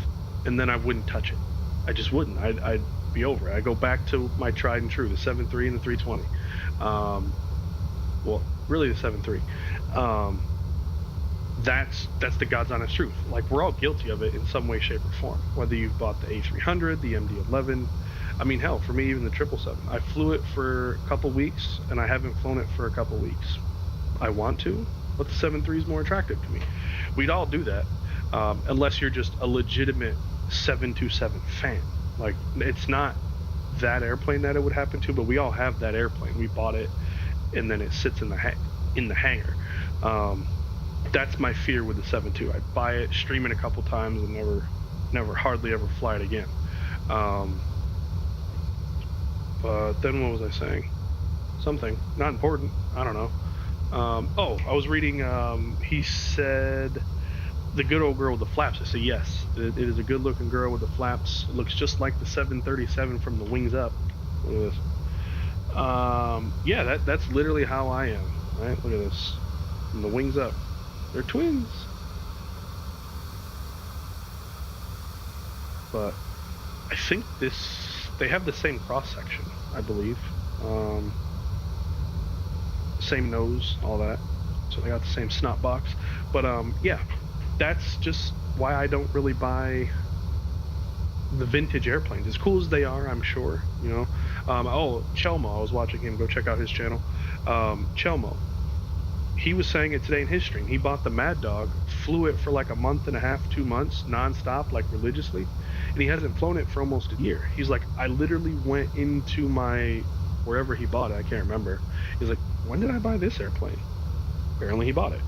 and then I wouldn't touch it. I just wouldn't. I'd be over it. I'd go back to my tried and true, the 7.3 and the 320. Well, really the 7.3. that's the God's honest truth. Like, we're all guilty of it in some way, shape, or form. Whether you've bought the A300, the MD-11, I mean, hell, for me, even the 777. I flew it for a couple weeks, and I haven't flown it for a couple weeks. I want to, but the 7.3 is more attractive to me. We'd all do that, unless you're just a legitimate 727 fan. Like, it's not that airplane that it would happen to, but we all have that airplane. We bought it, and then it sits in the hangar. That's my fear with the 7.2. I'd buy it, stream it a couple times, and never hardly ever fly it again. But then what was I saying? Something not important. I don't know. I was reading. He said the good old girl with the flaps. I say yes. It is a good-looking girl with the flaps. It looks just like the 737 from the wings up. Look at this. Yeah, that's literally how I am. Right? Look at this. From the wings up. They're twins. But I think they have the same cross-section, I believe. Same nose, all that. So they got the same snot box. But yeah, that's just why I don't really buy the vintage airplanes. As cool as they are, I'm sure, you know. Chelmo, I was watching him. Go check out his channel. Chelmo, he was saying it today in his stream. He bought the Mad Dog, flew it for like a month and a half, 2 months, non-stop, like religiously, and he hasn't flown it for almost a year. He's like, I literally went into my, wherever he bought it, I can't remember. He's like, when did I buy this airplane? Apparently he bought it.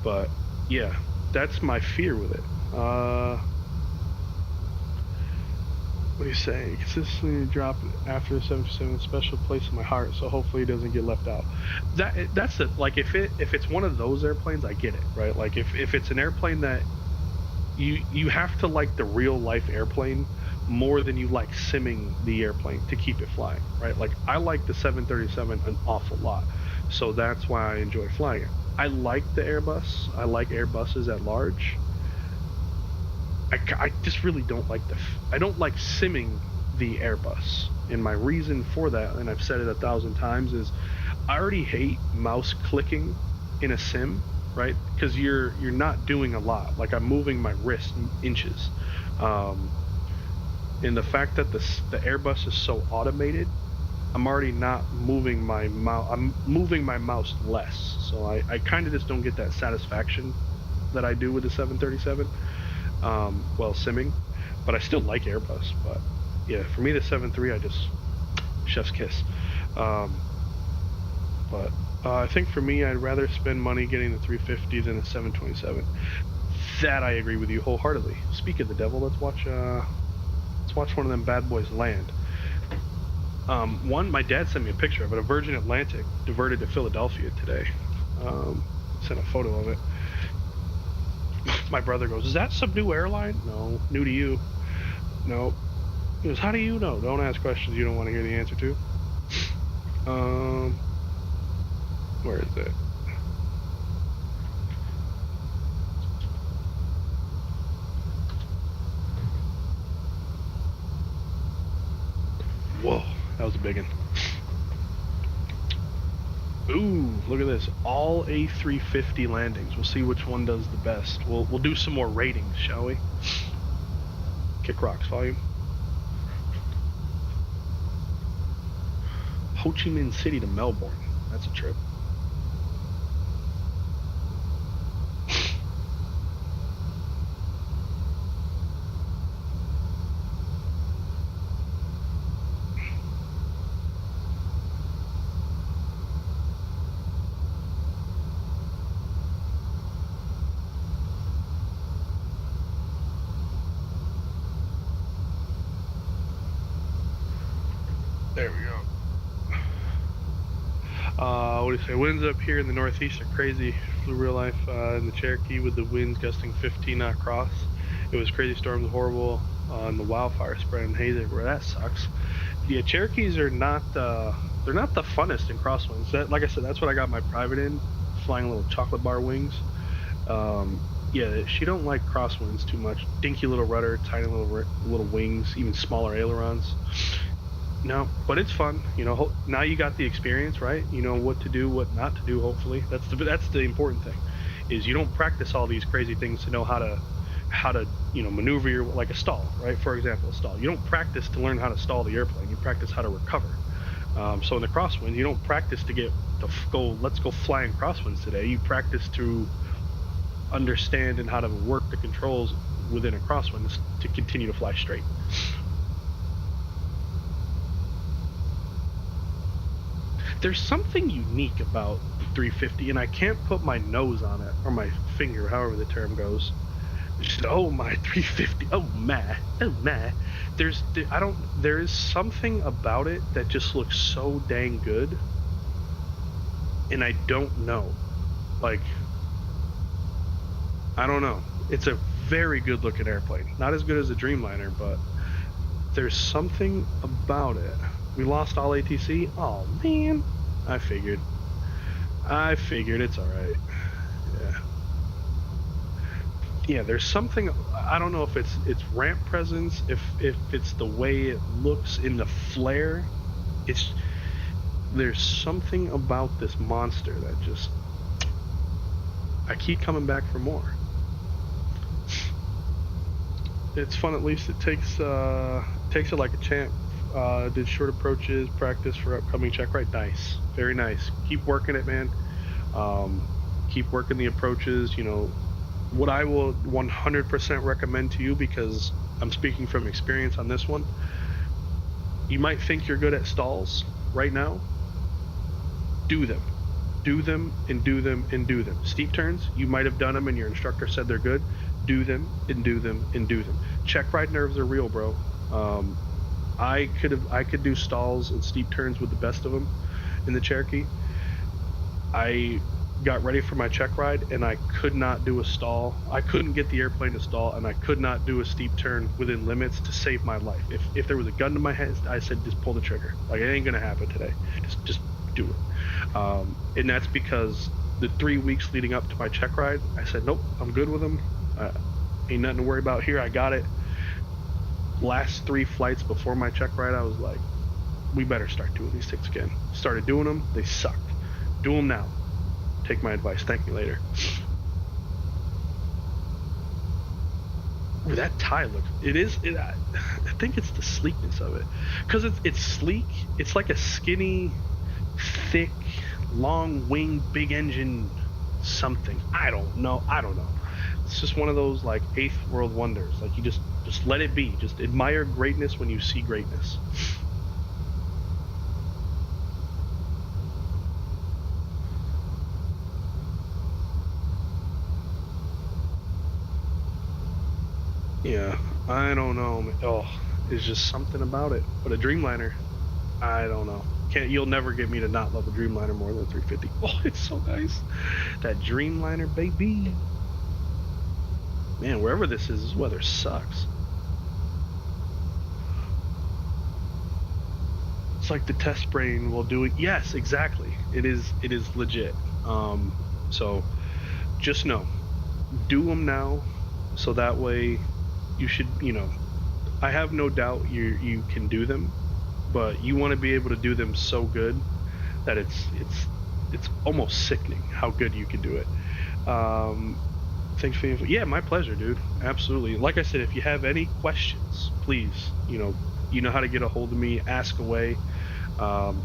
But yeah, that's my fear with it. What do you say? Consistently drop after the 727, special place in my heart, so hopefully it doesn't get left out. That's it. Like, if it's one of those airplanes, I get it, right? Like, if it's an airplane that you have to like the real life airplane more than you like simming the airplane to keep it flying, right? Like, I like the 737 an awful lot, so that's why I enjoy flying it. I like the Airbus. I like Airbuses at large. I just really don't like I don't like simming the Airbus. And my reason for that, and I've said it 1,000 times, is I already hate mouse clicking in a sim, right? Because you're not doing a lot. Like, I'm moving my wrist inches. And the fact that the Airbus is so automated, I'm already not moving my mouse. I'm moving my mouse less. So I kind of just don't get that satisfaction that I do with the 737. Well, simming, but I still like Airbus. But yeah, for me, the 7.3, I just chef's kiss. But I think for me, I'd rather spend money getting the 350 than the 727. That I agree with you wholeheartedly. Speak of the devil, let's watch one of them bad boys land. One, my dad sent me a picture of it. A Virgin Atlantic diverted to Philadelphia today. Sent a photo of it. My brother goes, is that some new airline? No. New to you? No. He goes, how do you know? Don't ask questions you don't want to hear the answer to. Where is it? Whoa, that was a big one. Ooh, look at this. All A350 landings. We'll see which one does the best. We'll do some more ratings, shall we? Kick rocks, volume. Ho Chi Minh City to Melbourne. That's a trip. There we go. What do you say? Winds up here in the northeast are crazy. Flew real life in the Cherokee with the winds gusting 15 knot cross. It was crazy storms, horrible, and the wildfire spreading haze everywhere. That sucks. Yeah, Cherokees are not they're not the funnest in crosswinds. That, like I said, that's what I got my private in, flying little chocolate bar wings. Yeah, she don't like crosswinds too much. Dinky little rudder, tiny little wings, even smaller ailerons. No, but it's fun. You know, now you got the experience, right? You know what to do, what not to do. Hopefully, that's the important thing. is you don't practice all these crazy things to know how to maneuver your, like a stall, right? For example, a stall. You don't practice to learn how to stall the airplane. You practice how to recover. So in the crosswind, you don't practice to let's go flying crosswinds today. You practice to understand and how to work the controls within a crosswind to continue to fly straight. There's something unique about the 350, and I can't put my nose on it, or my finger, however the term goes. Just, oh, my 350, oh my. There is something about it that just looks so dang good, and I don't know. Like, I don't know. It's a very good looking airplane. Not as good as a Dreamliner, but there's something about it. We lost all ATC? Oh, man. I figured. It's alright. Yeah, there's something, I don't know if it's ramp presence, if it's the way it looks in the flare. There's something about this monster that just, I keep coming back for more. It's fun, at least. It takes it like a champ. Did short approaches, practice for upcoming check right. Nice, very nice. Keep working it, man. Keep working the approaches. You know, what I will 100% recommend to you, because I'm speaking from experience on this one. You might think you're good at stalls right now. Do them, and do them, and do them. Steep turns, you might have done them, and your instructor said they're good. Do them, and do them, and do them. Check ride nerves are real, bro. I could do stalls and steep turns with the best of them in the Cherokee. I got ready for my check ride, and I could not do a stall. I couldn't get the airplane to stall, and I could not do a steep turn within limits to save my life. If there was a gun to my head, I said, just pull the trigger. Like, it ain't gonna happen today. Just do it. And that's because the 3 weeks leading up to my check ride, I said, nope, I'm good with them. Ain't nothing to worry about here. I got it. Last 3 flights before my check ride, I was like, we better start doing these things again. Started doing them. They sucked. Do them now. Take my advice. Thank me later. Ooh, that tie looks. I think it's the sleekness of it, because it's sleek. It's like a skinny, thick, long wing, big engine something. I don't know. It's just one of those like 8th world wonders. Like, you just let it be. Just admire greatness when you see greatness. Yeah, I don't know. Oh, it's just something about it. But a Dreamliner, I don't know. You'll never get me to not love a Dreamliner more than 350. Oh, it's so nice. That Dreamliner, baby. Man, wherever this weather sucks. It's like the test brain will do it. Yes, exactly. It is legit. So just know, do them now, so that way you should, I have no doubt you can do them, but you want to be able to do them so good that it's almost sickening how good you can do it. Thanks for the info. Yeah, my pleasure, dude. Absolutely. Like I said, if you have any questions, please, you know how to get a hold of me. Ask away.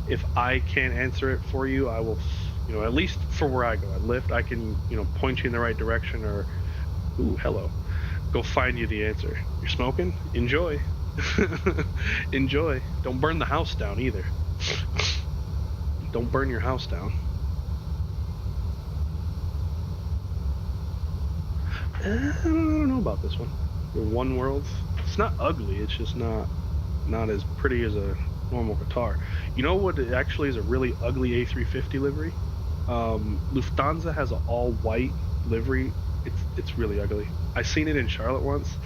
If I can't answer it for you, I will, at least for where I go. I lift. I can, point you in the right direction, or, ooh, hello. Go find you the answer. You're smoking? Enjoy. Enjoy. Don't burn the house down either. Don't burn your house down. I don't know about this one. The One World. It's not ugly. It's just not as pretty as a normal guitar. You know what? It actually is a really ugly A350 livery. Lufthansa has an all white livery. It's really ugly. I seen it in Charlotte once.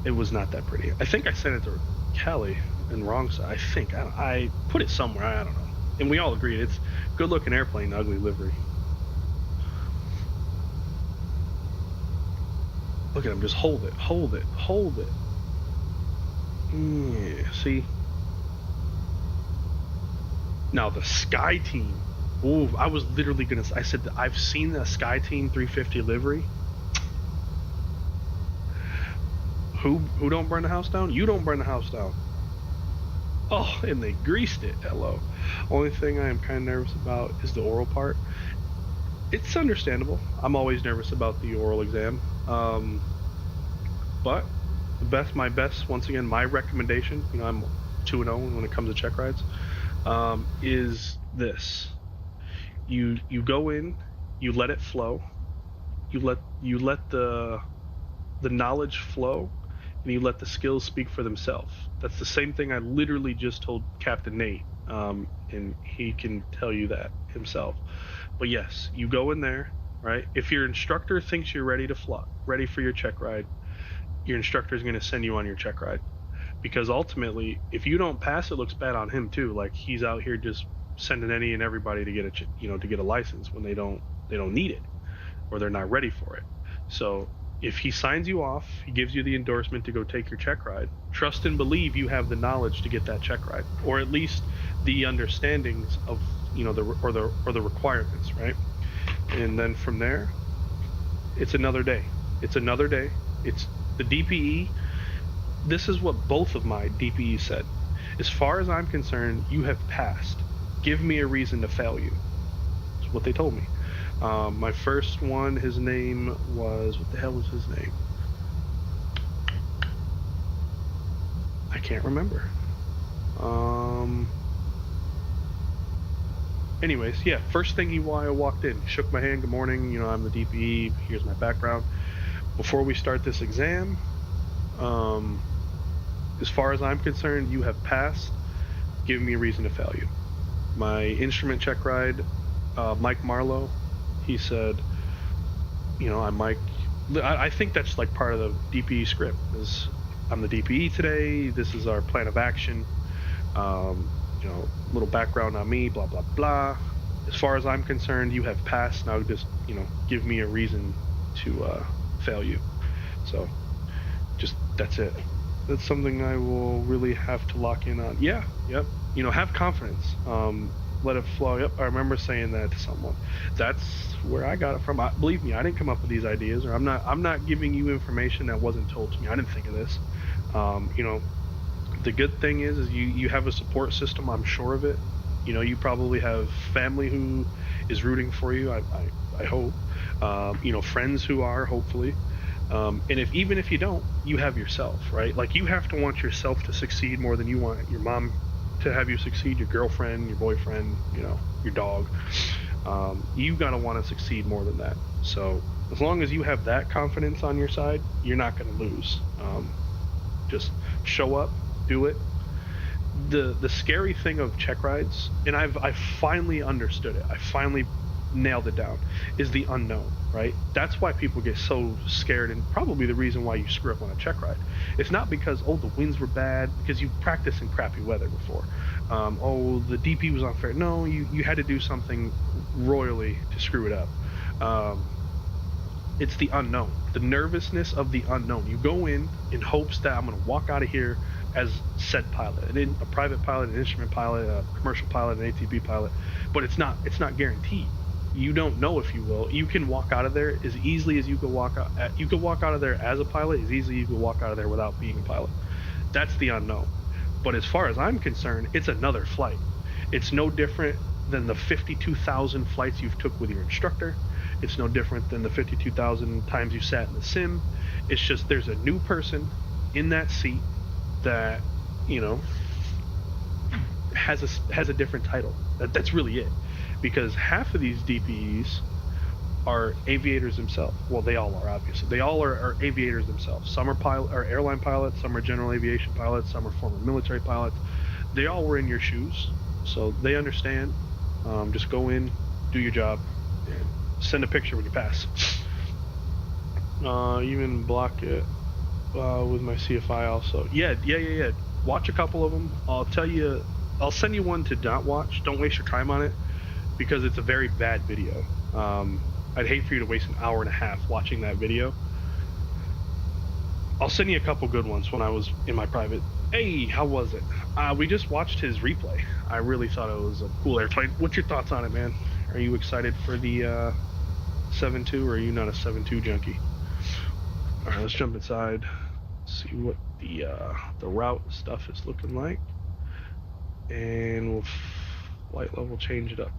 It was not that pretty. I think I sent it to Kelly and wrong side. I think I put it somewhere. I don't know. And we all agreed it's good looking airplane, ugly livery. Look at him, just hold it. Yeah, see? Now the Sky Team. Ooh, I was literally gonna. I said that I've seen a Sky Team 350 livery. Who don't burn the house down? You don't burn the house down. Oh, and they greased it. Hello. Only thing I am kind of nervous about is the oral part. It's understandable. I'm always nervous about the oral exam. But my best, once again, my recommendation, you know, I'm 2-0 when it comes to check rides, is this. You go in, you let it flow. You let the knowledge flow, and you let the skills speak for themselves. That's the same thing I literally just told Captain Nate, and he can tell you that himself. But yes, you go in there, right? If your instructor thinks you're ready to fly, ready for your check ride, your instructor is going to send you on your check ride. Because ultimately, if you don't pass, it looks bad on him too. Like he's out here just sending any and everybody to get a license when they don't need it, or they're not ready for it. So if he signs you off, he gives you the endorsement to go take your check ride, trust and believe you have the knowledge to get that check ride, or at least the understandings of, you know, the requirements, right? And then from there, it's another day. It's the DPE. This is what both of my DPEs said. As far as I'm concerned, you have passed. Give me a reason to fail you. That's what they told me. My first one, his name was, what the hell was his name? I can't remember. Anyways, yeah, first thing I walked in, shook my hand, good morning, you know, I'm the DPE, here's my background. Before we start this exam, as far as I'm concerned, you have passed. Give me a reason to fail you. My instrument check ride, Mike Marlowe, he said, you know, I'm Mike. I think that's like part of the DPE script. Is I'm the DPE today. This is our plan of action. You know, little background on me. Blah blah blah. As far as I'm concerned, you have passed. Now just, you know, give me a reason to fail you. So, just that's it. That's something I will really have to lock in on. Yeah. Yep. You know, have confidence. Let it flow. Yep, I remember saying that to someone. That's where I got it from. Believe me, I didn't come up with these ideas, or I'm not giving you information that wasn't told to me. I didn't think of this. You know, the good thing is you have a support system. I'm sure of it. You know, you probably have family who is rooting for you. I hope. You know, friends who are, hopefully. And even if you don't, you have yourself, right? Like, you have to want yourself to succeed more than you want your mom to have you succeed, your girlfriend, your boyfriend, you know, your dog. You gotta want to succeed more than that. So as long as you have that confidence on your side, you're not gonna lose. Just show up, do it. The scary thing of check rides, and I've finally understood it. I finally nailed it down, is the unknown, right? That's why people get so scared, and probably the reason why you screw up on a check ride. It's not because, oh, the winds were bad, because you practiced in crappy weather before. Oh, the DP was unfair. No, you had to do something royally to screw it up. It's the unknown, the nervousness of the unknown. You go in hopes that I'm going to walk out of here as said pilot, a private pilot, an instrument pilot, a commercial pilot, an ATB pilot, but it's not guaranteed. You don't know if you will. You can walk out of there as easily as you could walk out. You could walk out of there as a pilot as easily as you could walk out of there without being a pilot. That's the unknown. But as far as I'm concerned, it's another flight. It's no different than the 52,000 flights you've took with your instructor. It's no different than the 52,000 times you sat in the sim. It's just there's a new person in that seat that, you know, has a different title. That's really it. Because half of these DPEs are aviators themselves. Well, they all are, obviously. They all are aviators themselves. Some are airline pilots, some are general aviation pilots, some are former military pilots. They all were in your shoes, so they understand. Just go in, do your job, and send a picture when you pass. Even block it with my CFI also. Yeah. Watch a couple of them. I'll send you one to not watch. Don't waste your time on it, because it's a very bad video. I'd hate for you to waste an hour and a half watching that video. I'll send you a couple good ones when I was in my private. Hey, how was it? We just watched his replay. I really thought it was a cool airplane. What's your thoughts on it, man? Are you excited for the 7.2, or are you not a 7.2 junkie? All right, let's jump inside, see what the route stuff is looking like, and we'll flight level change it up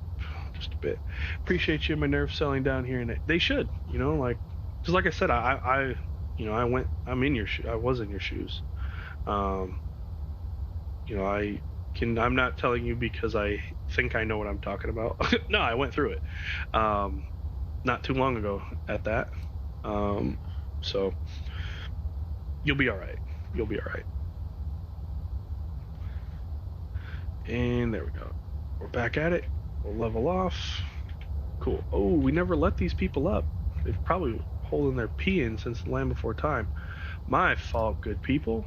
just a bit. Appreciate you, my nerves settling down here, and they should, you know, like, because like I said, I'm in your I was in your shoes. You know, I'm not telling you because I think I know what I'm talking about. No, I went through it not too long ago at that. So you'll be all right. You'll be all right. And there we go. We're back at it. We'll level off. Cool. Oh, we never let these people up. They've probably holding their pee in since the Land Before Time. My fault, good people.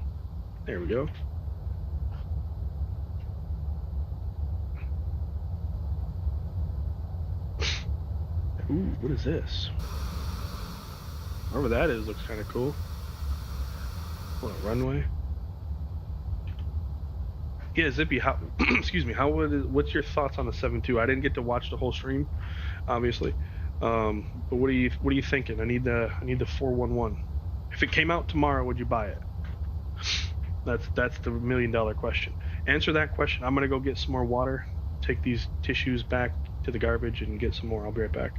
There we go. Ooh, what is this? Whatever that is looks kind of cool. What, runway? Yeah, Zippy, how excuse me, what's your thoughts on the 7.2? I didn't get to watch the whole stream, obviously. But what are you thinking? I need the 411. If it came out tomorrow, would you buy it? That's the $1 million question. Answer that question. I'm gonna go get some more water, take these tissues back to the garbage and get some more. I'll be right back.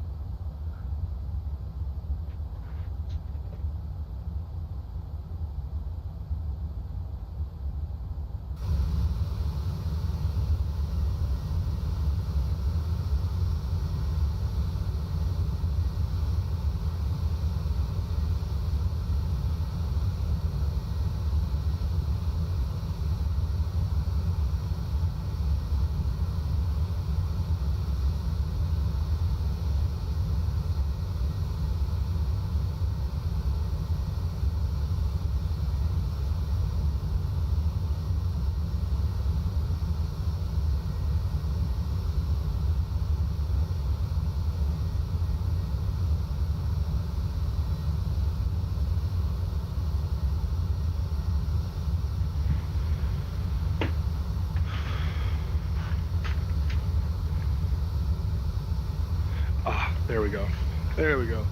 There we go. There we go.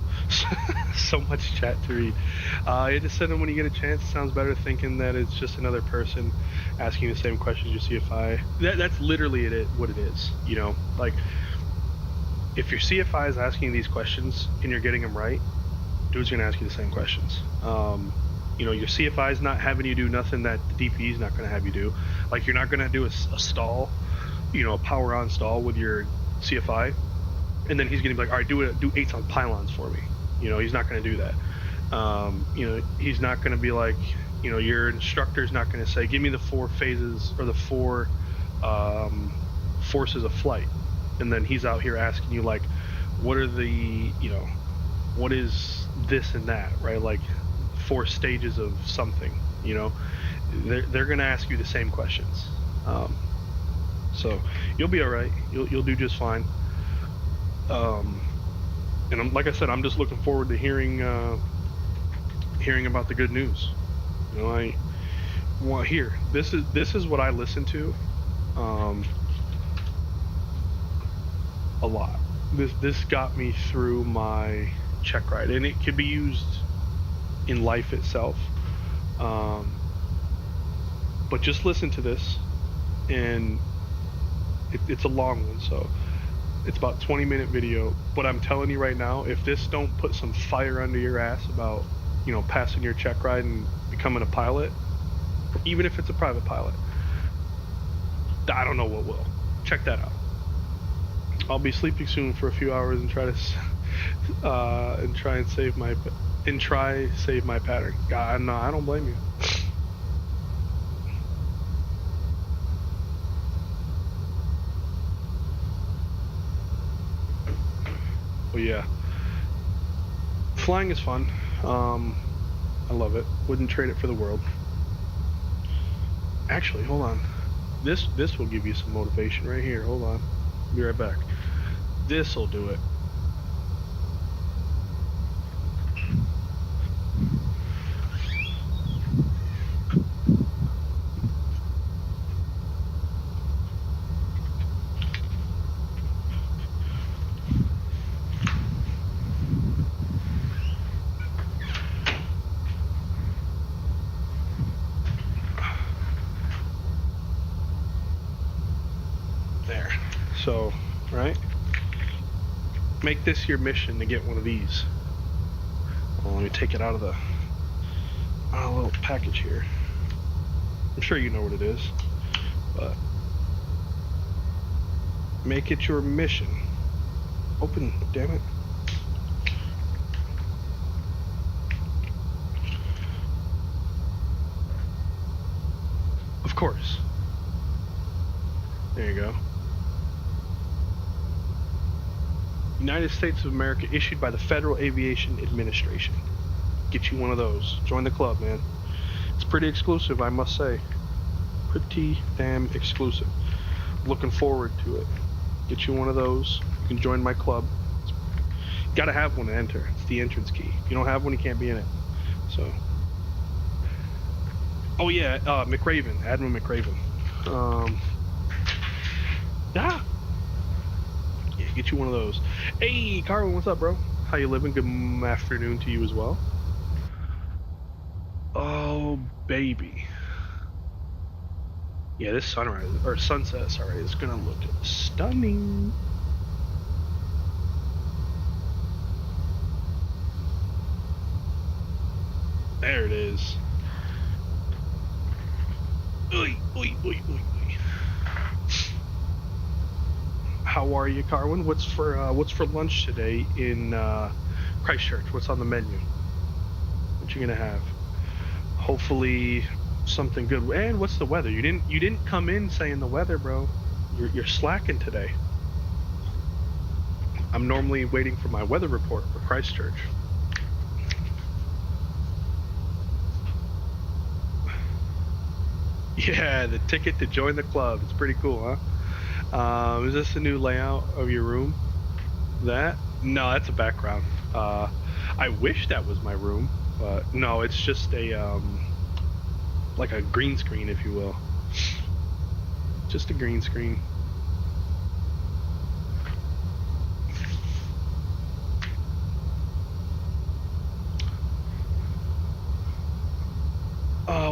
So much chat to read. You just send them when you get a chance. It sounds better thinking that it's just another person asking the same questions you see if that's literally what it is. You know, like if your CFI is asking these questions and you're getting them right, dude's gonna ask you the same questions. You know, your CFI is not having you do nothing that the DP is not gonna have you do. Like you're not gonna do a stall, you know, a power on stall with your CFI. And then he's going to be like, all right, do 8s on pylons for me. You know, he's not going to do that. You know, he's not going to be like, you know, your instructor's not going to say, give me the 4 phases or the 4 forces of flight. And then he's out here asking you, like, what are the, you know, what is this and that, right? Like 4 stages of something, you know. They're going to ask you the same questions. So you'll be all right. You'll do just fine. And like I said, I'm just looking forward to hearing about the good news. You know, I want to hear. This is what I listen to a lot. This got me through my check ride, and it could be used in life itself. But just listen to this, and it's a long one, so. It's about 20-minute video, but I'm telling you right now, if this don't put some fire under your ass about, you know, passing your check ride and becoming a pilot, even if it's a private pilot, I don't know what will. Check that out. I'll be sleeping soon for a few hours and try to save my pattern. God, no, I don't blame you. Yeah, flying is fun. I love it. Wouldn't trade it for the world. Actually, hold on. This will give you some motivation right here. Hold on. Be right back. This will do it. So, right? Make this your mission to get one of these. Well, let me take it out of the little package here. I'm sure you know what it is, but make it your mission. Open, damn it. Of course. There you go. United States of America, issued by the Federal Aviation Administration. Get you one of those. Join the club, man. It's pretty exclusive, I must say. Pretty damn exclusive. Looking forward to it. Get you one of those. You can join my club. You gotta have one to enter. It's the entrance key. If you don't have one, you can't be in it. So. Oh yeah, McRaven, Admiral McRaven. Yeah, get you one of those. Hey, Carwin, what's up, bro? How you living? Good afternoon to you as well. Oh, baby. Yeah, this sunrise, or sunset, sorry, is gonna look stunning. There it is. Oy, oy, oy, oy, oy. How are you, Carwin? What's for lunch today in Christchurch? What's on the menu? What you gonna have? Hopefully something good. And what's the weather? You didn't come in saying the weather, bro. You're slacking today. I'm normally waiting for my weather report for Christchurch. Yeah, the ticket to join the club. It's pretty cool, huh? Is this a new layout of your room? That? No, that's a background. I wish that was my room, but no, it's just a like a green screen, if you will. Just a green screen.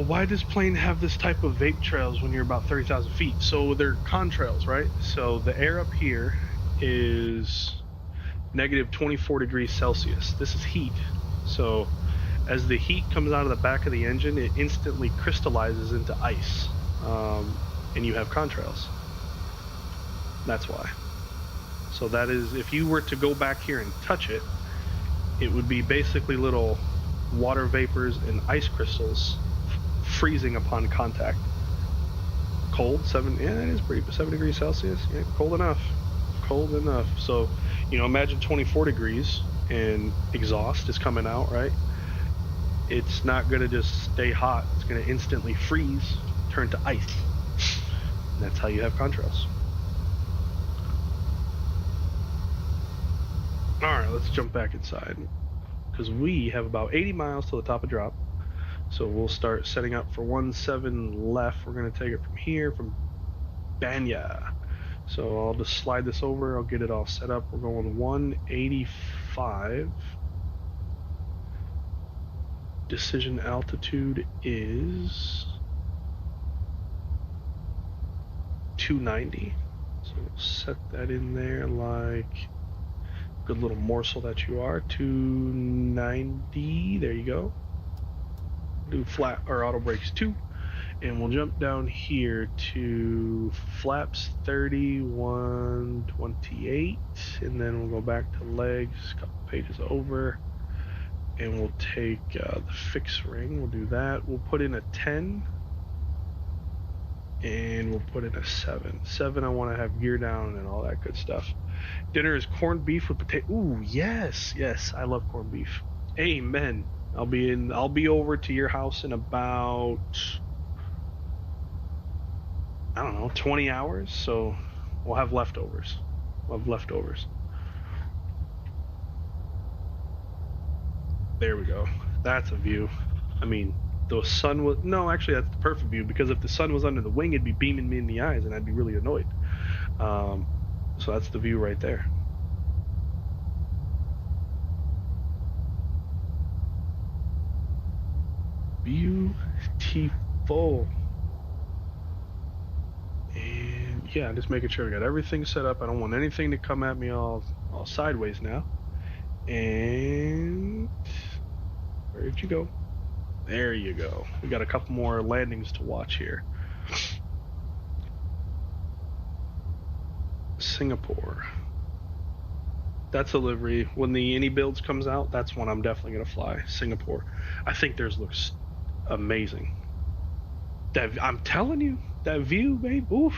Why does plane have this type of vape trails when you're about 30,000 feet? So they're contrails, right? So the air up here is negative 24 degrees Celsius. This is heat. So as the heat comes out of the back of the engine, it instantly crystallizes into ice, and you have contrails. That's why. So that is, if you were to go back here and touch it, it would be basically little water vapors and ice crystals freezing upon contact. Cold, yeah, it is pretty, 7 degrees Celsius. Yeah, cold enough. So, you know, imagine 24 degrees and exhaust is coming out, right? It's not gonna just stay hot. It's gonna instantly freeze, turn to ice. And that's how you have contrails. All right, let's jump back inside because we have about 80 miles to the top of drop. So we'll start setting up for 17 left. We're going to take it from here, from Banya. So I'll just slide this over. I'll get it all set up. We're going 185. Decision altitude is 290. So we'll set that in there like good little morsel that you are. 290. There you go. Do flat or auto brakes 2, and we'll jump down here to flaps 3128, and then we'll go back to legs a couple pages over, and we'll take the fix ring. We'll do that. We'll put in a 10, and we'll put in a 7. I want to have gear down and all that good stuff. Dinner is corned beef with potato. Ooh, yes, I love corned beef. Amen. I'll be over to your house in about, I don't know, 20 hours. So we'll have leftovers. There we go. That's a view. I mean, the sun was, no, actually that's the perfect view, because if the sun was under the wing, it'd be beaming me in the eyes and I'd be really annoyed. So that's the view right there. Beautiful. And yeah, just making sure I got everything set up. I don't want anything to come at me all sideways now. And where'd you go? There you go. We got a couple more landings to watch here. Singapore. That's a livery. When the Any Builds comes out, that's when I'm definitely gonna fly. Singapore. I think theirs looks amazing. I'm telling you, that view, babe. Oof.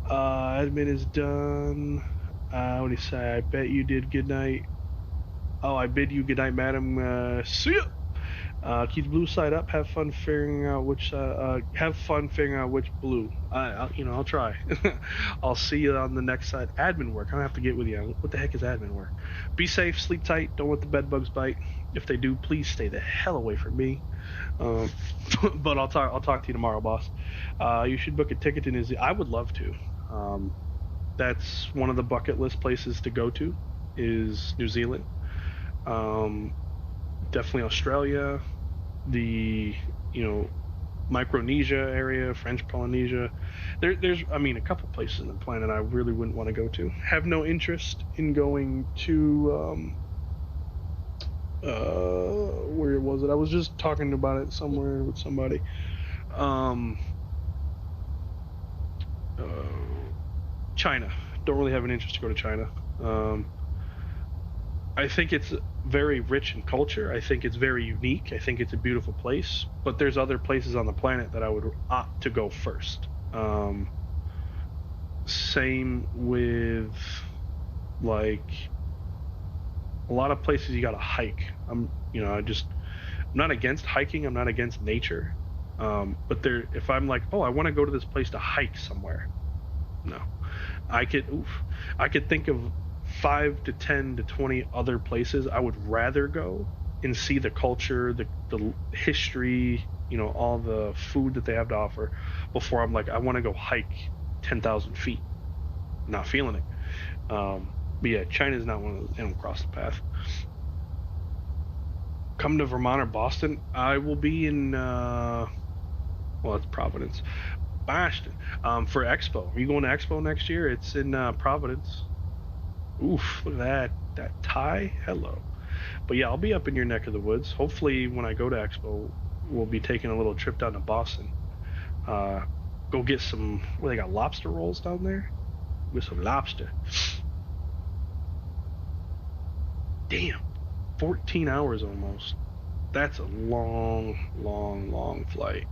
Admin is done. What do you say? I bet you did. Good night. Oh, I bid you good night, madam. See ya. Keep the blue side up. Have fun figuring out which. Have fun figuring out which blue. I'll try. I'll see you on the next side. Admin work. I don't have to get with you. What the heck is admin work? Be safe. Sleep tight. Don't let the bed bugs bite. If they do, please stay the hell away from me. But I'll talk to you tomorrow, boss. You should book a ticket to New Zealand. I would love to. That's one of the bucket list places to go to, is New Zealand. Definitely Australia, the Micronesia area, French Polynesia. There's a couple places on the planet I really wouldn't want to go to. Have no interest in going to where was it? I was just talking about it somewhere with somebody. China. Don't really have an interest to go to China. I think it's very rich in culture. I think it's very unique. I think it's a beautiful place. But there's other places on the planet that I would opt to go first. Same with like a lot of places you gotta hike. I'm not against hiking. I'm not against nature. But if I'm like, oh, I want to go to this place to hike somewhere. No, I could think of 5 to 10 to 20 other places I would rather go and see the culture, the history, all the food that they have to offer before I'm like, I want to go hike 10,000 feet. Not feeling it. But yeah, China's not one of those. They don't cross the path. Come to Vermont or Boston. I will be in it's Providence. Boston. For Expo. Are you going to Expo next year? It's in Providence. Oof, look at that tie. Hello. But yeah, I'll be up in your neck of the woods. Hopefully when I go to Expo, we'll be taking a little trip down to Boston. Go get some, they got lobster rolls down there? With some lobster. Damn. 14 hours almost. That's a long, long, long flight.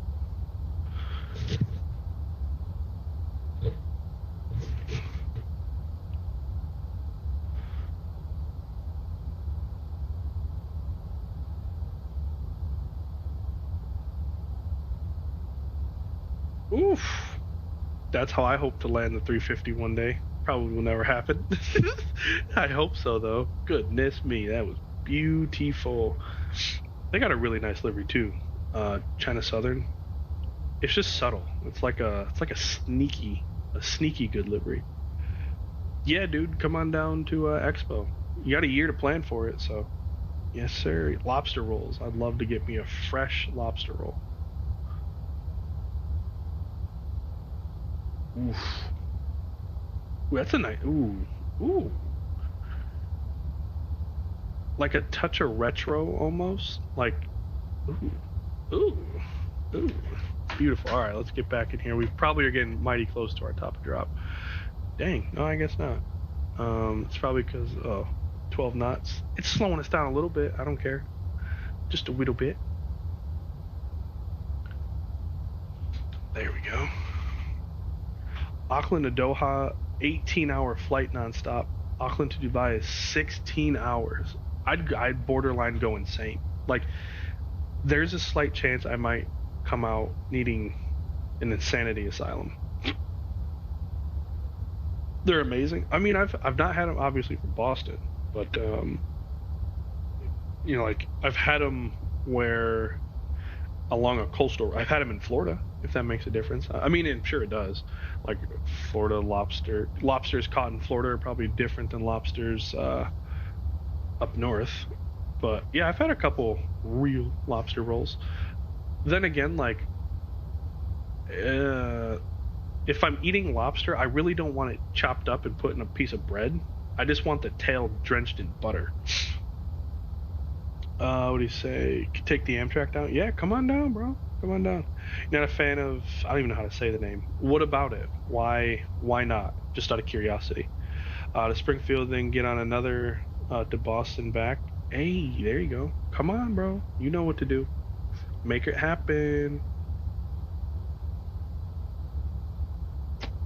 Oof. That's how I hope to land the 350 one day. Probably will never happen. I hope so, though. Goodness me, that was beautiful. They got a really nice livery too. China Southern. It's just subtle. It's like a sneaky good livery. Yeah, dude, come on down to Expo. You got a year to plan for it, so yes, sir. Lobster rolls. I'd love to get me a fresh lobster roll. Oof. Ooh, that's a nice. Ooh. Like a touch of retro almost. Like, ooh. Beautiful. All right, let's get back in here. We probably are getting mighty close to our top of drop. Dang. No, I guess not. It's probably because 12 knots. It's slowing us down a little bit. I don't care. Just a little bit. There we go. Auckland to Doha, 18-hour flight nonstop. Auckland to Dubai is 16 hours. I'd borderline go insane. Like, there's a slight chance I might come out needing an insanity asylum. They're amazing. I mean, I've not had them obviously from Boston, but like I've had them where along a coastal. I've had them in Florida, if that makes a difference. I mean, I'm sure it does. Like Florida lobsters caught in Florida are probably different than lobsters up north. But yeah, I've had a couple real lobster rolls. Then again, like if I'm eating lobster, I really don't want it chopped up and put in a piece of bread. I just want the tail drenched in butter. What do you say? Take the Amtrak down? Yeah, come on down, bro. Come on down. You're not a fan of, I don't even know how to say the name. What about it? Why not? Just out of curiosity. To Springfield, then get on another to Boston back. Hey, there you go. Come on, bro. You know what to do. Make it happen.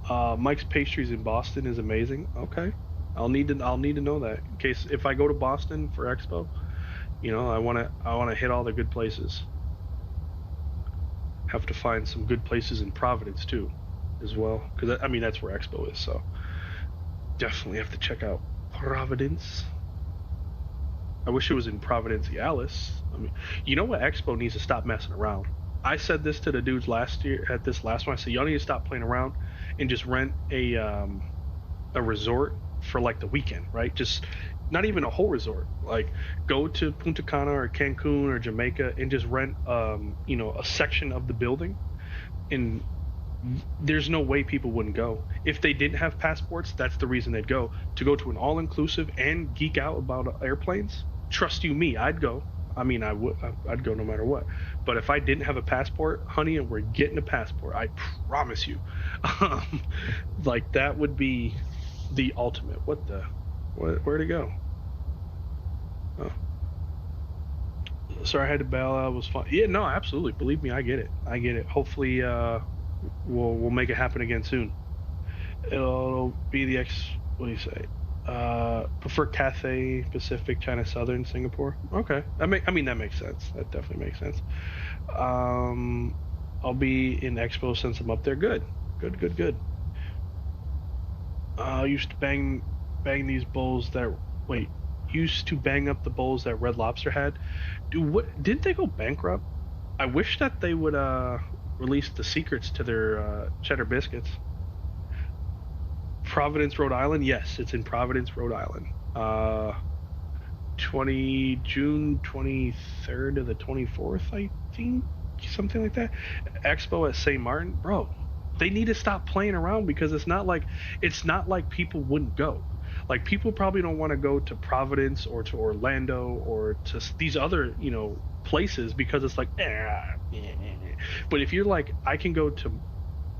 Mike's Pastries in Boston is amazing. Okay, I'll need to know that in case if I go to Boston for Expo, you know, I wanna hit all the good places. Have to find some good places in Providence too, as well, because I mean that's where Expo is. So definitely have to check out Providence. I wish it was in Providencialis. I mean, you know what? Expo needs to stop messing around. I said this to the dudes last year at this last one. I said, y'all need to stop playing around and just rent a resort for like the weekend, right? Just not even a whole resort. Like go to Punta Cana or Cancun or Jamaica and just rent you know, a section of the building. And there's no way people wouldn't go. If they didn't have passports, that's the reason they'd go. To go to an all-inclusive and geek out about airplanes, trust you me, I'd go. I mean, I'd go no matter what. But if I didn't have a passport, honey, and we're getting a passport, I promise you. Like that would be the ultimate. Where'd it go? Oh. Sorry, I had to bail out. It was fun. Yeah, no, absolutely. Believe me, I get it. Hopefully, we'll make it happen again soon. It'll be the what do you say? Prefer Cathay Pacific, China Southern, Singapore. Okay, I mean that makes sense. That definitely makes sense. I'll be in Expo since I'm up there. Good. Used to bang these bowls that used to bang up the bowls that Red Lobster had. Didn't they go bankrupt? I wish that they would release the secrets to their cheddar biscuits. Providence, Rhode Island. Yes, it's in Providence, Rhode Island. June 23rd to the 24th, I think, something like that. Expo at St. Martin, bro. They need to stop playing around because it's not like people wouldn't go. Like people probably don't want to go to Providence or to Orlando or to these other, you know, places because it's like, But if you're like, I can go to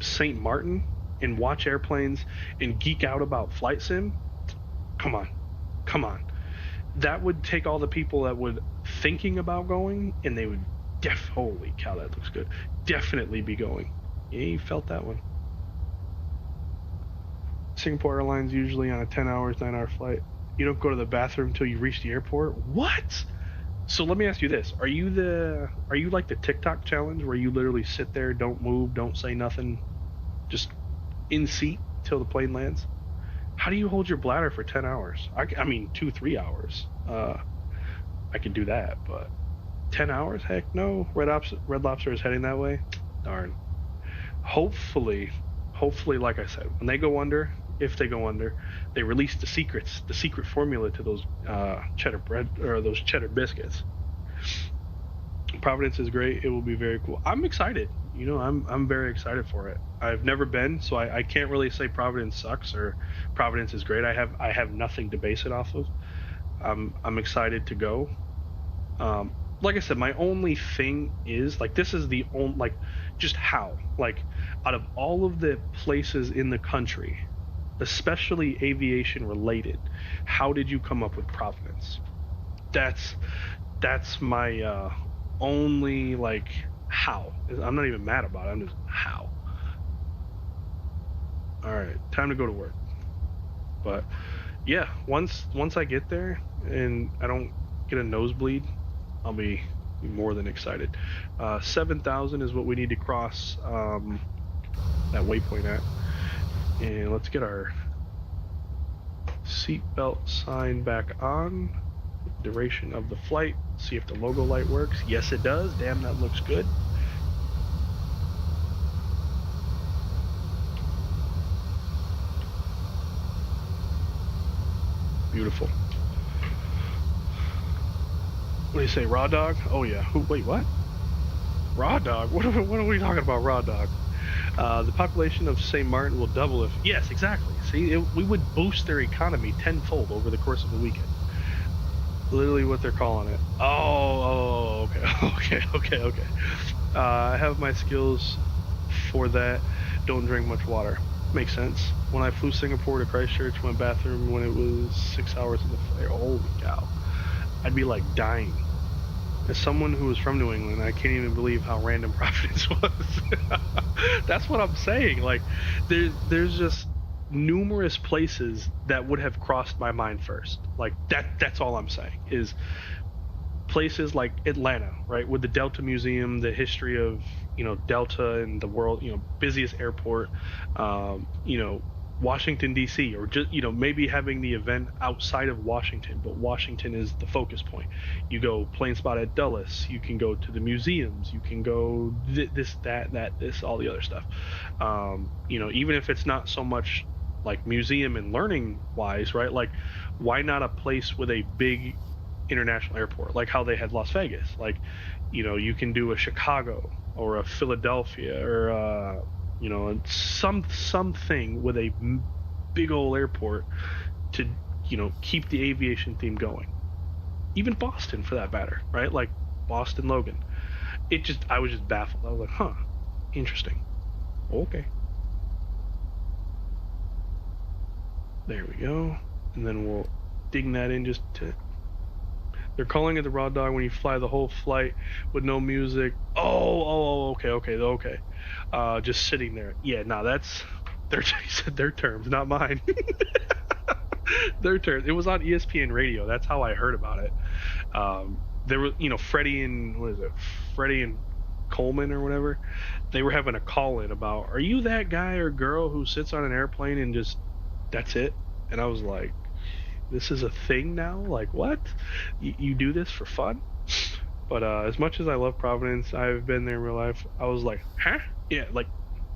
St. Martin and watch airplanes and geek out about flight sim, come on. That would take all the people that would thinking about going, and they would holy cow, that looks good. Definitely be going. Yeah, you felt that one. Singapore Airlines usually on a 10-hour, 9-hour flight. You don't go to the bathroom until you reach the airport. What? So let me ask you this: Are you like the TikTok challenge where you literally sit there, don't move, don't say nothing, just in seat till the plane lands? How do you hold your bladder for 10 hours? I mean 2-3 hours. I could do that, but 10 hours? Heck no. Red Lobster is heading that way. Darn. Hopefully, like I said, when they go under, if they go under, they release the secret formula to those cheddar bread or those cheddar biscuits. Providence is great. It will be very cool. I'm excited. You know, I'm very excited for it. I've never been, so I can't really say Providence sucks or Providence is great. I have nothing to base it off of. I'm excited to go. Like I said, my only thing is like this is the only like just how like out of all of the places in the country, especially aviation related, how did you come up with Providence? That's my only like how. I'm not even mad about it. I'm just how. All right, time to go to work. But yeah, once I get there and I don't get a nosebleed, I'll be more than excited. 7,000 is what we need to cross that waypoint at. And let's get our seatbelt sign back on. Duration of the flight. See if the logo light works. Yes, it does. Damn, that looks good. Beautiful. What do you say, raw dog? Oh yeah. Wait, what? Raw dog? What are we talking about, raw dog? The population of St. Martin will double if... Yes, exactly. See, we would boost their economy tenfold over the course of a weekend. Literally what they're calling it. Oh, okay. I have my skills for that. Don't drink much water. Makes sense. When I flew Singapore to Christchurch, went bathroom when it was 6 hours in the flight. Holy cow. I'd be like dying. As someone who is from New England, I can't even believe how random Providence was. That's what I'm saying. Like, there's just numerous places that would have crossed my mind first. Like, that's all I'm saying, is places like Atlanta, right, with the Delta Museum, the history of, you know, Delta and the world, you know, busiest airport, you know, Washington D.C., or just, you know, maybe having the event outside of Washington, but Washington is the focus point. You go plane spot at Dulles, you can go to the museums, you can go this, all the other stuff. You know, even if it's not so much like museum and learning wise, right? Like, why not a place with a big international airport, like how they had Las Vegas? Like, you know, you can do a Chicago or a Philadelphia or you know, something with a big old airport to, you know, keep the aviation theme going. Even Boston, for that matter, right? Like Boston Logan. I was just baffled. I was like, huh, interesting. Okay. There we go. And then we'll dig that in just to... They're calling it the raw dog when you fly the whole flight with no music. Okay. Just sitting there. Yeah, no, that's their terms, not mine. Their terms. It was on ESPN radio. That's how I heard about it. There were, you know, Freddie and Coleman or whatever. They were having a call in about, are you that guy or girl who sits on an airplane and just, that's it? And I was like, this is a thing now? Like, what? You do this for fun? But as much as I love Providence, I've been there in real life. I was like, huh? Yeah, like,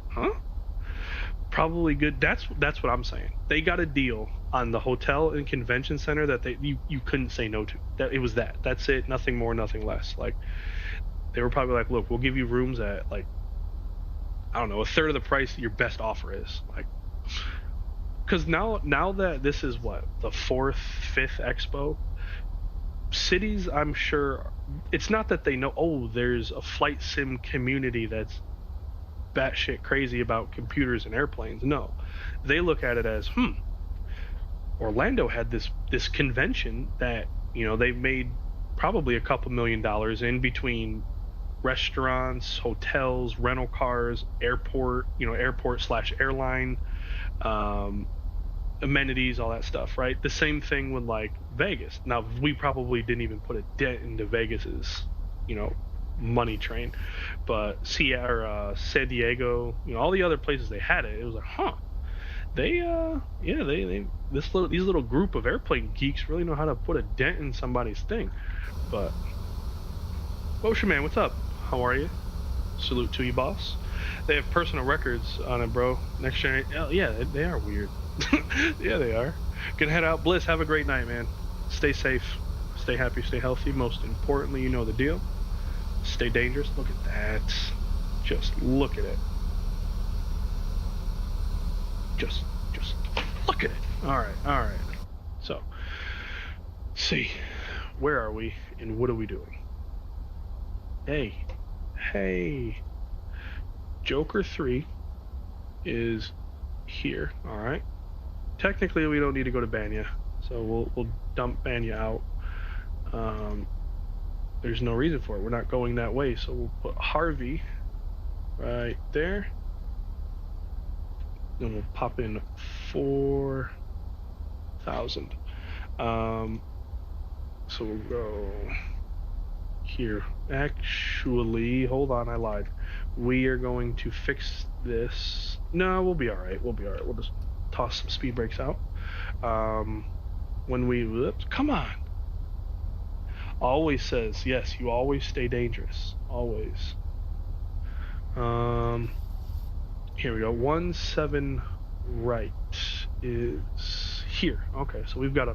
huh? Probably good. That's what I'm saying. They got a deal on the hotel and convention center that you couldn't say no to. That it was that. That's it. Nothing more, nothing less. Like, they were probably like, look, we'll give you rooms at, like, I don't know, a third of the price that your best offer is. Like, because now that this is what, the 4th, 5th expo, cities, I'm sure, it's not that they know, oh, there's a flight sim community that's batshit crazy about computers and airplanes. No, they look at it as, Orlando had this convention that, you know, they've made probably a couple $1 million in between restaurants, hotels, rental cars, airport / airline, amenities, all that stuff, right? The same thing with like Vegas. Now, we probably didn't even put a dent into Vegas's, you know, money train, but San Diego, you know, all the other places they had it. It was like, huh, these little group of airplane geeks really know how to put a dent in somebody's thing. But Ocean Man, what's up? How are you? Salute to you, boss. They have personal records on it, bro. Next generation. Oh, yeah, they are weird. Yeah, they are. Gonna head out. Bliss, have a great night, man. Stay safe, stay happy, stay healthy. Most importantly, you know the deal. Stay dangerous. Look at that. Just look at it. Just look at it. All right. So, let's see, where are we and what are we doing? Hey. Joker 3 is here. All right. Technically, we don't need to go to Banya, so we'll dump Banya out. There's no reason for it. We're not going that way, so we'll put Harvey right there. Then we'll pop in 4,000. So we'll go here. Actually, hold on, I lied. We are going to fix this. No, we'll be all right. We'll just toss some speed brakes out. Come on. Always says, yes, you always stay dangerous. Always. Here we go. 17 right is here. Okay, so we've got a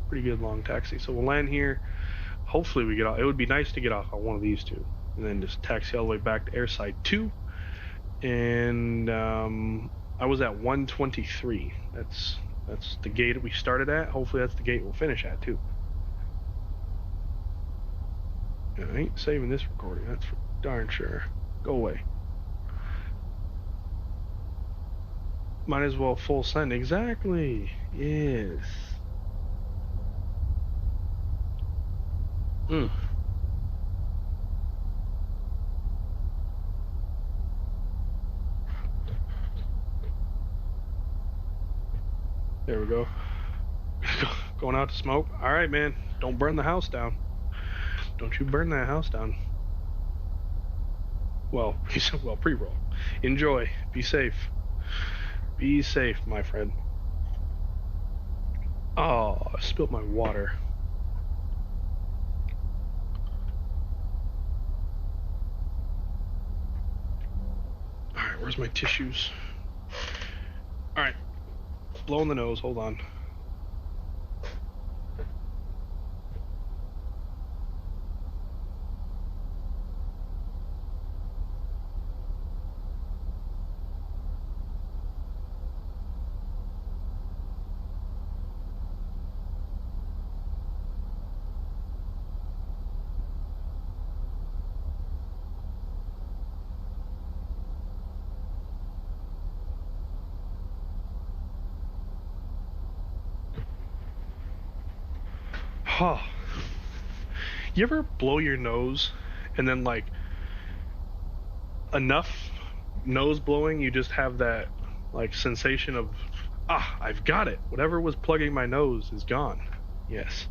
pretty good long taxi. So we'll land here. Hopefully we get off. It would be nice to get off on one of these two and then just taxi all the way back to airside 2 and I was at 123. That's the gate we started at. Hopefully that's the gate we'll finish at too. I ain't saving this recording, that's for darn sure. Go away. Might as well full send. Exactly. Yes. There we go. Going out to smoke. All right, man. Don't burn the house down. Don't you burn that house down. Well, pre-roll. Enjoy. Be safe. Be safe, my friend. Oh, I spilled my water. All right, where's my tissues? All right. Blowing the nose. Hold on. Huh. You ever blow your nose and then like enough nose blowing you just have that like sensation of I've got it. Whatever was plugging my nose is gone. Yes.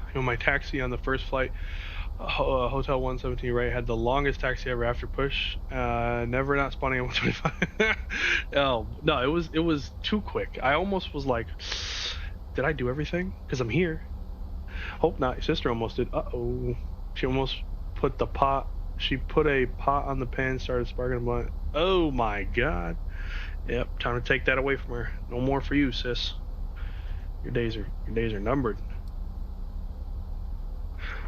You know, my taxi on the first flight, Hotel 117 right, had the longest taxi ever after push. Never not spawning at 125. Oh no, it was too quick. I almost was like, did I do everything? Because I'm here. Hope not. Your sister almost did. Uh-oh. She almost put the pot. She put a pot on the pan, started sparking a blunt. Oh my god. Yep, time to take that away from her. No more for you, sis. Your days are numbered.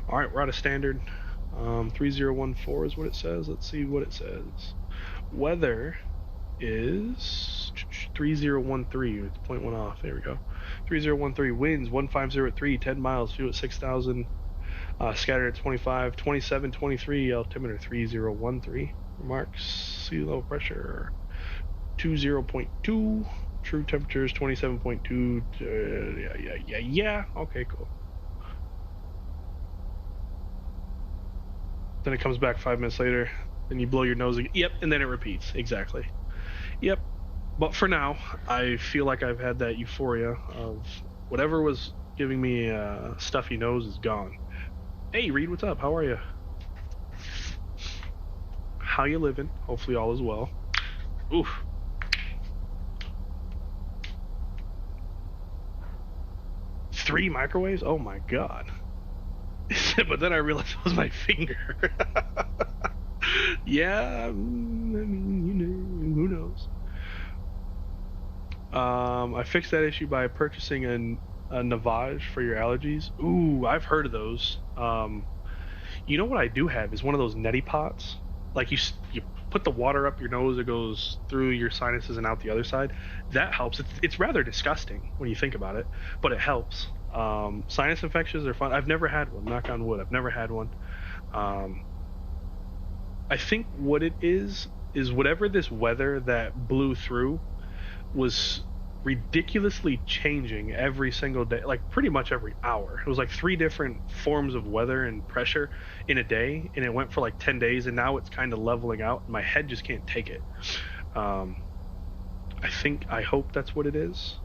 All right, we're out of standard. 3014 is what it says. Let's see what it says. Weather is 3013. It's 0.1 off. There we go. 3013. Winds 1503. 10 miles. Fuel at 6,000. Scattered at 25. 2723. Altimeter 3013. Remarks. Sea level pressure 20.2. True temperature is 27.2. Yeah. Okay, cool. Then it comes back 5 minutes later, then you blow your nose again. Yep, and then it repeats. Exactly. Yep. But for now, I feel like I've had that euphoria of whatever was giving me a stuffy nose is gone. Hey, Reed, what's up? How are you? How you living? Hopefully all is well. Oof. Three microwaves? Oh my god. But then I realized it was my finger. Yeah, I mean, you know, who knows? I fixed that issue by purchasing a Navage for your allergies. Ooh, I've heard of those. You know what I do have is one of those neti pots. Like you put the water up your nose, it goes through your sinuses and out the other side. That helps. It's rather disgusting when you think about it, but it helps. Sinus infections are fun. I've never had one, knock on wood. I've never had one. I think what it is whatever this weather that blew through was ridiculously changing every single day, like pretty much every hour. It was like 3 different forms of weather and pressure in a day, and it went for like 10 days, and now it's kind of leveling out, and my head just can't take it. I hope that's what it is.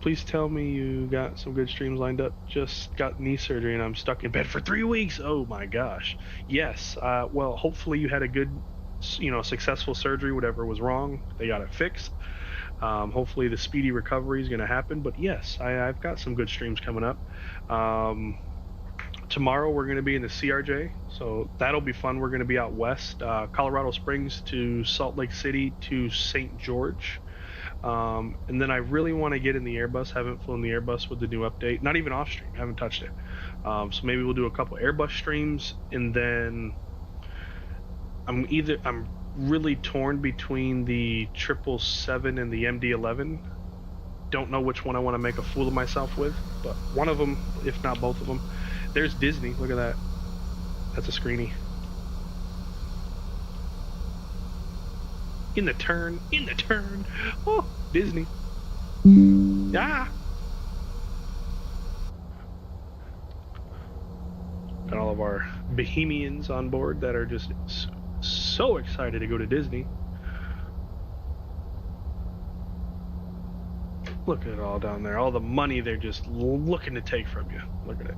Please tell me you got some good streams lined up. Just got knee surgery and I'm stuck in bed for 3 weeks. Oh my gosh. Yes. Well, hopefully you had a good, successful surgery. Whatever was wrong, they got it fixed. Hopefully the speedy recovery is going to happen. But yes, I've got some good streams coming up. Tomorrow we're going to be in the CRJ, so that'll be fun. We're going to be out west, Colorado Springs to Salt Lake City to St. George. And then I really want to get in the Airbus. Haven't flown the Airbus with the new update. Not even off stream. Haven't touched it. So maybe we'll do a couple Airbus streams, and then I'm really torn between the 777 and the MD-11. Don't know which one I want to make a fool of myself with, but one of them, if not both of them. There's Disney. Look at that. That's a screeny. In the turn. Oh, Disney. Ah. Got all of our Bohemians on board that are just so excited to go to Disney. Look at it all down there. All the money they're just looking to take from you. Look at it.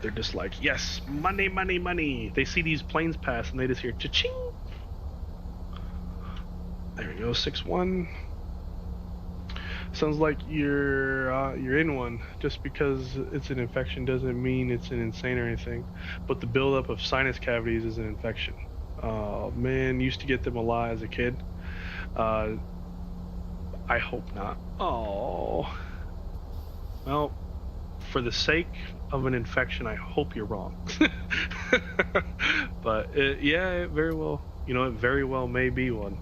They're just like, yes, money, money, money. They see these planes pass and they just hear cha-ching. There we go, 6-1. Sounds like you're in one. Just because it's an infection doesn't mean it's an insane or anything. But the buildup of sinus cavities is an infection. Oh man, used to get them a lot as a kid. I hope not. Oh. Well, for the sake of an infection, I hope you're wrong. But yeah, it very well, it very well may be one.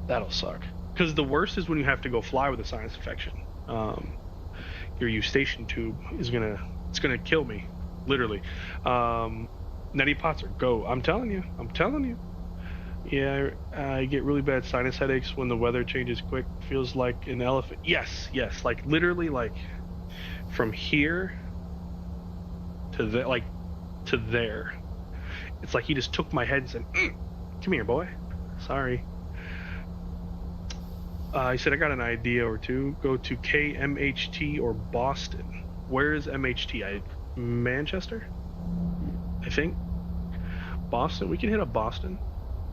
That'll suck. Because the worst is when you have to go fly with a sinus infection. Your eustachian tube is it's gonna kill me, literally. Nettie Potzer, go! I'm telling you. Yeah, I get really bad sinus headaches when the weather changes quick. Feels like an elephant. Yes, like literally, like from here to there. It's like he just took my head and said, "Come here, boy." Sorry. He said, I got an idea or two. Go to KMHT or Boston. Where is MHT? Manchester? I think. Boston? We can hit up Boston.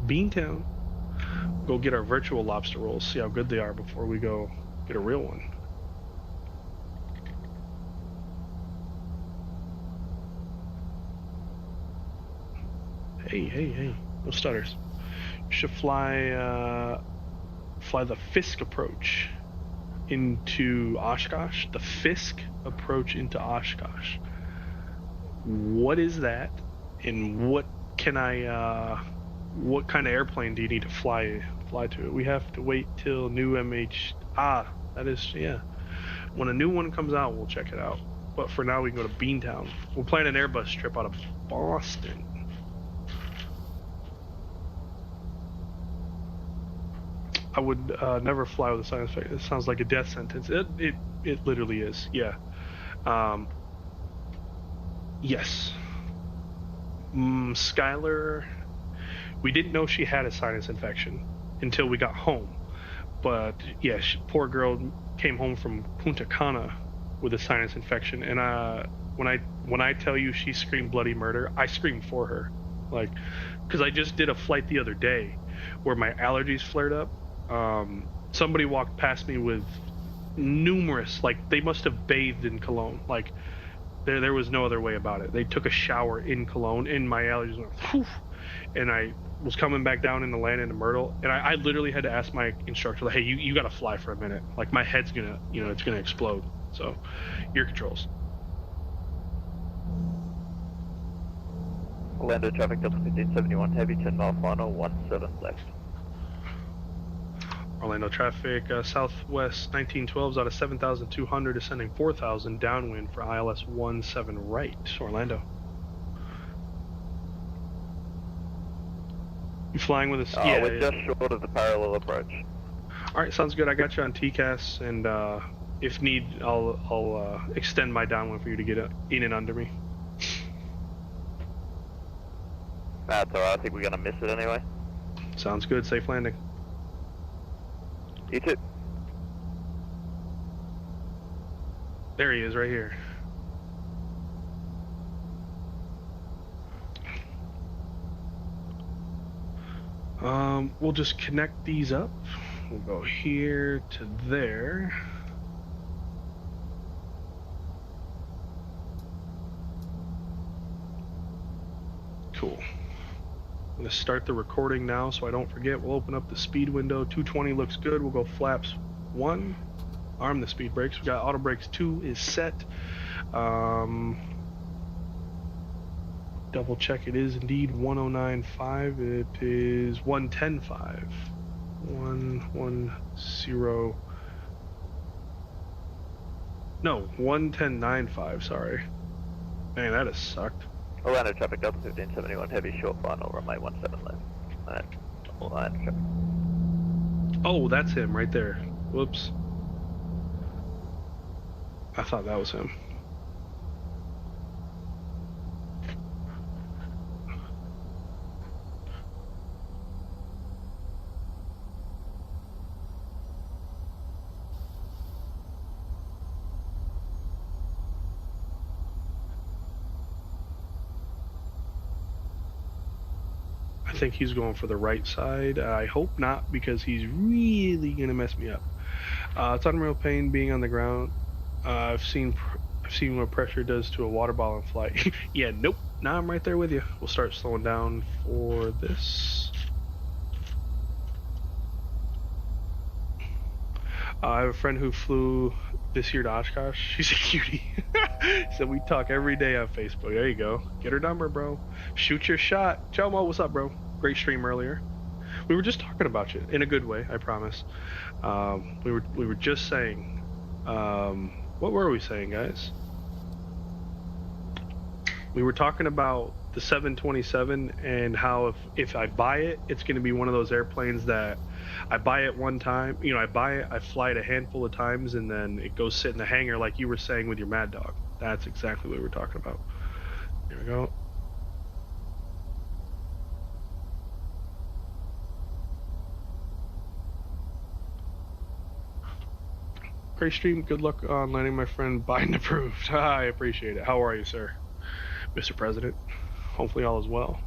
Beantown. Go get our virtual lobster rolls. See how good they are before we go get a real one. Hey. No stutters. You should fly the Fisk approach into Oshkosh. The Fisk approach into Oshkosh. What is that? And what kind of airplane do you need to fly to it? We have to wait till new that is, yeah. When a new one comes out, we'll check it out. But for now, we can go to Beantown. We're planning an Airbus trip out of Boston. I would never fly with a sinus infection. It sounds like a death sentence. It literally is. Yeah. Yes. Skylar, we didn't know she had a sinus infection until we got home. But yeah, poor girl came home from Punta Cana with a sinus infection, and when I tell you she screamed bloody murder, I screamed for her, like, because I just did a flight the other day where my allergies flared up. Somebody walked past me with numerous, like, they must have bathed in cologne, like there was no other way about it. They took a shower in cologne and my allergies went whew, and I was coming back down in the land into Myrtle, and I literally had to ask my instructor, like, hey, you gotta fly for a minute, like my head's gonna, it's gonna explode. So your controls. Orlando traffic Delta 1571 heavy 10 mile final 17 left. Orlando traffic, southwest 1912s out of 7,200, ascending 4,000 downwind for ILS 17 right. Orlando. You flying with us? Yeah, we're just short of the parallel approach. All right, sounds good. I got you on TCAS, and if need, I'll extend my downwind for you to get in and under me. That's alright. I think we're gonna miss it anyway. Sounds good. Safe landing. You too. There he is, right here. We'll just connect these up. We'll go here to there. Cool. I'm going to start the recording now so I don't forget. We'll open up the speed window. 220 looks good. We'll go flaps 1. Arm the speed brakes. We got auto brakes 2 is set. Double check, it is indeed 1095. It is 1105. 110. No, 1195, sorry. Man, that has sucked. Orlando traffic, Delta 1571, heavy short final, runway 17 left. Orlando traffic. Oh, that's him right there. Whoops. I thought that was him. I think he's going for the right side. I hope not, because he's really gonna mess me up. It's unreal pain being on the ground. I've seen what pressure does to a water bottle in flight. Yeah, nope. Now I'm right there with you. We'll start slowing down for this. I have a friend who flew this year to Oshkosh. She's a cutie. So we talk every day on Facebook. There you go. Get her number, bro. Shoot your shot. Chomo, what's up, bro? Great stream earlier. We were just talking about you in a good way, I promise. We were just saying. What were we saying, guys? We were talking about the 727 and how if I buy it, it's going to be one of those airplanes that I buy it one time. You know, I buy it, I fly it a handful of times, and then it goes sit in the hangar, like you were saying with your Mad Dog. That's exactly what we were talking about. Here we go. Great stream. Good luck on landing, my friend. Biden approved. I appreciate it. How are you, sir? Mr. President. Hopefully all is well.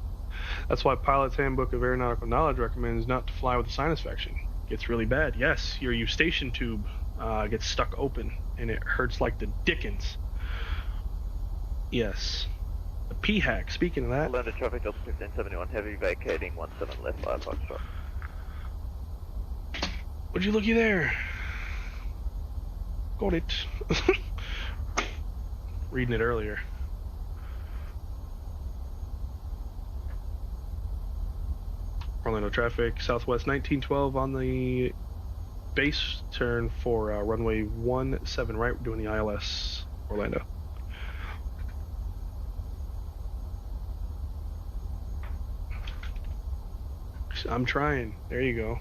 That's why Pilot's Handbook of Aeronautical Knowledge recommends not to fly with a sinus infection. It gets really bad. Yes, your eustachian tube gets stuck open, and it hurts like the dickens. Yes. The P-hack. Speaking of that. London traffic, Delta 1571, heavy vacating 17 left by Foxtrot. Would you looky there? Got it. Reading it earlier. Orlando traffic, Southwest 1912 on the base turn for runway 17 right. We're doing the ILS Orlando. I'm trying. There you go.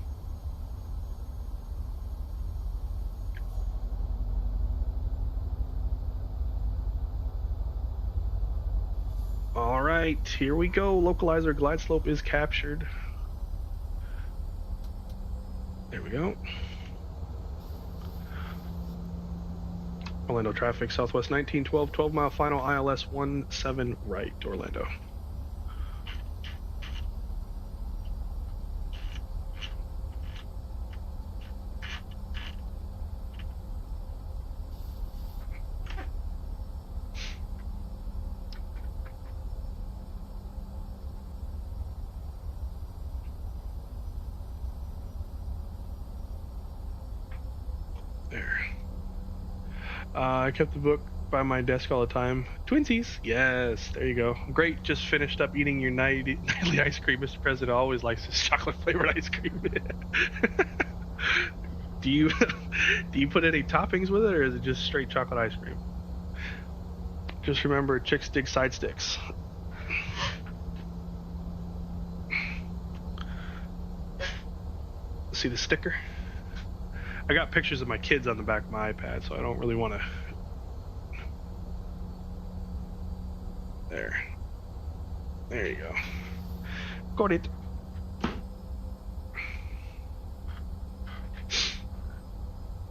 All right, here we go. Localizer glide slope is captured. There we go. Orlando traffic, Southwest 1912, 12-mile final, ILS 17 right, Orlando. I kept the book by my desk all the time. Twinsies, yes, there you go. Great, just finished up eating your nightly ice cream. Mr. President always likes his chocolate flavored ice cream. Do you put any toppings with it, or is it just straight chocolate ice cream? Just remember, chicks dig side sticks. See the sticker? I got pictures of my kids on the back of my iPad, so I don't really want to. There you go. Got it.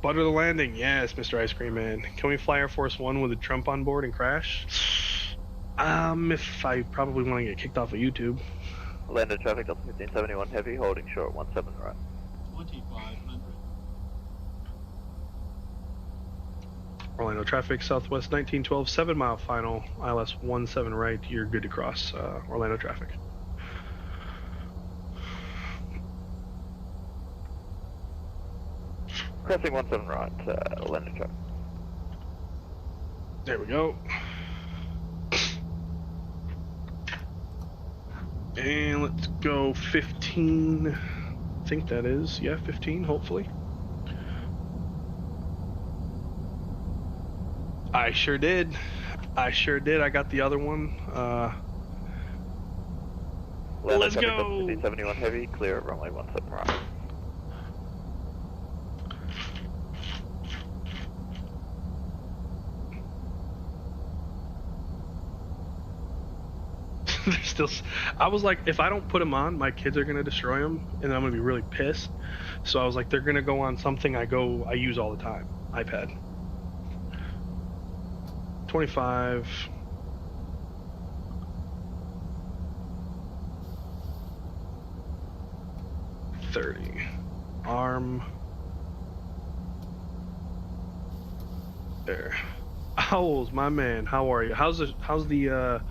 Butter the landing, yes, Mr. Ice Cream Man. Can we fly Air Force One with a Trump on board and crash? If I probably want to get kicked off of YouTube. Orlando traffic, Delta 1571 heavy, holding short 17 right. 2500. Orlando traffic, Southwest 1912, 7-mile final, ILS 17 right. You're good to cross Orlando traffic. Crossing 17 right, Orlando traffic. There we go. And let's go 15. I think that is, yeah, 15, hopefully. I sure did. I got the other one. Let's go. 71 heavy, clear runway 17 right. They're still. I was like, if I don't put them on, my kids are gonna destroy them, and I'm gonna be really pissed. So I was like, they're gonna go on something I use all the time, iPad. 25. 30. Arm. There. Owls, my man, how are you? How's the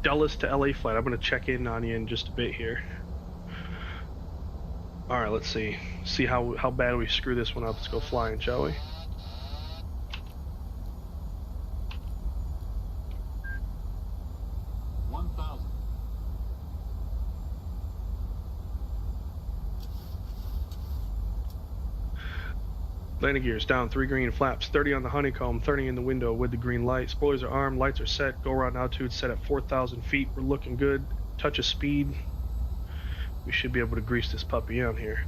Dallas to LA flight? I'm gonna check in on you in just a bit here. All right, let's see how bad we screw this one up. Let's go flying, shall we? Landing gears down, 3 green flaps, 30 on the honeycomb, 30 in the window with the green light. Spoilers are armed, lights are set, go around altitude set at 4,000 feet. We're looking good. Touch of speed. We should be able to grease this puppy on here.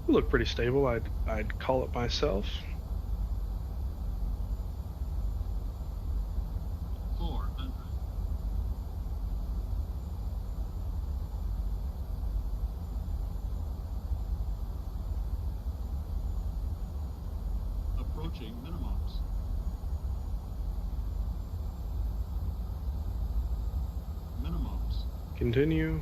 We look pretty stable. I'd call it myself. 400. Approaching minimums. Minimums. Continue.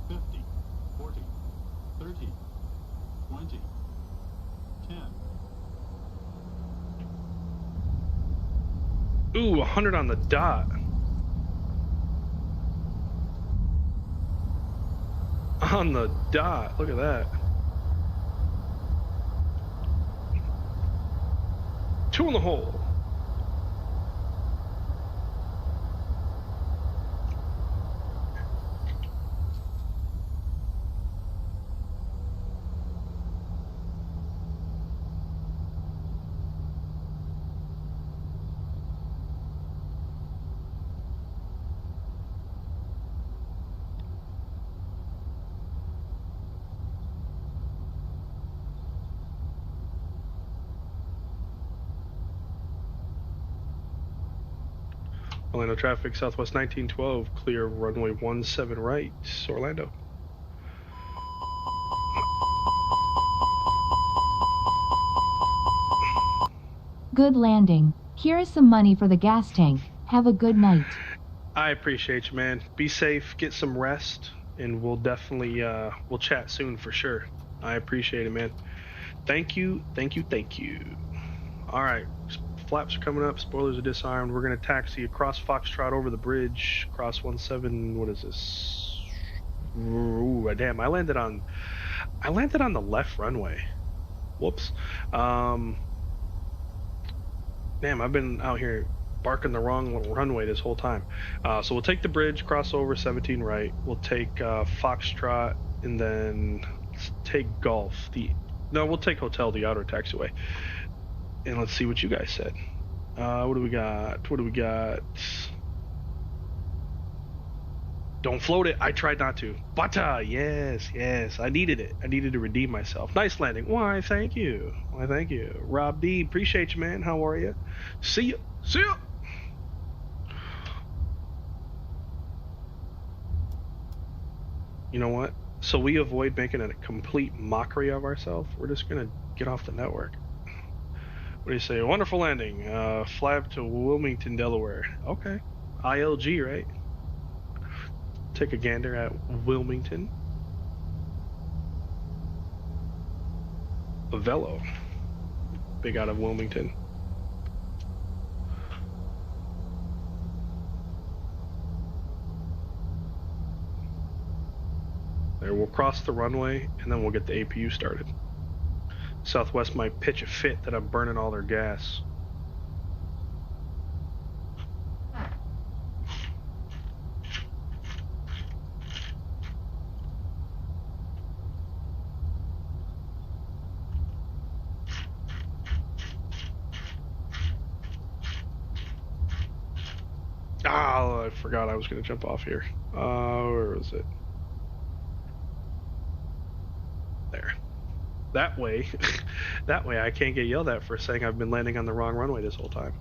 50, 40, 30, 20, 10. Ooh, 100 on the dot. On the dot. Look at that. 2 in the hole. Orlando traffic, Southwest 1912, clear runway 17 right, Orlando. Good landing. Here is some money for the gas tank. Have a good night. I appreciate you, man. Be safe, get some rest, and we'll definitely, we'll chat soon for sure. I appreciate it, man. Thank you, thank you, thank you. All right. Flaps are coming up, spoilers are disarmed. We're gonna taxi across Foxtrot over the bridge, cross 17. What is this? Ooh, damn! I landed on the left runway. Whoops. Damn! I've been out here barking the wrong runway this whole time. So we'll take the bridge, cross over 17 right. We'll take Foxtrot, and then let's take Golf. We'll take Hotel, the outer taxiway. And let's see what you guys said. What do we got? Don't float it. I tried not to. Bata, yes. I needed it. I needed to redeem myself. Nice landing. Why, thank you. Rob D, appreciate you, man. How are you? See ya. You know what? So we avoid making a complete mockery of ourselves. We're just gonna get off the network. What do you say? Wonderful landing. Flap to Wilmington, Delaware. Okay. ILG, right? Take a gander at Wilmington. Velo. Big out of Wilmington. There, we'll cross the runway and then we'll get the APU started. Southwest might pitch a fit that I'm burning all their gas. Ah, I forgot I was going to jump off here. Where was it? There. That way, that way I can't get yelled at for saying I've been landing on the wrong runway this whole time.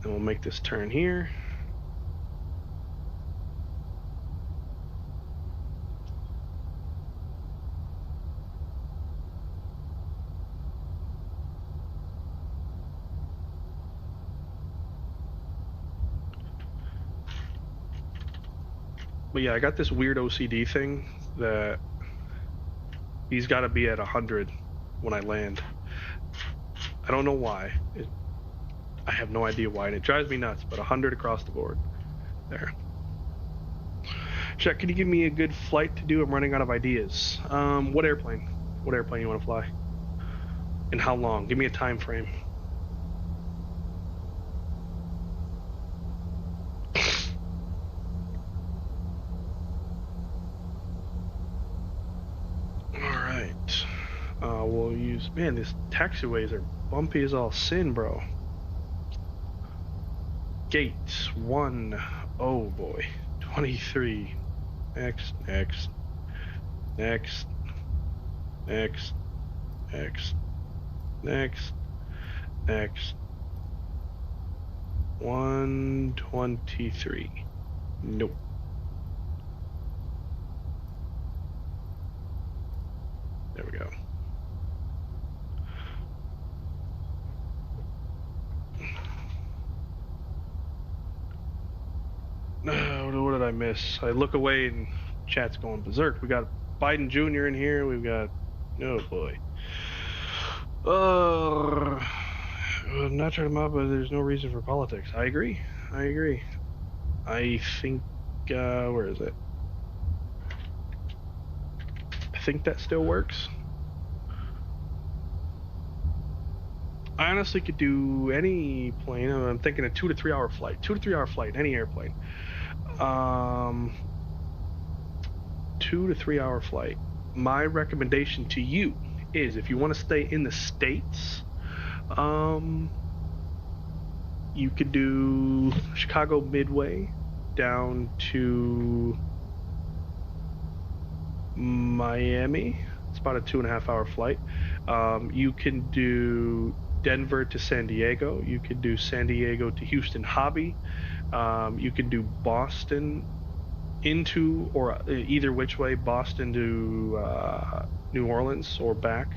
And we'll make this turn here. But yeah, I got this weird OCD thing that he's got to be at 100 when I land. I don't know why. I have no idea why, and it drives me nuts, but 100 across the board. There. Check, can you give me a good flight to do? I'm running out of ideas. What airplane? What airplane you want to fly? And how long? Give me a time frame. We'll use, man, these taxiways are bumpy as all sin, bro. Gate 1, oh boy, 23, next, 123, nope. There we go. What did I miss? I look away and chat's going berserk. We got Biden Jr. in here. We've got, oh boy. I'm not trying to mob, but there's no reason for politics. I agree. I think, where is it? I think that still works. I honestly could do any plane. I'm thinking a 2 to 3 hour flight. 2 to 3 hour flight, any airplane. 2 to 3 hour flight. My recommendation to you is, if you want to stay in the States, you could do Chicago Midway down to Miami. It's about a 2.5 hour flight. You can do Denver to San Diego. You could do San Diego to Houston Hobby. You could do Boston into, or either which way, Boston to New Orleans or back.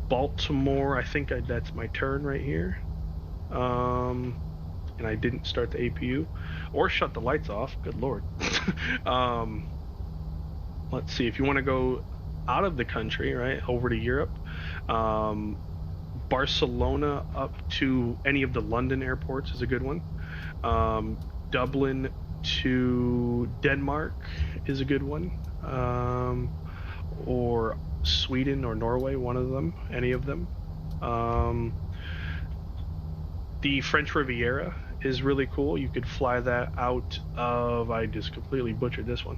Baltimore, I think that's my turn right here. And I didn't start the APU or shut the lights off. Good Lord. Let's see, if you want to go out of the country, right, over to Europe, Barcelona up to any of the London airports is a good one. Dublin to Denmark is a good one. Or Sweden or Norway, one of them, any of them. The French Riviera is really cool. You could fly that out of, I just completely butchered this one.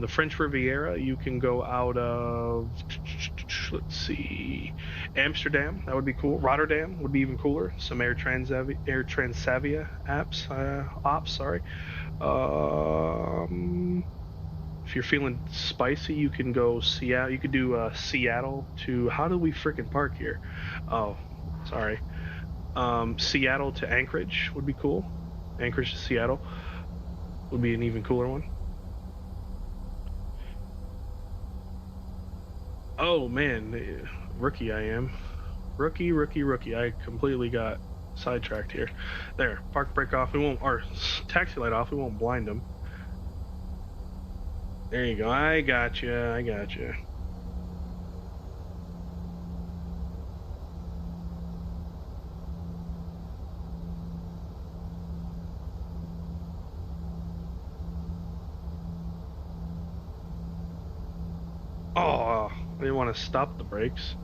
The French Riviera, you can go out of, let's see, Amsterdam. That would be cool. Rotterdam would be even cooler. Some Air Transavia ops. Sorry. If you're feeling spicy, you can go Seattle. You could do Seattle to, how do we frickin' park here? Oh, sorry. Seattle to Anchorage would be cool. Anchorage to Seattle would be an even cooler one. Oh man, rookie I am. Rookie. I completely got sidetracked here. There, park brake off. We won't, or taxi light off. We won't blind them. There you go. I got you. I got you. Oh, I didn't want to stop the brakes.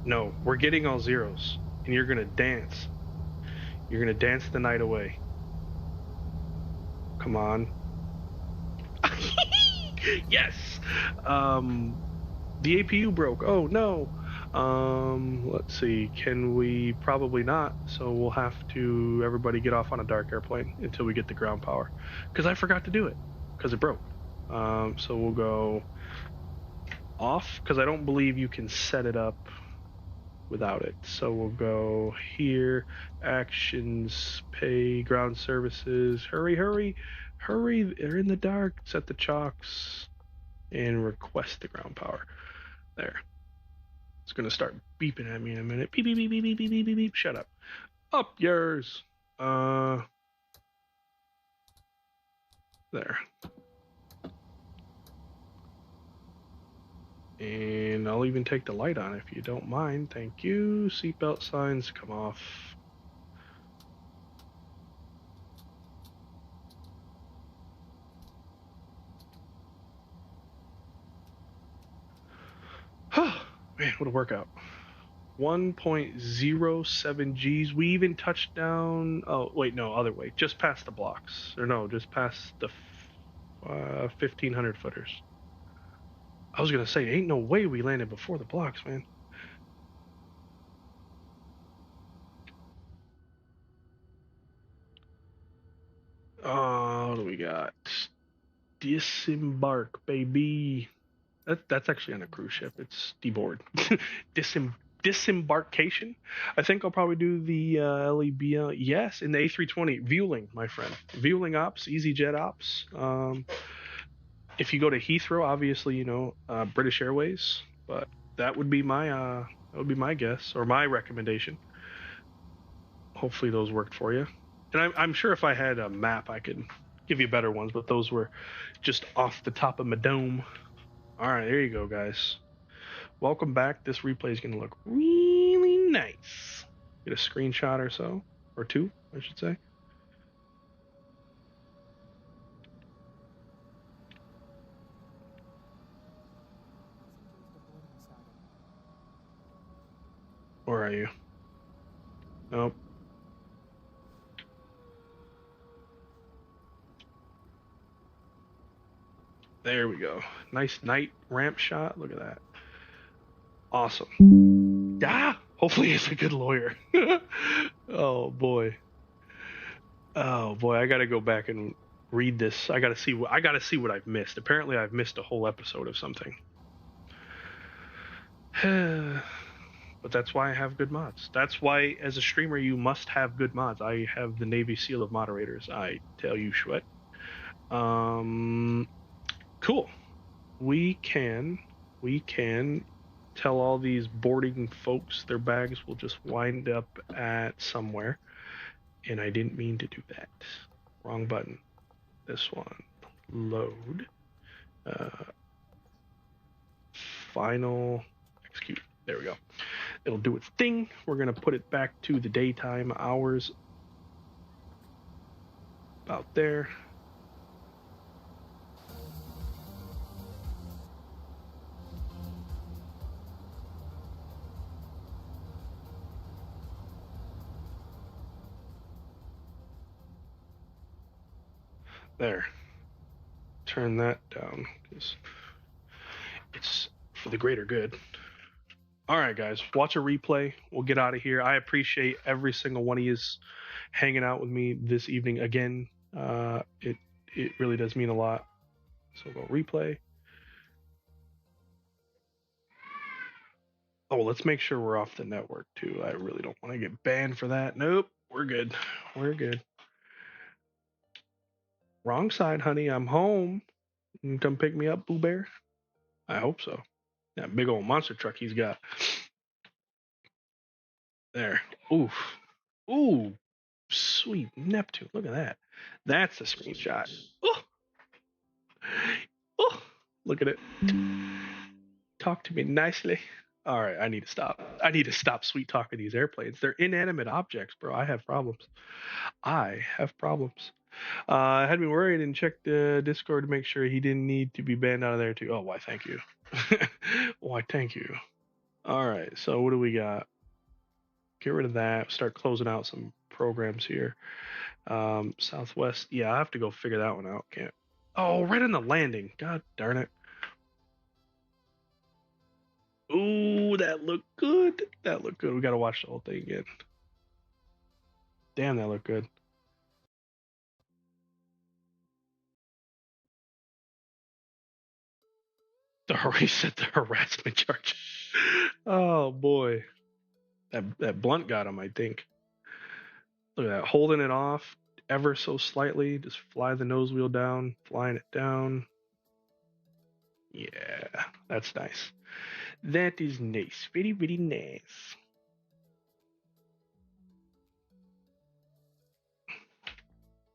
No, we're getting all zeros, and you're gonna dance. You're gonna dance the night away. Come on. Yes. The APU broke. Oh no. Let's see. Can we? Probably not. So we'll have to everybody get off on a dark airplane until we get the ground power. Because I forgot to do it. Because it broke. So we'll go off. Because I don't believe you can set it up without it. So we'll go here. Actions. Pay. Ground services. Hurry, hurry, hurry. They're in the dark. Set the chocks. And request the ground power. There. It's gonna start beeping at me in a minute. Beep beep beep beep beep beep beep beep beep. Shut up. Up yours. There. And I'll even take the light on if you don't mind. Thank you. Seatbelt signs come off. Man, what a workout. 1.07 Gs. We even touched down. Oh, wait, no, other way. Just past the blocks. Or no, just past the 1,500 footers. I was going to say, ain't no way we landed before the blocks, man. Oh, what do we got? Disembark, baby. That's actually on a cruise ship. It's deboard. Disembarkation. I think I'll probably do the LEB. Yes, in the A320. Vueling, my friend. Vueling ops, EasyJet ops. If you go to Heathrow, obviously, British Airways. But that would be my guess or my recommendation. Hopefully those worked for you. And I'm sure if I had a map, I could give you better ones. But those were just off the top of my dome. All right, there you go, guys. Welcome back. This replay is going to look really nice. Get a screenshot or so, or two, I should say. Where are you? Nope. There we go. Nice night ramp shot. Look at that. Awesome. Ah, hopefully he's a good lawyer. Oh boy. Oh boy, I got to go back and read this. I got to see what I've missed. Apparently I've missed a whole episode of something. But that's why I have good mods. That's why as a streamer you must have good mods. I have the Navy SEAL of moderators. I tell you what. Cool. We can tell all these boarding folks their bags will just wind up at somewhere. And I didn't mean to do that. Wrong button. This one. Load. Final. Execute. There we go. It'll do its thing. We're going to put it back to the daytime hours. About there. There. Turn that down because it's for the greater good. All right, guys, watch a replay. We'll get out of here. I appreciate every single one of you hanging out with me this evening again. It really does mean a lot. So we'll replay. Oh, let's make sure we're off the network too. I really don't want to get banned for that. Nope, we're good. We're good. Wrong side, honey. I'm home. You can come pick me up, Boo Bear? I hope so. That big old monster truck he's got. There. Oof. Ooh. Sweet Neptune. Look at that. That's the screenshot. Oh. Oh. Look at it. Talk to me nicely. All right, I need to stop. I need to stop sweet talking these airplanes. They're inanimate objects, bro. I have problems. Had me worried and checked the Discord to make sure he didn't need to be banned out of there too. Oh, why? Thank you. Why? Thank you. All right. So what do we got? Get rid of that. Start closing out some programs here. Southwest. Yeah, I have to go figure that one out. Can't. Oh, right on the landing. God darn it. Ooh, that looked good. That looked good. We got to watch the whole thing again. Damn, that looked good. Reset the harassment charge. Oh boy, that blunt got him. I think. Look at that, holding it off ever so slightly. Just fly the nose wheel down, flying it down. Yeah, that's nice. That is nice. Very, very nice.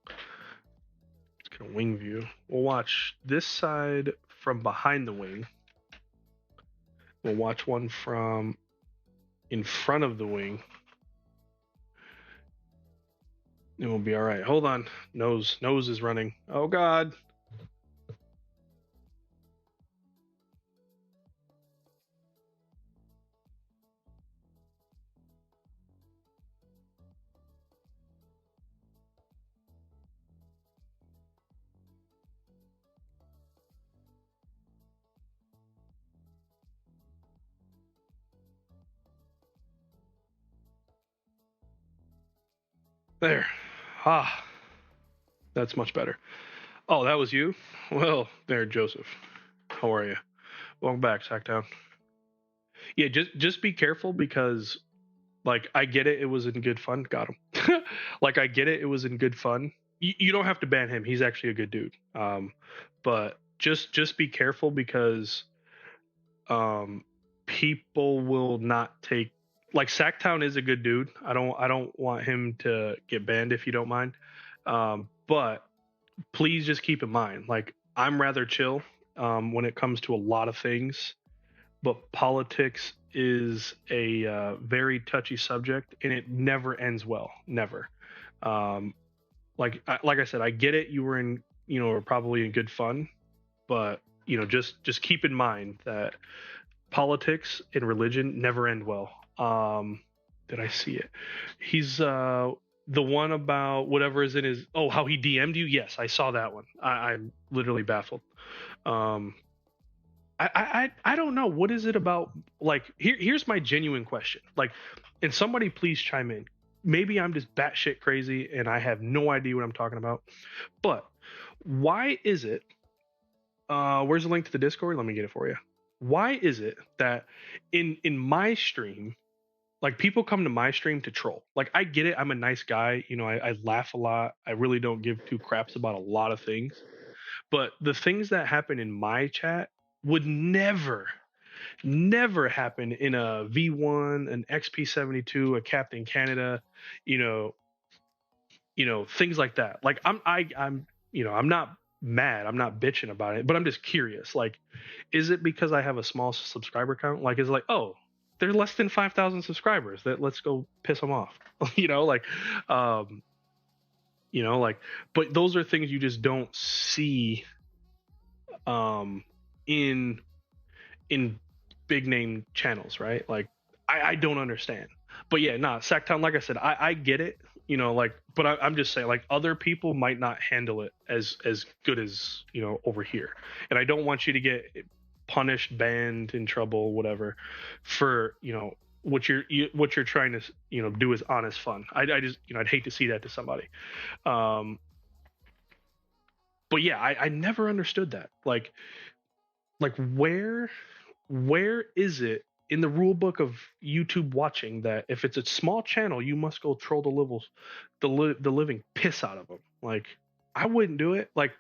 Let's get a wing view. We'll watch this side from behind the wing. We'll watch one from in front of the wing. It will be all right. Hold on. Nose is running. Oh God. There. Ah. That's much better. Oh, that was you? Well, there, Joseph. How are you? Welcome back, Sacktown. Yeah, just be careful because, like, I get it. It was in good fun. Got him. Like, I get it. It was in good fun. You don't have to ban him. He's actually a good dude. But just be careful because, people will not take. Like, Sacktown is a good dude. I don't want him to get banned if you don't mind. But please just keep in mind, like, I'm rather chill when it comes to a lot of things, but politics is a very touchy subject, and it never ends well. Never. Like I said, I get it. You were probably in good fun, but just keep in mind that politics and religion never end well. Did I see it? He's the one about whatever is in his. Oh, how he DM'd you? Yes, I saw that one. I'm literally baffled. I don't know, what is it about. Like, here's my genuine question. Like, and somebody please chime in. Maybe I'm just batshit crazy and I have no idea what I'm talking about. But why is it? Where's the link to the Discord? Let me get it for you. Why is it that in my stream, like, people come to my stream to troll? Like, I get it. I'm a nice guy. I laugh a lot. I really don't give two craps about a lot of things. But the things that happen in my chat would never happen in a V1, an XP72, a Captain Canada, things like that. Like, I'm not mad. I'm not bitching about it, but I'm just curious. Like, is it because I have a small subscriber count? Like, is it like, oh, they're less than 5,000 subscribers, that let's go piss them off, but those are things you just don't see in big name channels, right? Like, I don't understand. But yeah, Sacktown, like I said, I get it, but I'm just saying, like, other people might not handle it as good as, over here. And I don't want you to get punished, banned, in trouble, whatever, for, what you're trying to, do is honest fun. I just, I'd hate to see that to somebody. But yeah, I never understood that. Like where is it in the rule book of YouTube watching that if it's a small channel, you must go troll the living piss out of them? Like, I wouldn't do it. Like,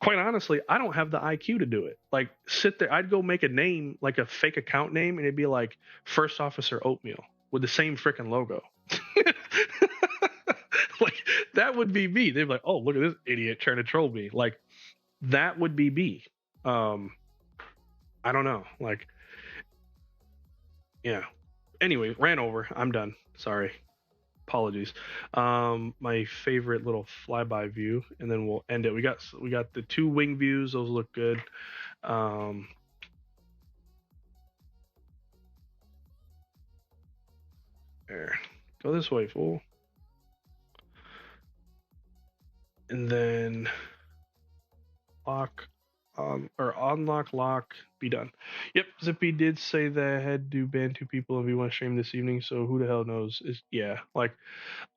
quite honestly, I don't have the IQ to do it. Like, sit there. I'd go make a name, like a fake account name, and it'd be like First Officer Oatmeal with the same freaking logo. Like, that would be me. They'd be like, oh, look at this idiot trying to troll me. Like, that would be me. I don't know. Like, yeah. Anyway, ran over. I'm done. Sorry. Apologies. My favorite little flyby view, and then we'll end it. We got the 2 wing views. Those look good. There. Go this way, fool. And then lock or unlock, lock, be done. Yep, Zippy did say they had to ban 2 people if we want to stream this evening, so who the hell knows? Is yeah, like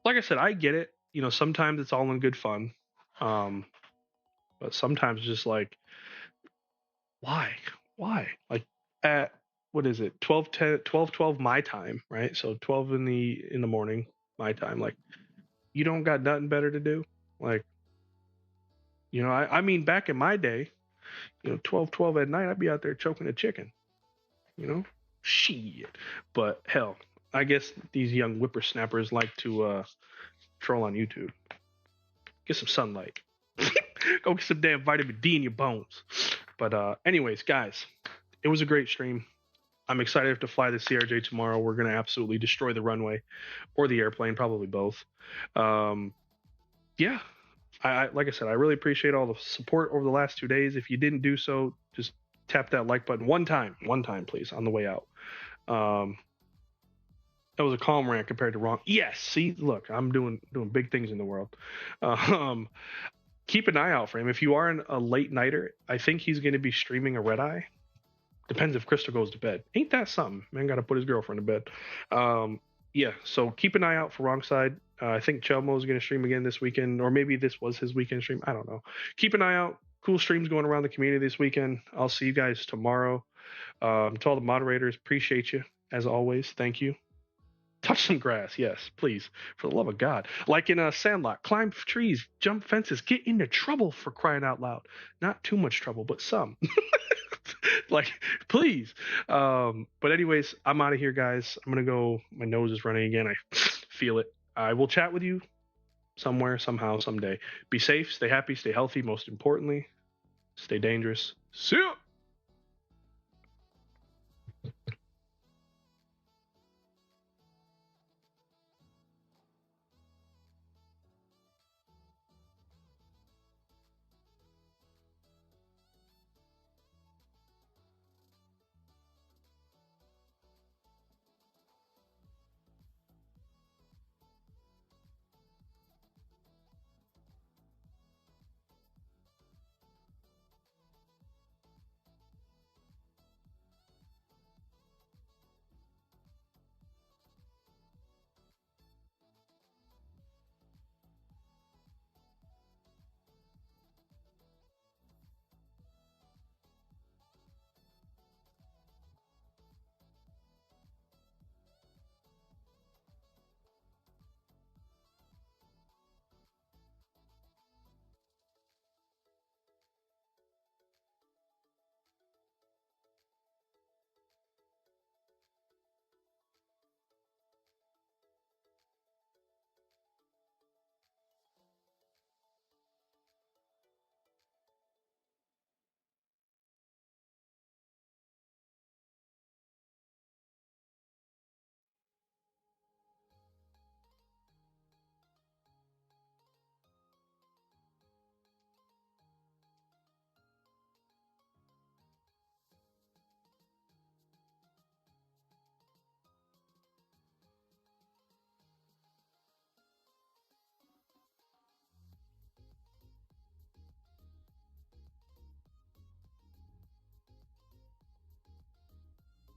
I said, I get it. You know, sometimes it's all in good fun. But sometimes just like why? Like at what is it? 12 my time, right? So 12 in the morning, my time. Like, you don't got nothing better to do? Like, you know, I mean back in my day, you know, 12 at night, I'd be out there choking a chicken, you know? Shit. But hell, I guess these young whippersnappers like to troll on YouTube. Get some sunlight. Go get some damn vitamin D in your bones. But anyways, guys, it was a great stream. I'm excited to fly the CRJ tomorrow. We're going to absolutely destroy the runway or the airplane, probably both. Yeah. I like I said, I really appreciate all the support over the last 2 days. If you didn't do so, just tap that like button one time, please, on the way out. That was a calm rant compared to wrong. Yes, see, look, I'm doing big things in the world. Keep an eye out for him. If you are a late nighter, I think he's going to be streaming a red eye. Depends if Crystal goes to bed. Ain't that something? Man got to put his girlfriend to bed. Yeah, so keep an eye out for Wrong Side. I think Chelmo is going to stream again this weekend, or maybe this was his weekend stream. I don't know. Keep an eye out. Cool streams going around the community this weekend. I'll see you guys tomorrow. To all the moderators, appreciate you, as always. Thank you. Touch some grass, yes, please, for the love of God. Like in a Sandlot, climb trees, jump fences, get into trouble, for crying out loud. Not too much trouble, but some. Like, please. But anyways, I'm out of here, guys. I'm gonna go. My nose is running again. I feel it. I will chat with you somewhere, somehow, someday. Be safe, stay happy, stay healthy. Most importantly, stay dangerous. See ya.